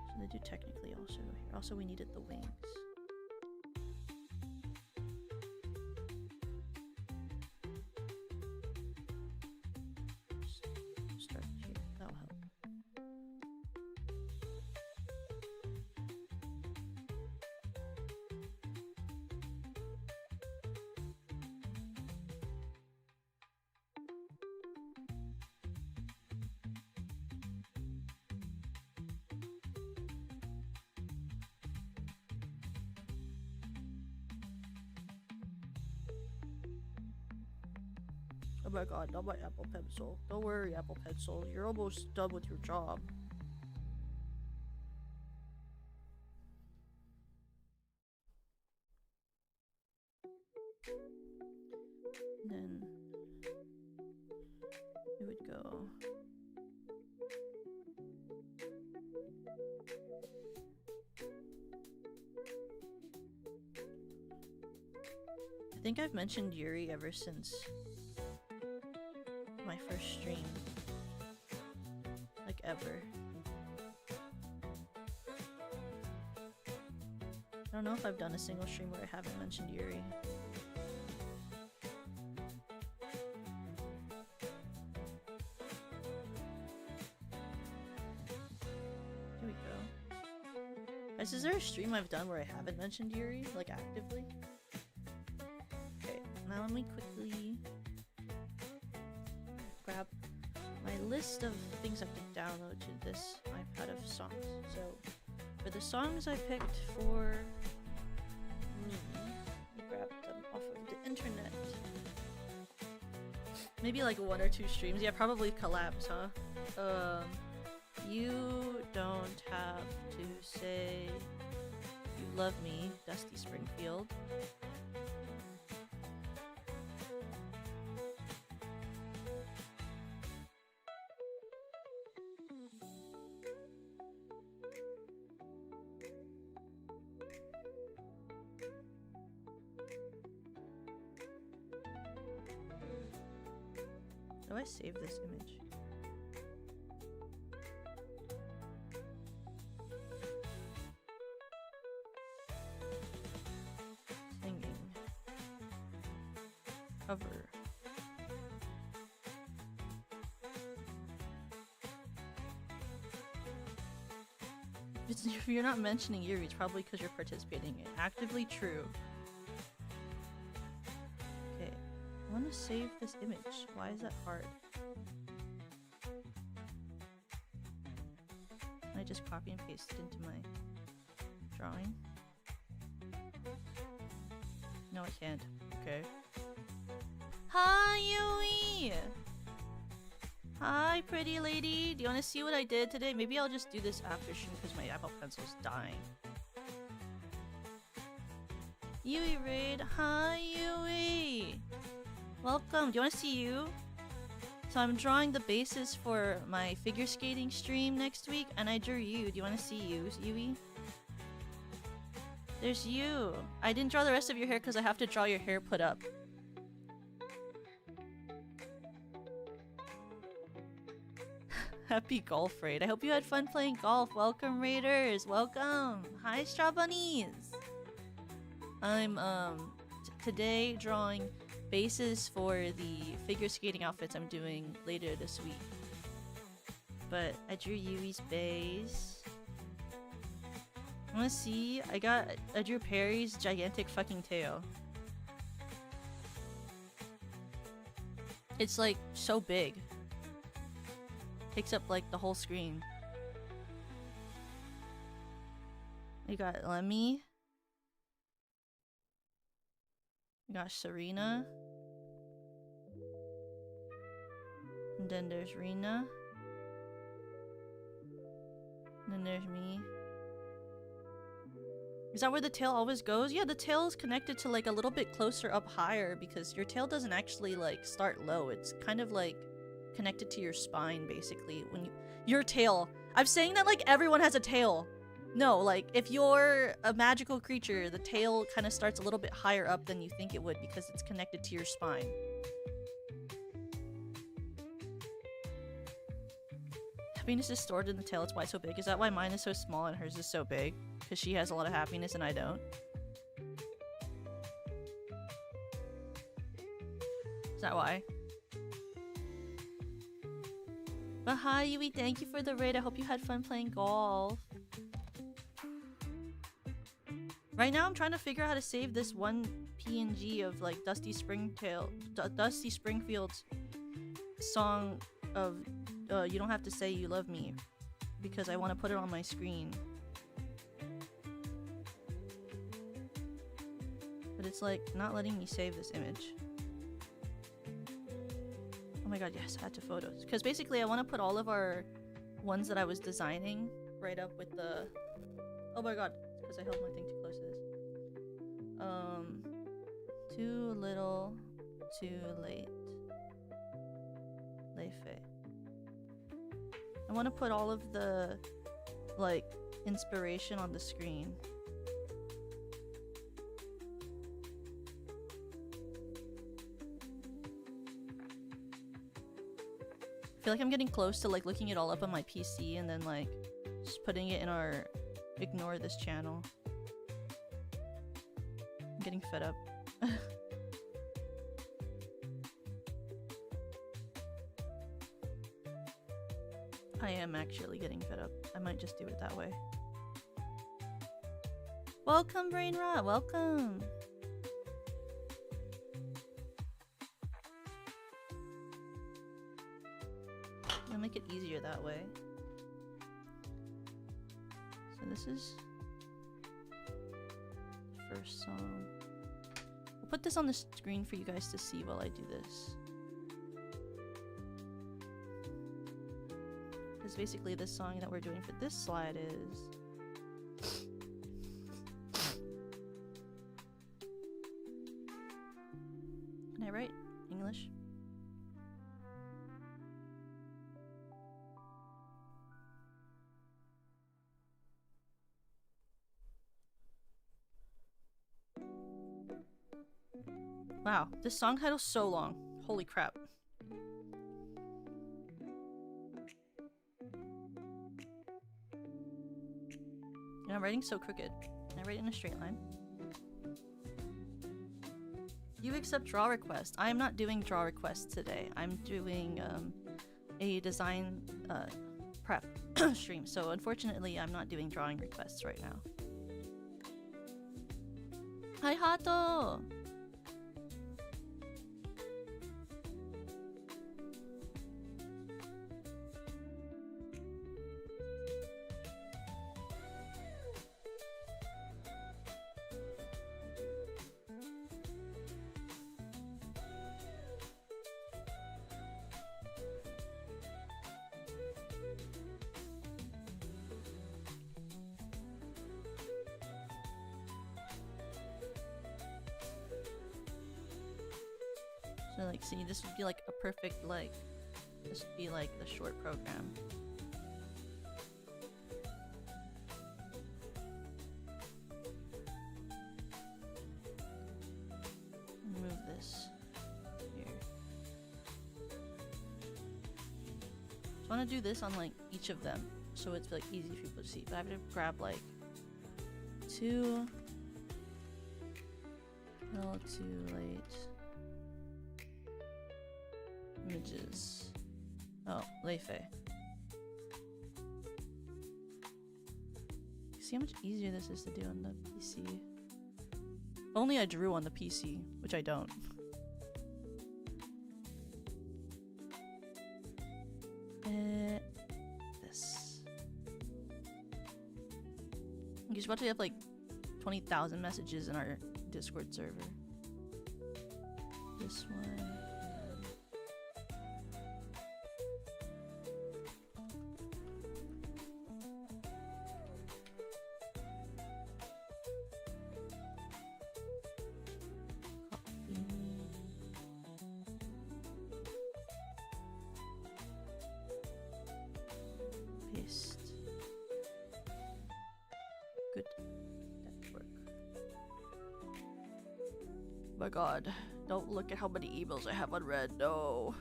Speaker 1: So they do technically also go here. Also we needed the wings. my god, not my Apple Pencil. Don't worry, Apple Pencil. You're almost done with your job. Then it would go. I think I've mentioned Yuri ever since my first stream. Like, ever. I don't know if I've done a single stream where I haven't mentioned Yuri. Here we go. Is there a stream I've done where I haven't mentioned Yuri? Like, actively? Okay, now let me quickly grab my list of things I have to download to this iPad of songs. So, for the songs I picked for me, I grabbed them off of the internet. Maybe like 1 or 2 streams. Yeah, probably collabs, huh? You don't have to say you love me, Dusty Springfield. Do I save this image? Singing. Cover. If you're not mentioning Yuri, it's probably because you're participating in actively true. Okay. I want to save this image. Why is that hard? Can I just copy and paste it into my drawing? No, I can't. Okay. Hi, Yui! Hi, pretty lady. Do you want to see what I did today? Maybe I'll just do this after stream because my Apple Pencil's dying. Yui Raid. Hi, Yui! Welcome. Do you want to see you? So I'm drawing the bases for my figure skating stream next week, and I drew you. Do you want to see you, Yui? There's you. I didn't draw the rest of your hair because I have to draw your hair put up. Happy golf raid. I hope you had fun playing golf. Welcome, Raiders. Welcome. Hi, Straw Bunnies. I'm today drawing bases for the figure skating outfits I'm doing later this week. But I drew Yui's base. I wanna see? I drew Perry's gigantic fucking tail. It's like so big. Takes up like the whole screen. We got Lemmy. We got Serena. And then there's Rena. And then there's me. Is that where the tail always goes? Yeah, the tail is connected to like a little bit closer up higher because your tail doesn't actually like start low. It's kind of like connected to your spine basically. When your tail. I'm saying that like everyone has a tail. No, like if you're a magical creature, the tail kind of starts a little bit higher up than you think it would because it's connected to your spine. Happiness is stored in the tail, it's why it's so big. Is that why mine is so small and hers is so big? Because she has a lot of happiness and I don't? Is that why? But hi Yui, thank you for the raid. I hope you had fun playing golf. Right now I'm trying to figure out how to save this one PNG of like Dusty Springfield's song of You Don't Have to Say You Love Me because I want to put it on my screen. But it's like not letting me save this image. my god, yes, add to photos. Because basically I want to put all of our ones that I was designing right up with the... Oh my god, because I held my thing too close to this. Too little, too late. Leife. I want to put all of the, like, inspiration on the screen. I feel like I'm getting close to like looking it all up on my PC and then like just putting it in our ignore this channel. I'm getting fed up. I am actually getting fed up. I might just do it that way. Welcome, Brain Rot! Welcome! I'll make it easier that way. So this is the first song. I'll put this on the screen for you guys to see while I do this. Because basically this song that we're doing for this slide is... Can I write English? Wow, this song title's so long. Holy crap. And I'm writing so crooked. Can I write in a straight line? You accept draw requests. I am not doing draw requests today. I'm doing a design prep stream. So unfortunately, I'm not doing drawing requests right now. Hi, Hato! So like, see, this would be like a perfect, like, this would be like the short program. Move this here. So I want to do this on like each of them, so it's like easy for people to see. But I have to grab like too little, too late. Images. Oh, Leife. See how much easier this is to do on the PC? If only I drew on the PC, which I don't. This. Because watch, we have like 20,000 messages in our Discord server. This one. Oh my god, don't look at how many emails I have unread, no.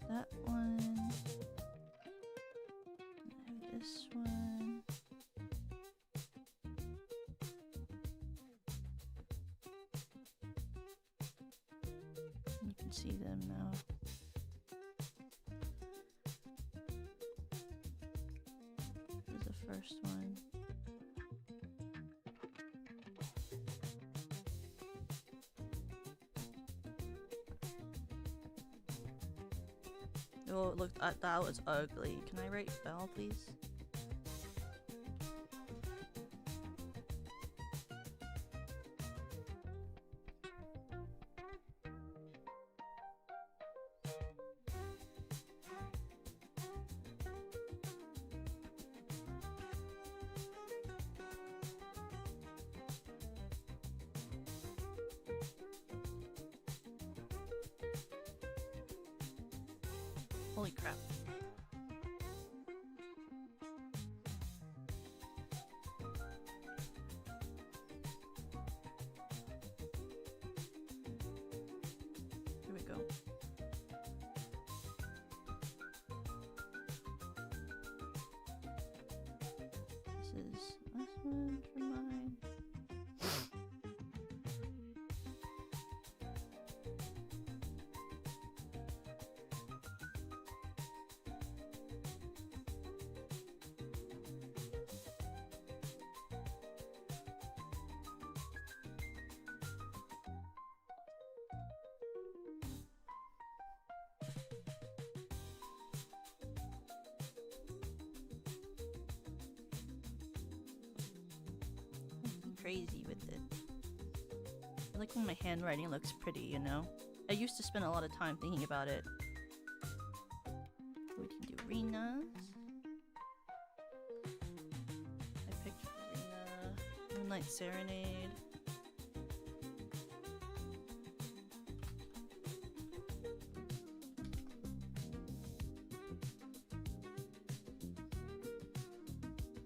Speaker 1: That one. I have this one. see them now. This is the first one. Oh, look, that was ugly. Can I write bell, please? Holy crap. Here we go. This is this one for mine. Crazy with it. I like when my handwriting looks pretty, you know? I used to spend a lot of time thinking about it. We can do Rena's. I picked Rena. Moonlight Serenade.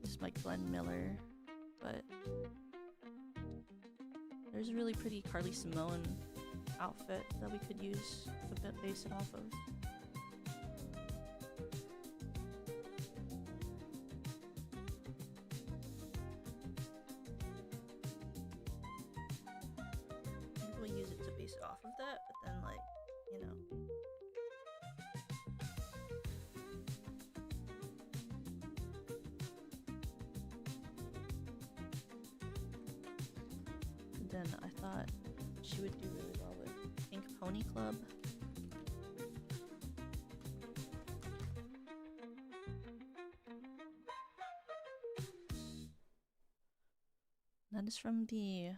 Speaker 1: This is like Glenn Miller, but there's a really pretty Carly Simone outfit that we could use to base it off of. We'll use it to base it off of that, but then like, you know. Then I thought she would do really well with Pink Pony Club. That is from the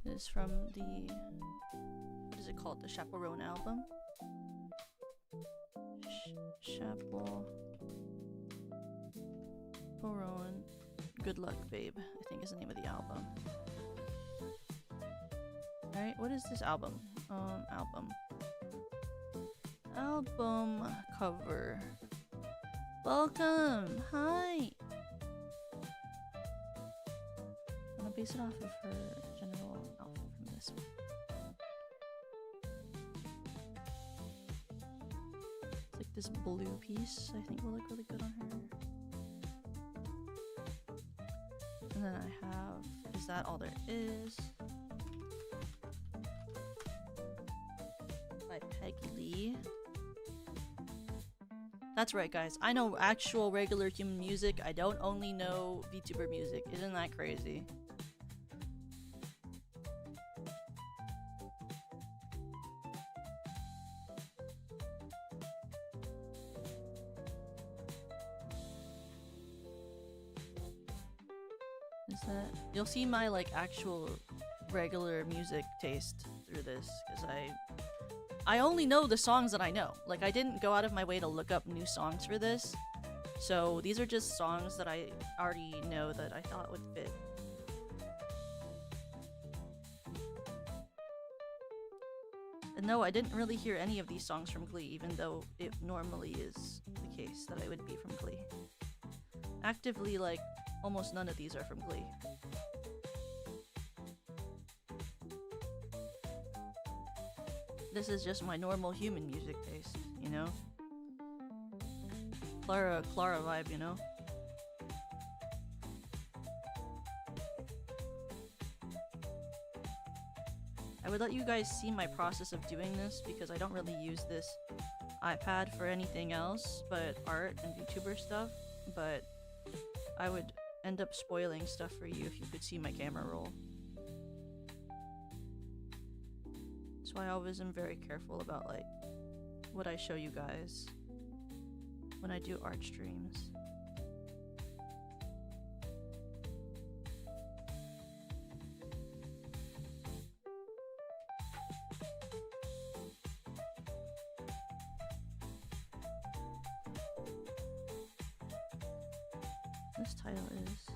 Speaker 1: This is from the, what is it called? The Chaperone album? Chaperone. Good Luck Babe, I think is the name of the album. Alright, what is this album? Album cover. Welcome! Hi! I'm gonna base it off of her general outfit from this one. It's like this blue piece, I think will look really good on her. And then I have, is that all there is? By Peggy Lee. That's right, guys. I know actual regular human music. I don't only know VTuber music. Isn't that crazy? You'll see my like actual regular music taste through this, because I only know the songs that I know. Like, I didn't go out of my way to look up new songs for this, so these are just songs that I already know that I thought would fit. And no, I didn't really hear any of these songs from Glee, even though it normally is the case that I would be from Glee. Actively, like, almost none of these are from Glee. This is just my normal human music taste, you know? Clara vibe, you know? would let you guys see my process of doing this because I don't really use this iPad for anything else but art and YouTuber stuff, but I would end up spoiling stuff for you if you could see my camera roll. So I always am very careful about like what I show you guys when I do art streams. This title is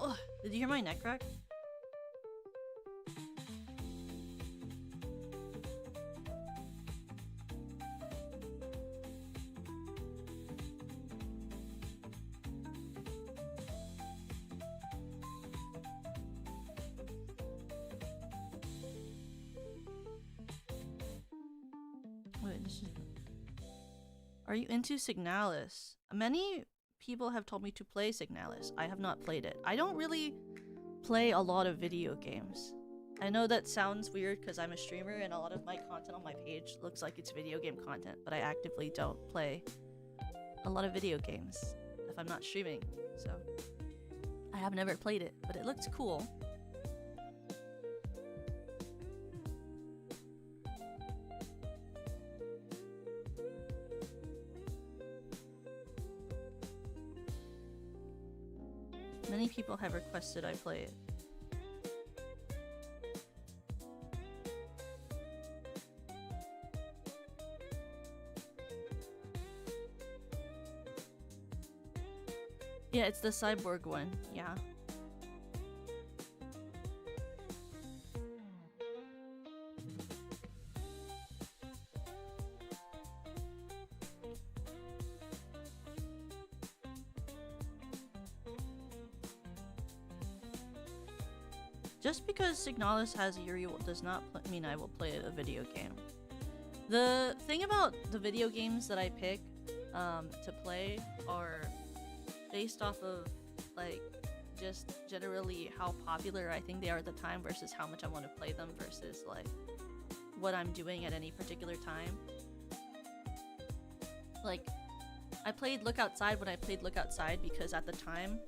Speaker 1: Ugh, did you hear my neck crack? Wait, this is... Are you into Signalis? Many people have told me to play Signalis. I have not played it. I don't really play a lot of video games. I know that sounds weird because I'm a streamer and a lot of my content on my page looks like it's video game content, but I actively don't play a lot of video games if I'm not streaming, so I have never played it, but it looks cool. Many people have requested I play it. Yeah, it's the cyborg one, yeah. Just because Signalis has Uriel does not mean I will play a video game. The thing about the video games that I pick to play are based off of like just generally how popular I think they are at the time versus how much I want to play them versus like what I'm doing at any particular time. Like I played Look Outside when I played Look Outside because at the time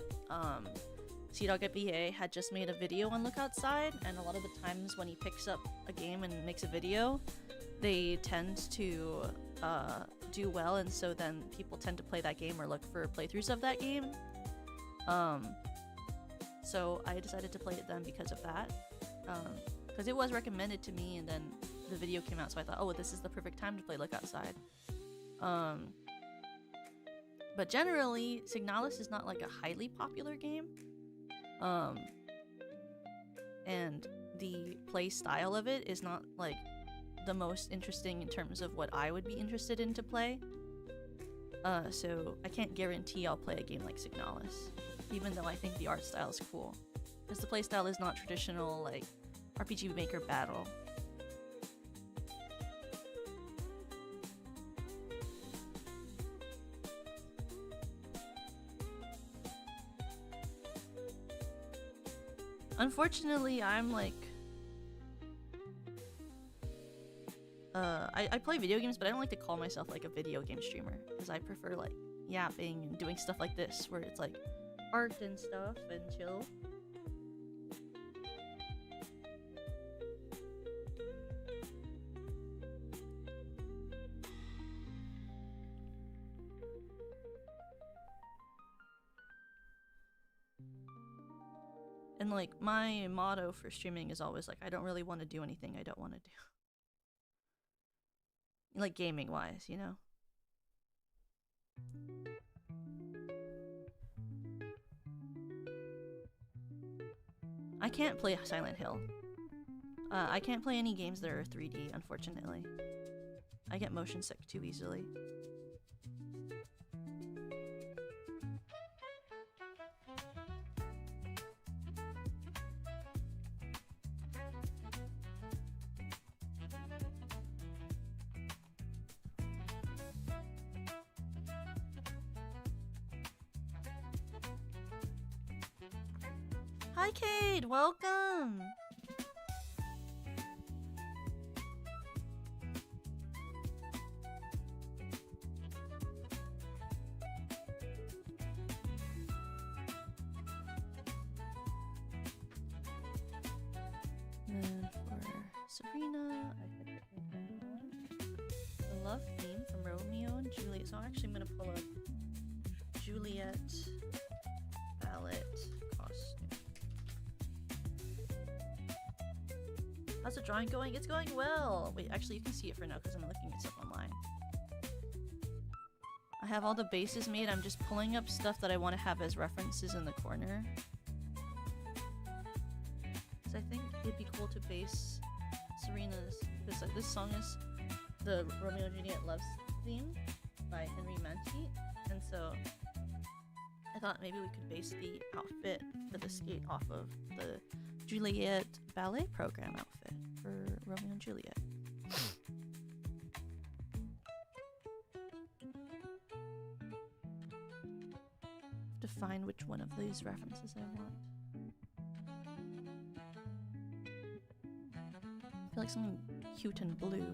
Speaker 1: CDogFBA had just made a video on Look Outside, and a lot of the times when he picks up a game and makes a video, they tend to do well, and so then people tend to play that game or look for playthroughs of that game. So I decided to play it then because of that, because it was recommended to me, and then the video came out, so I thought, oh, this is the perfect time to play Look Outside. But generally, Signalis is not like a highly popular game. And the play style of it is not like the most interesting in terms of what I would be interested in to play. So I can't guarantee I'll play a game like Signalis, even though I think the art style is cool. Because the play style is not traditional like RPG Maker battle. Unfortunately, I'm like... I play video games, but I don't like to call myself like a video game streamer, because I prefer like yapping and doing stuff like this, where it's like art and stuff and chill. And like my motto for streaming is always like, I don't really want to do anything I don't want to do. Like gaming wise, you know? I can't play Silent Hill. I can't play any games that are 3D, unfortunately. I get motion sick too easily. Hi, Cade! Welcome! And then for Serena, I had written down the love theme from Romeo and Juliet. So actually I'm gonna pull up Juliet ballot costume. How's the drawing going? It's going well! Wait, actually you can see it for now because I'm looking at stuff online. I have all the bases made. I'm just pulling up stuff that I want to have as references in the corner. Because I think it'd be cool to base Serena's, because this song is the Romeo and Juliet Love theme by Henry Manti, and so I thought maybe we could base the outfit for the skate off of the Juliet ballet program outfit for Romeo and Juliet. Define which one of these references I want. I feel like something cute and blue.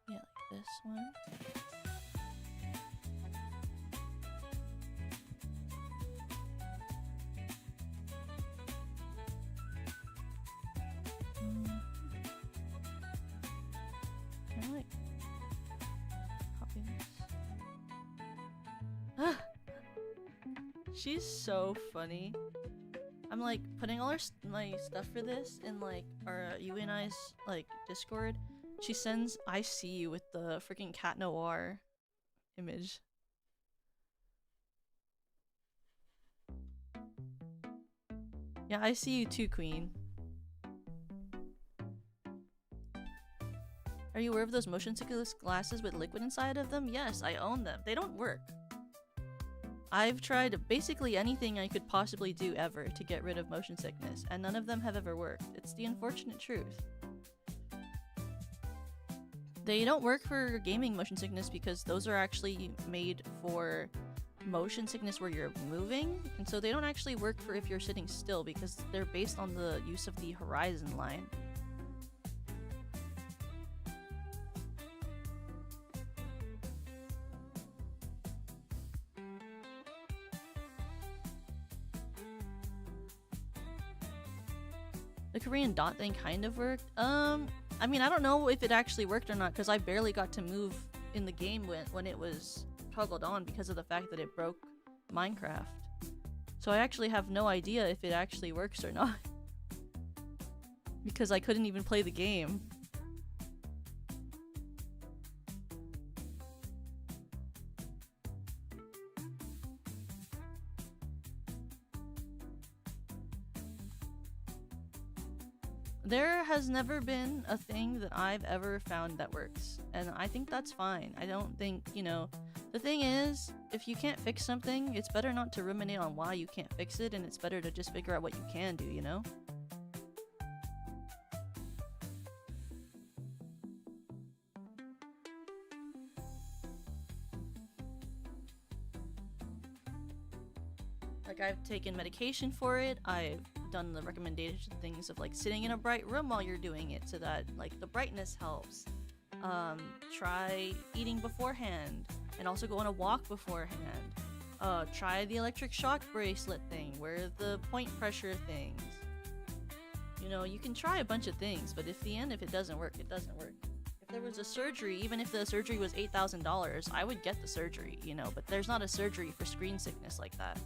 Speaker 1: Yeah, like this one. Can I like copy this? Ah! She's so funny. I'm like putting all my stuff for this in like our you and I's like Discord. She sends "I see you" with the freaking Cat Noir image. Yeah, I see you too, Queen. Are you aware of those motion sickness glasses with liquid inside of them? Yes, I own them. They don't work. I've tried basically anything I could possibly do ever to get rid of motion sickness, and none of them have ever worked. It's the unfortunate truth. They don't work for gaming motion sickness because those are actually made for motion sickness where you're moving, and so they don't actually work for if you're sitting still because they're based on the use of the horizon line. The Korean dot thing kind of worked. I mean, I don't know if it actually worked or not because I barely got to move in the game when it was toggled on because of the fact that it broke Minecraft. So I actually have no idea if it actually works or not because I couldn't even play the game. There has never been a thing that I've ever found that works, and I think that's fine. I don't think, you know, the thing is, if you can't fix something, it's better not to ruminate on why you can't fix it, and it's better to just figure out what you can do, you know? Like, I've taken medication for it, I've done the recommendation things of like sitting in a bright room while you're doing it so that like the brightness helps. Try eating beforehand and also go on a walk beforehand. Try the electric shock bracelet thing, wear the point pressure things. You know, you can try a bunch of things, but if it doesn't work, it doesn't work. If there was a surgery, even if the surgery was $8,000, I would get the surgery, you know, but there's not a surgery for screen sickness like that.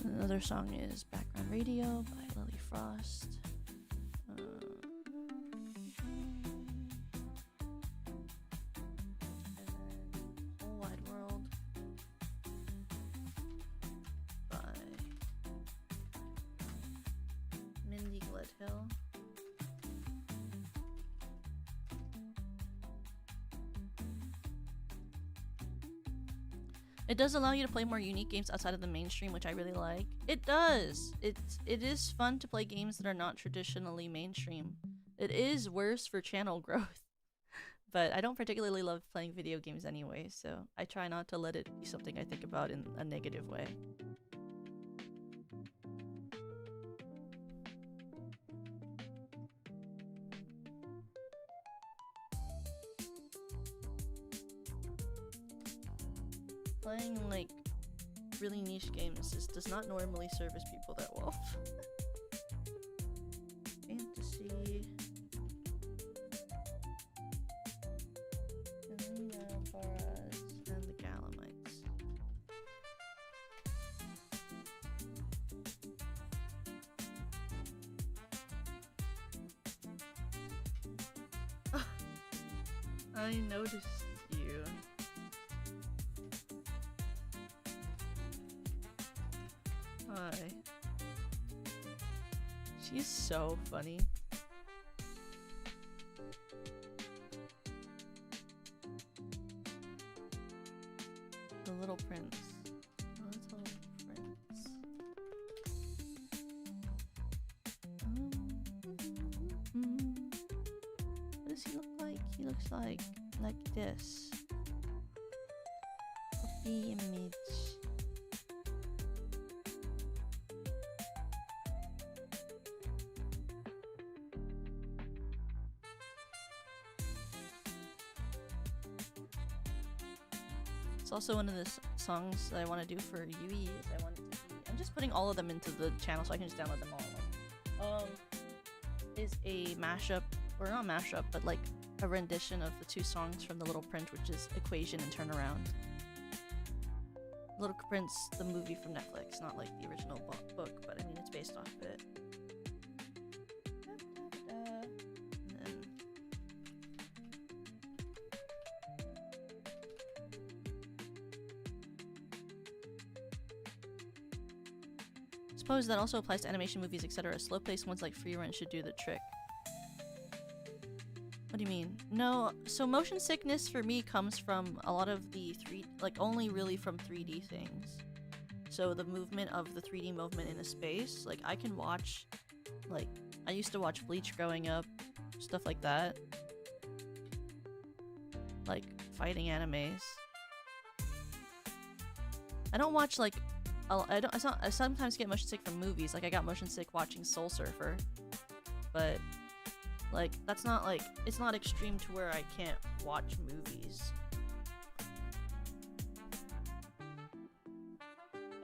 Speaker 1: Another song is Background Radio by Lily Frost. And then Whole Wide World by Mindy Gledhill. It does allow you to play more unique games outside of the mainstream, which I really like. It does! It is fun to play games that are not traditionally mainstream. It is worse for channel growth. But I don't particularly love playing video games anyway, so I try not to let it be something I think about in a negative way. Playing like really niche games does not normally service people that well. Fantasy. And the Alvaras and the Galamites. I noticed you. Hi. She's so funny. The Little Prince. Little Prince. What does he look like? He looks like this. Copy image. It's also one of the songs that I want to do for Yui. Is I want it to be. I'm just putting all of them into the channel so I can just download them all. Is a mashup, or not mashup, but like a rendition of the two songs from The Little Prince, which is Equation and Turnaround. Little Prince, the movie from Netflix, not like the original book, but I mean it's based off of it. Suppose that also applies to animation, movies, etc. Slow-paced ones like Free Run should do the trick. What do you mean? No, so motion sickness for me comes from a lot of the only really from 3D things. So the movement of the 3D movement in a space, like I can watch, like I used to watch Bleach growing up, stuff like that. Like fighting animes. I don't watch like I sometimes get motion sick from movies. Like I got motion sick watching Soul Surfer, but like that's not like it's not extreme to where I can't watch movies.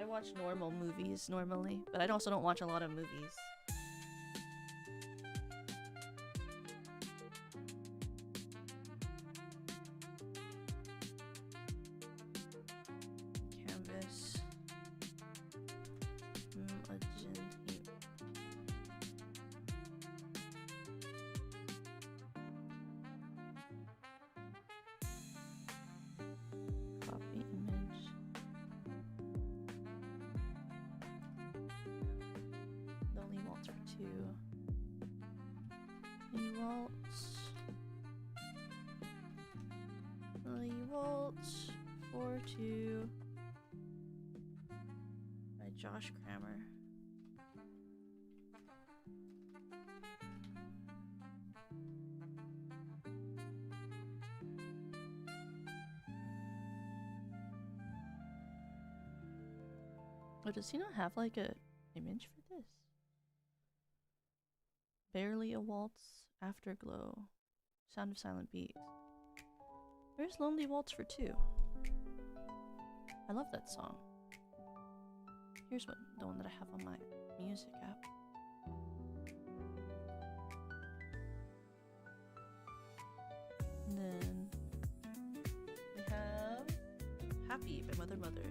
Speaker 1: I watch normal movies normally, but I also don't watch a lot of movies. Canvas. Copy image. Lonely Waltz for 2. Lonely Waltz. Lonely Waltz for 2. By Josh Kramer. Oh, does he not have like a image for this? Barely a Waltz, Afterglow, Sound of Silent Beat. Where's Lonely Waltz for 2? I love that song. Here's the one that I have on my music app. And then we have Happy by Mother Mother.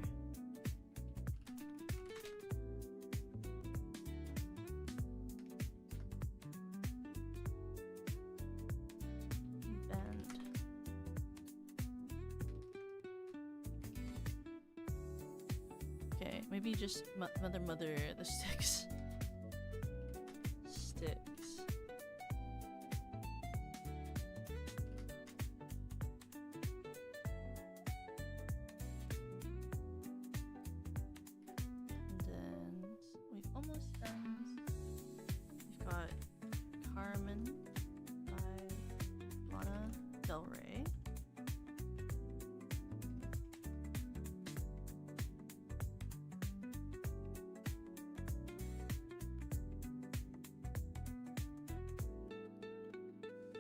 Speaker 1: Okay, maybe just mother the sticks. Sticks. And then we've almost done this. We've got Carmen by Lana Del Rey.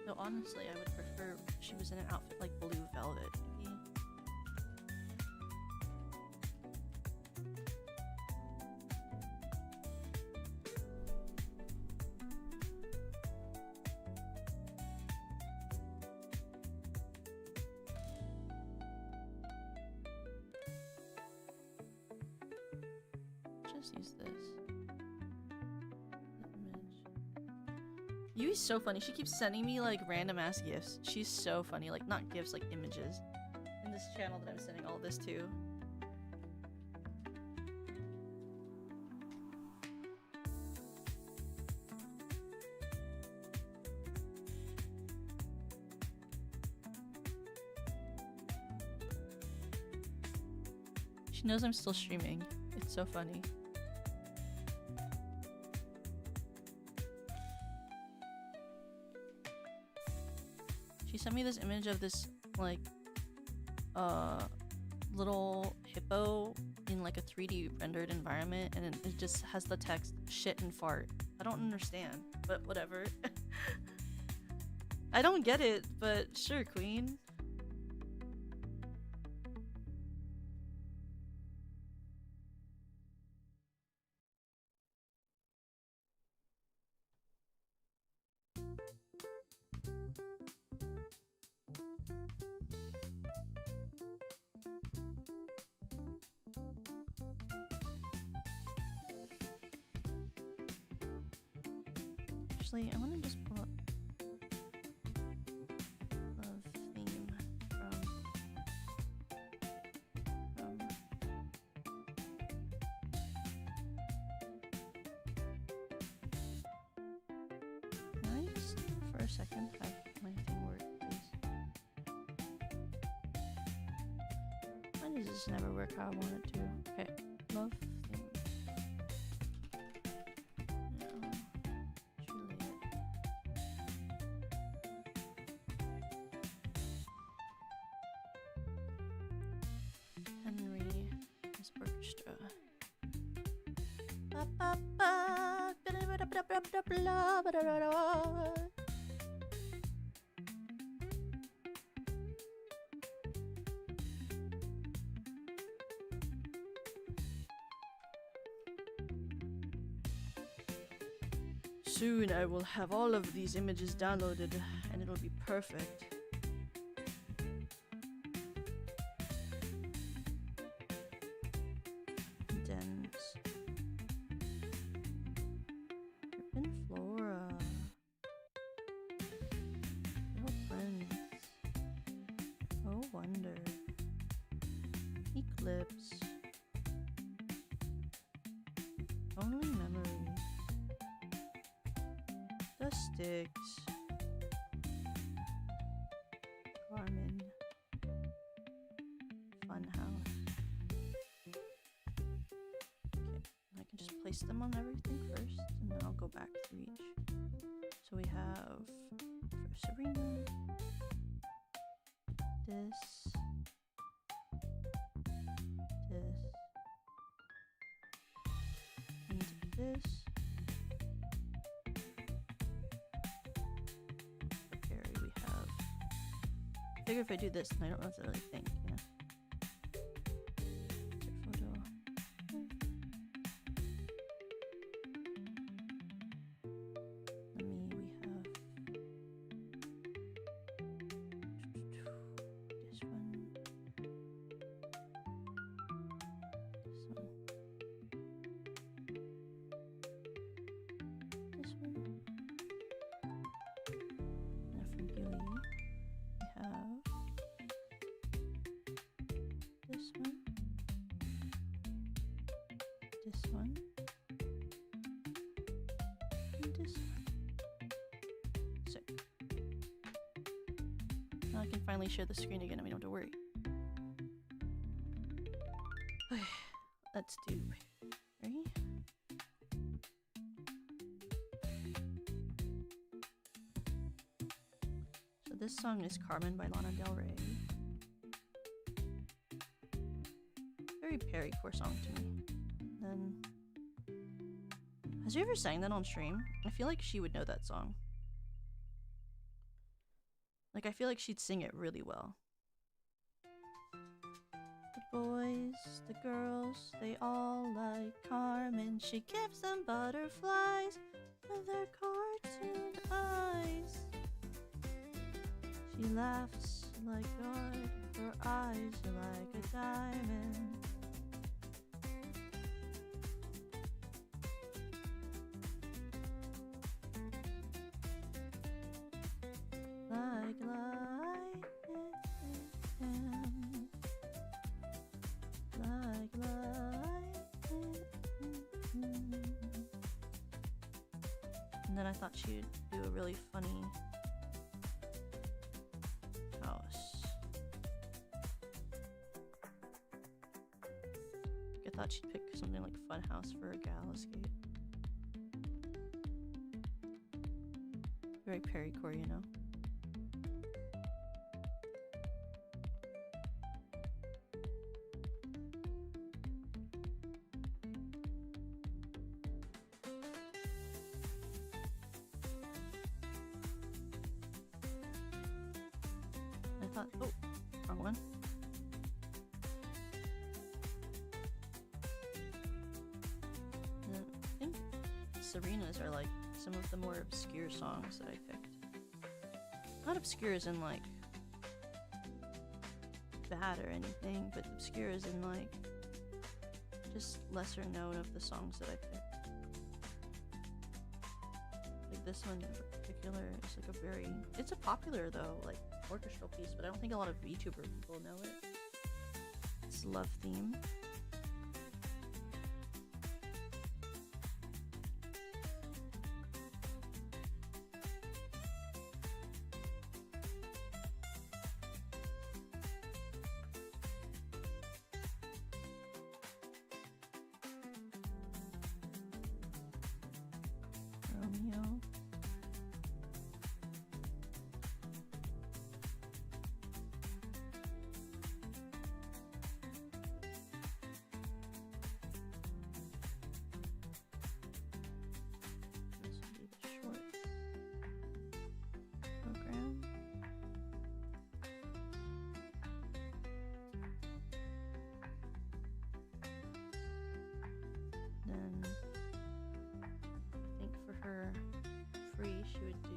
Speaker 1: Though honestly, I would prefer if she was in an outfit like blue velvet, maybe. Just use this. Yui's so funny. She keeps sending me like random ass gifts. She's so funny. Like not gifts, like images. In this channel that I'm sending all this to. She knows I'm still streaming. It's so funny. She sent me this image of this like little hippo in like a 3D rendered environment, and it just has the text shit and fart. I don't understand, but whatever. I don't get it, but sure, queen. Actually, I want to just pull up the theme from can I just for a second have my thing work, please? Why does this never work how I want it to? Okay, love theme. Soon I will have all of these images downloaded and it'll be perfect. Sticks. Carmen. Funhouse. Okay, I can just place them on everything first, and then I'll go back to each. So we have for Serena, this, and this. I figure if I do this, then I don't have to really think, you know. Photo. We have this one. This one. This one. Now for Yui, we have Now I can finally share the screen again and we don't have to worry. Let's do Perry. So this song is Carmen by Lana Del Rey. Very Perry-core song to me. Then, has you ever sang that on stream? I feel like she would know that song. Like, I feel like she'd sing it really well. The boys, the girls, they all like Carmen. She gives them butterflies with her cartoon eyes. She laughs like God, her eyes are like a diamond. Like lightning, like lightning. And then I thought she'd do a really funny house. I thought she'd pick something like Fun House for a gal escape. Very Perry-core, you know? Oh, wrong one. And I think Serena's are like some of the more obscure songs that I picked. Not obscure as in like bad or anything, but obscure as in like just lesser known of the songs that I picked. Like this one in particular is like a very, it's a popular though, like orchestral piece, but I don't think a lot of VTuber people know it. It's Love Theme. Romeo. She would do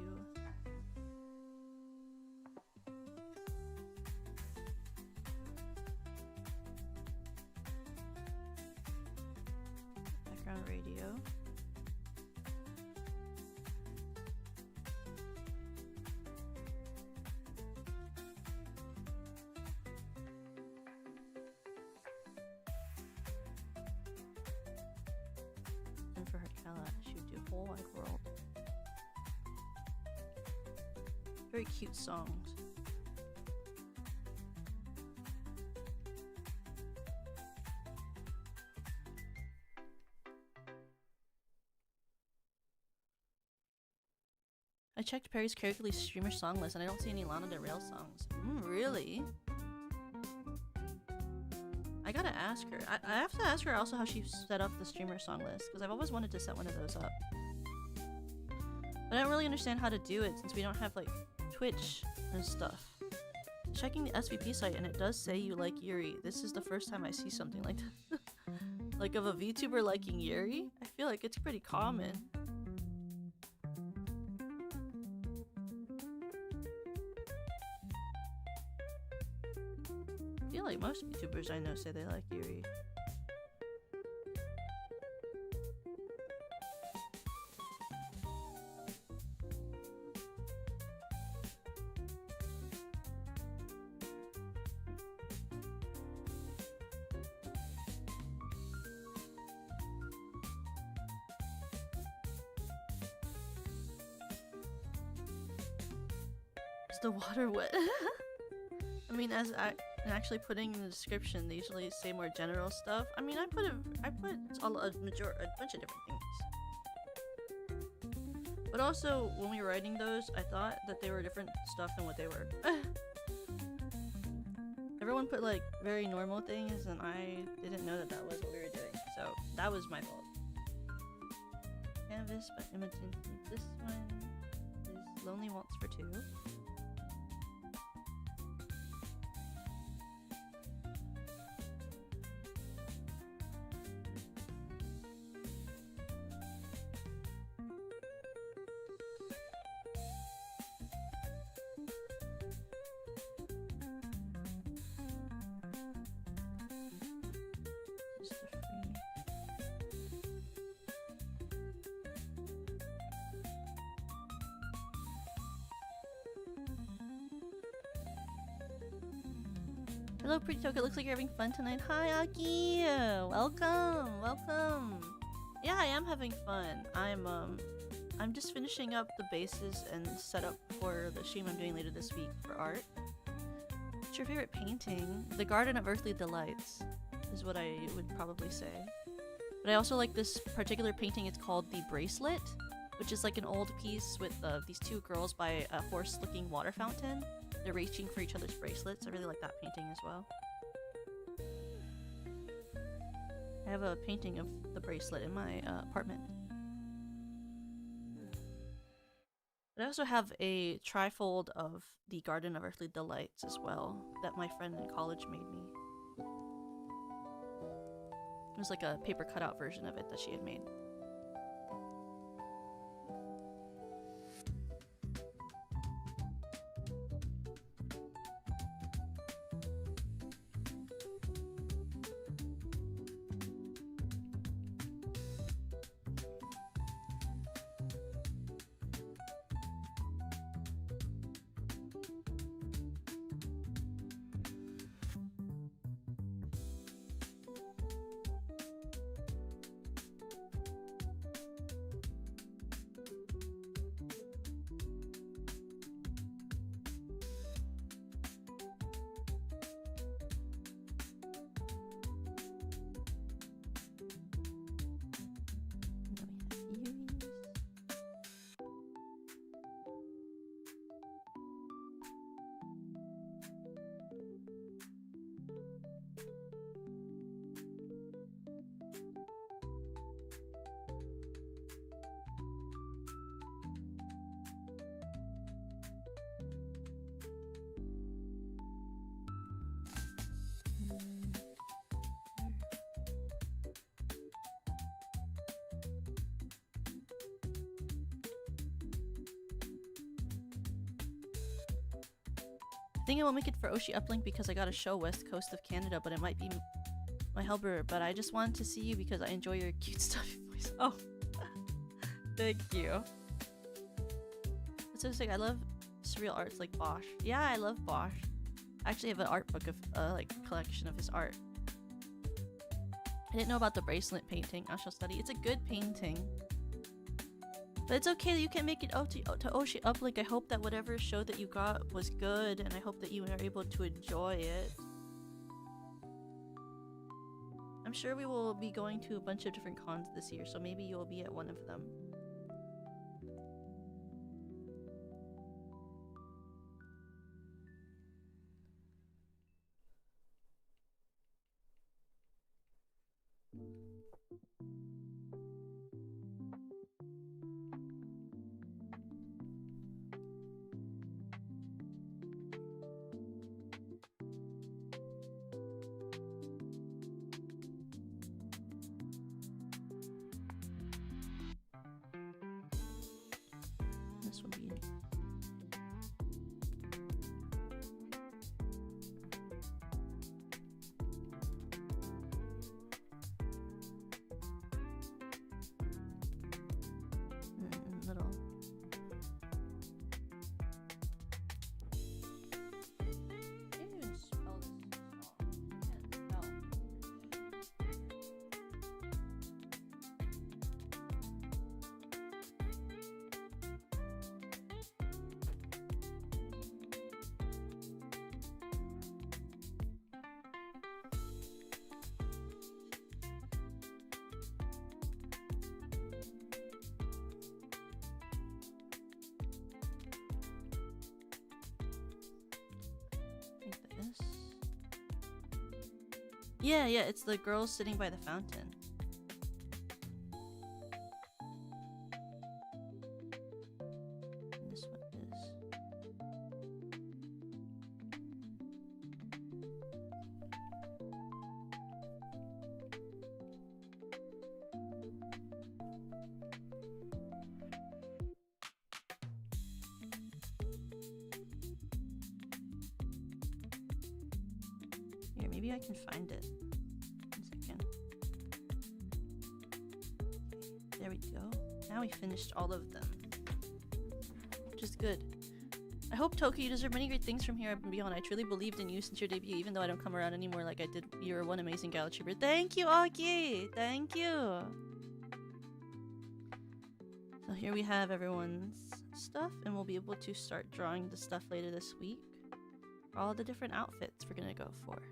Speaker 1: background radio. And for her Kala, she would do Whole Wide World. Very cute songs. I checked Perry's Carefully streamer song list and I don't see any Lana Del Rey songs. Really? I gotta ask her. I have to ask her also how she set up the streamer song list, because I've always wanted to set one of those up. But I don't really understand how to do it since we don't have like Twitch and stuff. Checking the SVP site and it does say you like Yuri. This is the first time I see something like that. Like of a VTuber liking Yuri? I feel like it's pretty common. I feel like most VTubers I know say they like Yuri. The water wet. I mean, actually putting in the description, they usually say more general stuff. I mean, I put a bunch of different things. But also, when we were writing those, I thought that they were different stuff than what they were. Everyone put like very normal things, and I didn't know that that was what we were doing. So that was my fault. Canvas, but imaging this one is Lonely Waltz for 2. Hello, Pretty Toka. Looks like you're having fun tonight. Hi, Aki. Welcome, welcome. Yeah, I am having fun. I'm just finishing up the bases and setup for the stream I'm doing later this week for art. What's your favorite painting? The Garden of Earthly Delights is what I would probably say. But I also like this particular painting. It's called The Bracelet, which is like an old piece with these two girls by a horse-looking water fountain. They're reaching for each other's bracelets. I really like that painting as well. I have a painting of the bracelet in my apartment. But I also have a trifold of the Garden of Earthly Delights as well that my friend in college made me. It was like a paper cutout version of it that she had made. I think I won't make it for Oshi Uplink because I got a show west coast of Canada, but it might be my helper. But I just wanted to see you because I enjoy your cute stuffy voice. Oh, thank you. That's so sick. I love surreal arts like Bosch. Yeah, I love Bosch. I actually have an art book of like collection of his art. I didn't know about the bracelet painting. I shall study. It's a good painting. But it's okay that you can't make it out to Oshi Uplink. I hope that whatever show that you got was good, and I hope that you are able to enjoy it. I'm sure we will be going to a bunch of different cons this year, so maybe you'll be at one of them. This will be little. Can't even spell this song. Can't spell. Yeah, it's the girl sitting by the fountain. And this one is. Here, maybe I can find it. 1 second. There we go. Now we finished all of them, which is good. I hope, Toki, you deserve many great things from here and beyond. I truly believed in you since your debut, even though I don't come around anymore like I did. You're one amazing Gala Trooper. Thank you, Aki! Thank you! So here we have everyone's stuff, and we'll be able to start drawing the stuff later this week. All the different outfits we're gonna go for.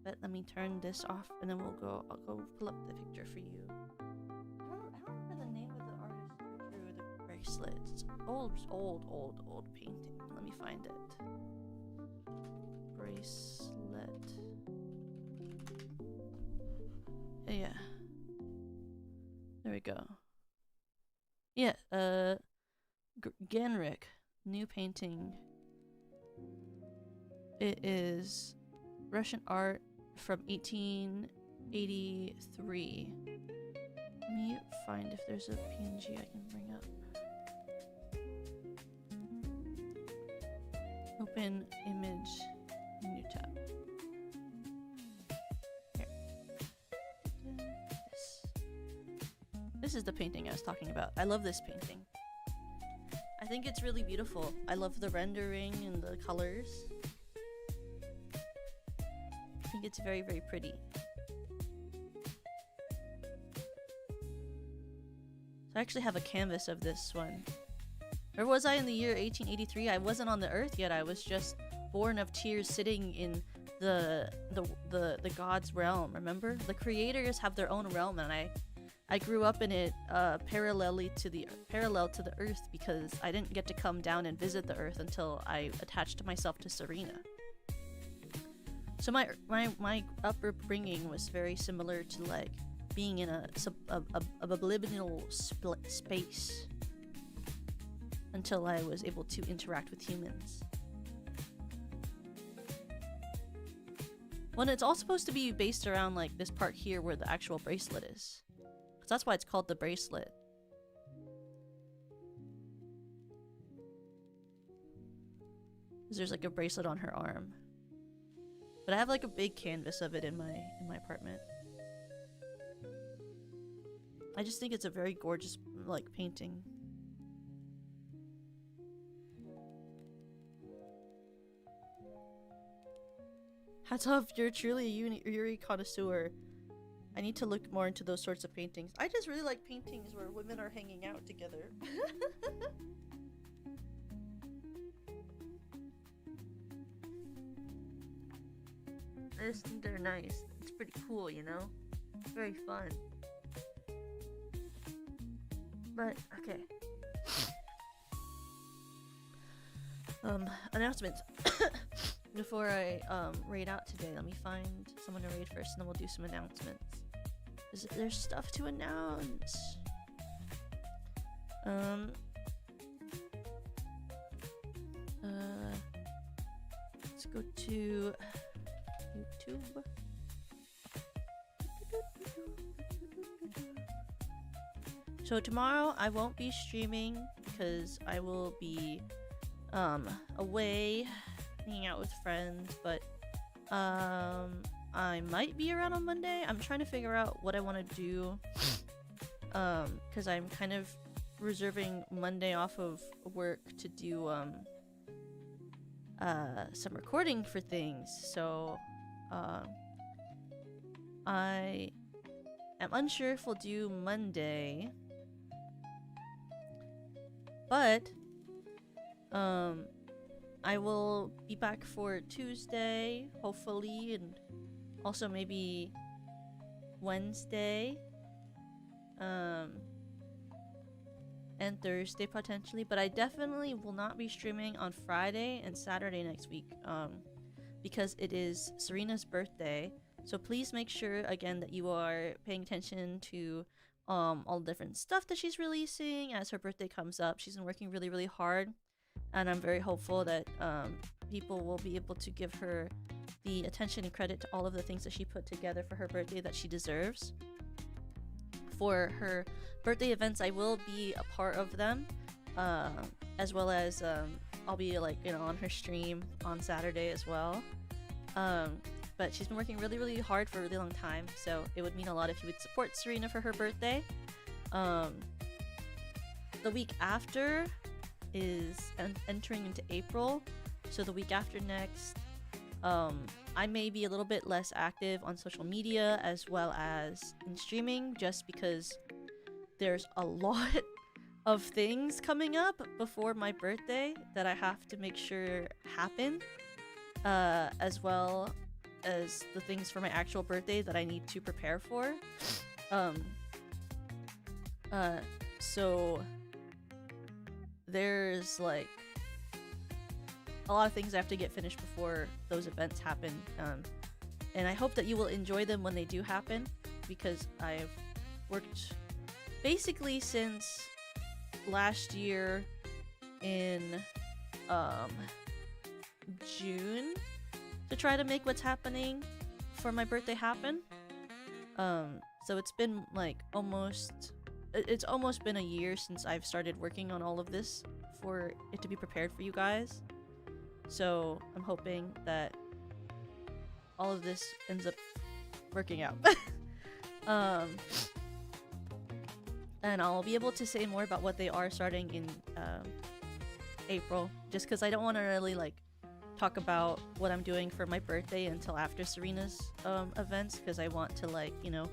Speaker 1: But let me turn this off, and then I'll go pull up the picture for you. I don't remember the name of the artist who drew the bracelets. It's old painting. Let me find it. Bracelet. Yeah. There we go. Yeah, Genrik. New painting. It is Russian art from 1883. Let me find if there's a PNG I can bring up. Open image, new tab. Here. This is the painting I was talking about. I love this painting. I think it's really beautiful. I love the rendering and the colors. I think it's very, very pretty. So I actually have a canvas of this one. Where was I in the year 1883? I wasn't on the earth yet. I was just born of tears sitting in the god's realm, remember? The creators have their own realm, and I grew up in it parallel to the earth because I didn't get to come down and visit the earth until I attached myself to Serena. So my upbringing was very similar to like being in a subliminal space until I was able to interact with humans. When it's all supposed to be based around like this part here where the actual bracelet is. Because that's why it's called the bracelet. Because there's like a bracelet on her arm. But I have like a big canvas of it in my apartment. I just think it's a very gorgeous like painting. Hats off, you're truly a Yuri connoisseur. I need to look more into those sorts of paintings. I just really like paintings where women are hanging out together. I just think they're nice. It's pretty cool, you know? Very fun. But, okay. Announcements. Before I raid out today, let me find someone to raid first, and then we'll do some announcements. There's stuff to announce. Let's go to YouTube. So tomorrow I won't be streaming because I will be away hanging out with friends, but I might be around on Monday. I'm trying to figure out what I want to do because I'm kind of reserving Monday off of work to do some recording for things. So I am unsure if we'll do Monday, but I will be back for Tuesday, hopefully, and also maybe Wednesday, and Thursday potentially, but I definitely will not be streaming on Friday and Saturday next week, because it is Serena's birthday, So please make sure again that you are paying attention to all the different stuff that she's releasing as her birthday comes up. She's been working really, really hard, and I'm very hopeful that people will be able to give her the attention and credit to all of the things that she put together for her birthday that she deserves. For her birthday events, I will be a part of them, as well as I'll be like, you know, on her stream on Saturday as well. But she's been working really, really hard for a really long time, so it would mean a lot if you would support Serena for her birthday. The week after is entering into April, so the week after next, I may be a little bit less active on social media as well as in streaming, just because there's a lot of things coming up before my birthday that I have to make sure happen, as well as the things for my actual birthday that I need to prepare for. So there's like a lot of things I have to get finished before those events happen, and I hope that you will enjoy them when they do happen, because I've worked basically since last year in June to try to make what's happening for my birthday happen. So it's been like it's almost been a year since I've started working on all of this for it to be prepared for you guys. So I'm hoping that all of this ends up working out. And I'll be able to say more about what they are starting in April, just because I don't want to really like talk about what I'm doing for my birthday until after Serena's events, because I want to, like, you know,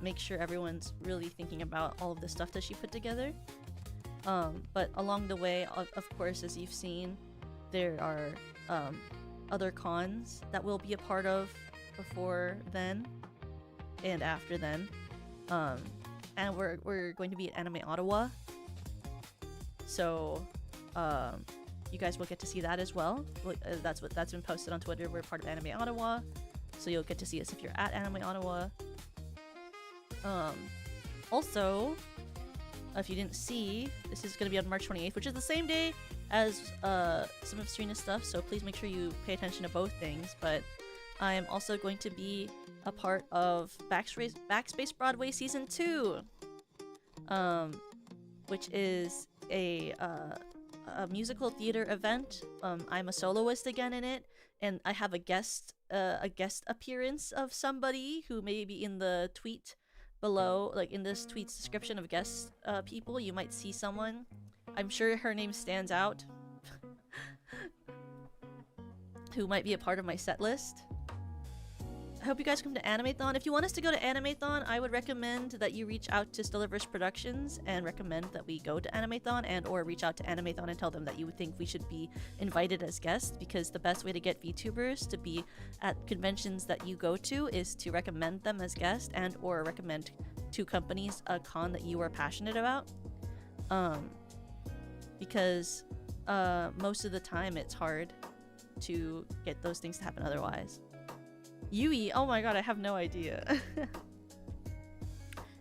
Speaker 1: make sure everyone's really thinking about all of the stuff that she put together. But along the way, of course, as you've seen, there are other cons that we'll be a part of before then and after then. And we're going to be at Anime Ottawa, so you guys will get to see that as well. That's been posted on Twitter. We're part of Anime Ottawa, so you'll get to see us if you're at Anime Ottawa. Also, if you didn't see, this is going to be on March 28th, which is the same day as some of Serena's stuff, so please make sure you pay attention to both things. But I am also going to be a part of Backspace Broadway Season 2, which is a musical theater event. I'm a soloist again in it, and I have a guest appearance of somebody who may be in the tweet below, like in this tweet's description of guest people. You might see someone. I'm sure her name stands out, who might be a part of my set list. I hope you guys come to Animathon. If you want us to go to Animathon, I would recommend that you reach out to Stelliverse Productions and recommend that we go to Animathon, and or reach out to Animathon and tell them that you think we should be invited as guests, because the best way to get VTubers to be at conventions that you go to is to recommend them as guests and or recommend to companies a con that you are passionate about. Because most of the time it's hard to get those things to happen otherwise. Yui, oh my god, I have no idea.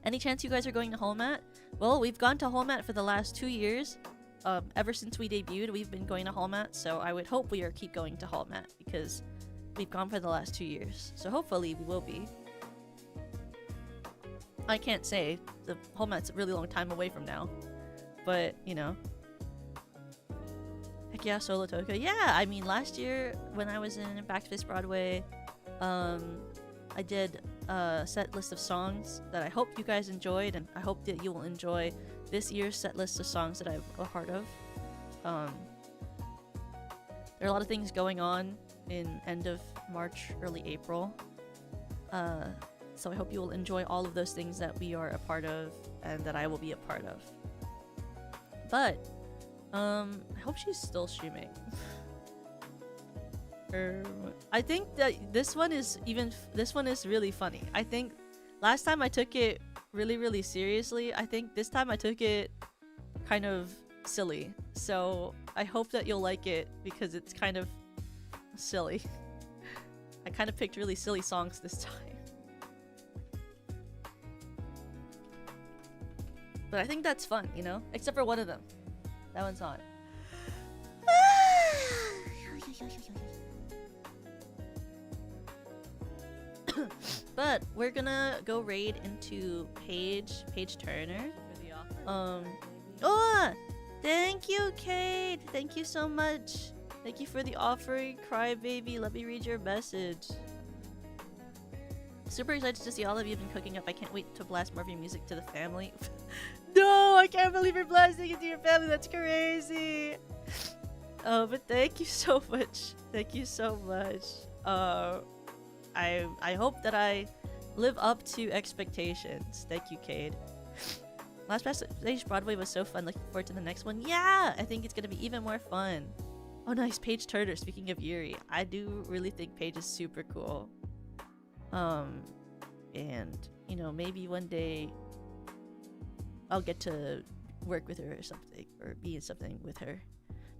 Speaker 1: Any chance you guys are going to Hallmat? Well, we've gone to Hallmat for the last 2 years. Ever since we debuted, we've been going to Hallmat, so I would hope we keep going to Hallmat, because we've gone for the last 2 years. So hopefully we will be. I can't say. The Hallmat's a really long time away from now. But, you know. Heck yeah, Solo Tokyo. Yeah, I mean, last year when I was in Backspace Broadway, I did a set list of songs that I hope you guys enjoyed, and I hope that you will enjoy this year's set list of songs that I'm a part of. There are a lot of things going on in end of March, early April. So I hope you will enjoy all of those things that we are a part of and that I will be a part of. But I hope she's still streaming. I think that this one is really funny. I think last time I took it really, really seriously. I think this time I took it kind of silly. So I hope that you'll like it, because it's kind of silly. I kind of picked really silly songs this time. But I think that's fun, you know? Except for one of them. That one's on. But we're gonna go raid into Paige Turner. Oh! Thank you, Kate! Thank you so much. Thank you for the offering, Crybaby. Let me read your message. Super excited to see all of you have been cooking up. I can't wait to blast more of your music to the family. No, I can't believe you're blasting it to your family. That's crazy. But thank you so much. Thank you so much. I hope that I live up to expectations. Thank you, Cade. Last Backstage Broadway was so fun. Looking forward to the next one. Yeah, I think it's gonna be even more fun. Oh, nice. Paige Turner. Speaking of Yuri, I do really think Paige is super cool. And you know, maybe one day I'll get to work with her or something, or be in something with her.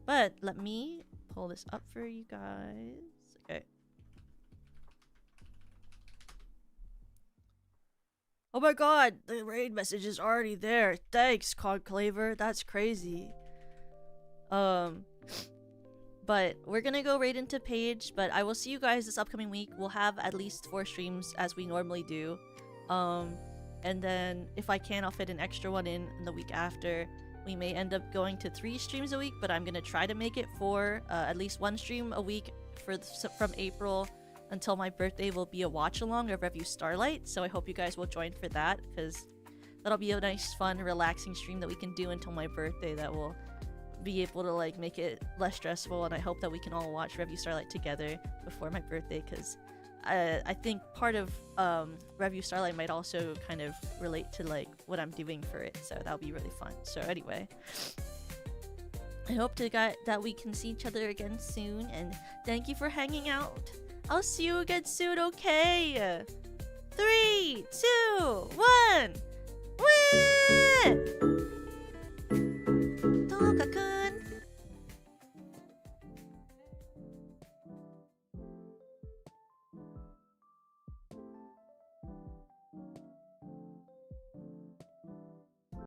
Speaker 1: But let me pull this up for you guys. Okay. Oh my god, the raid message is already there. Thanks, Conclaver. That's crazy. But we're gonna go right into Paige, but I will see you guys this upcoming week. We'll have at least 4 streams as we normally do. And then if I can, I'll fit an extra one in the week after. We may end up going to 3 streams a week, but I'm gonna try to make it 4, at least 1 stream a week from April until my birthday will be a watch along of Review Starlight. So I hope you guys will join for that, because that'll be a nice, fun, relaxing stream that we can do until my birthday that will be able to like make it less stressful. And I hope that we can all watch Review Starlight together before my birthday, because I think part of Review Starlight might also kind of relate to like what I'm doing for it, so that'll be really fun. So anyway, I hope that we can see each other again soon, and thank you for hanging out. I'll see you again soon, okay? 3, 2, 1, win!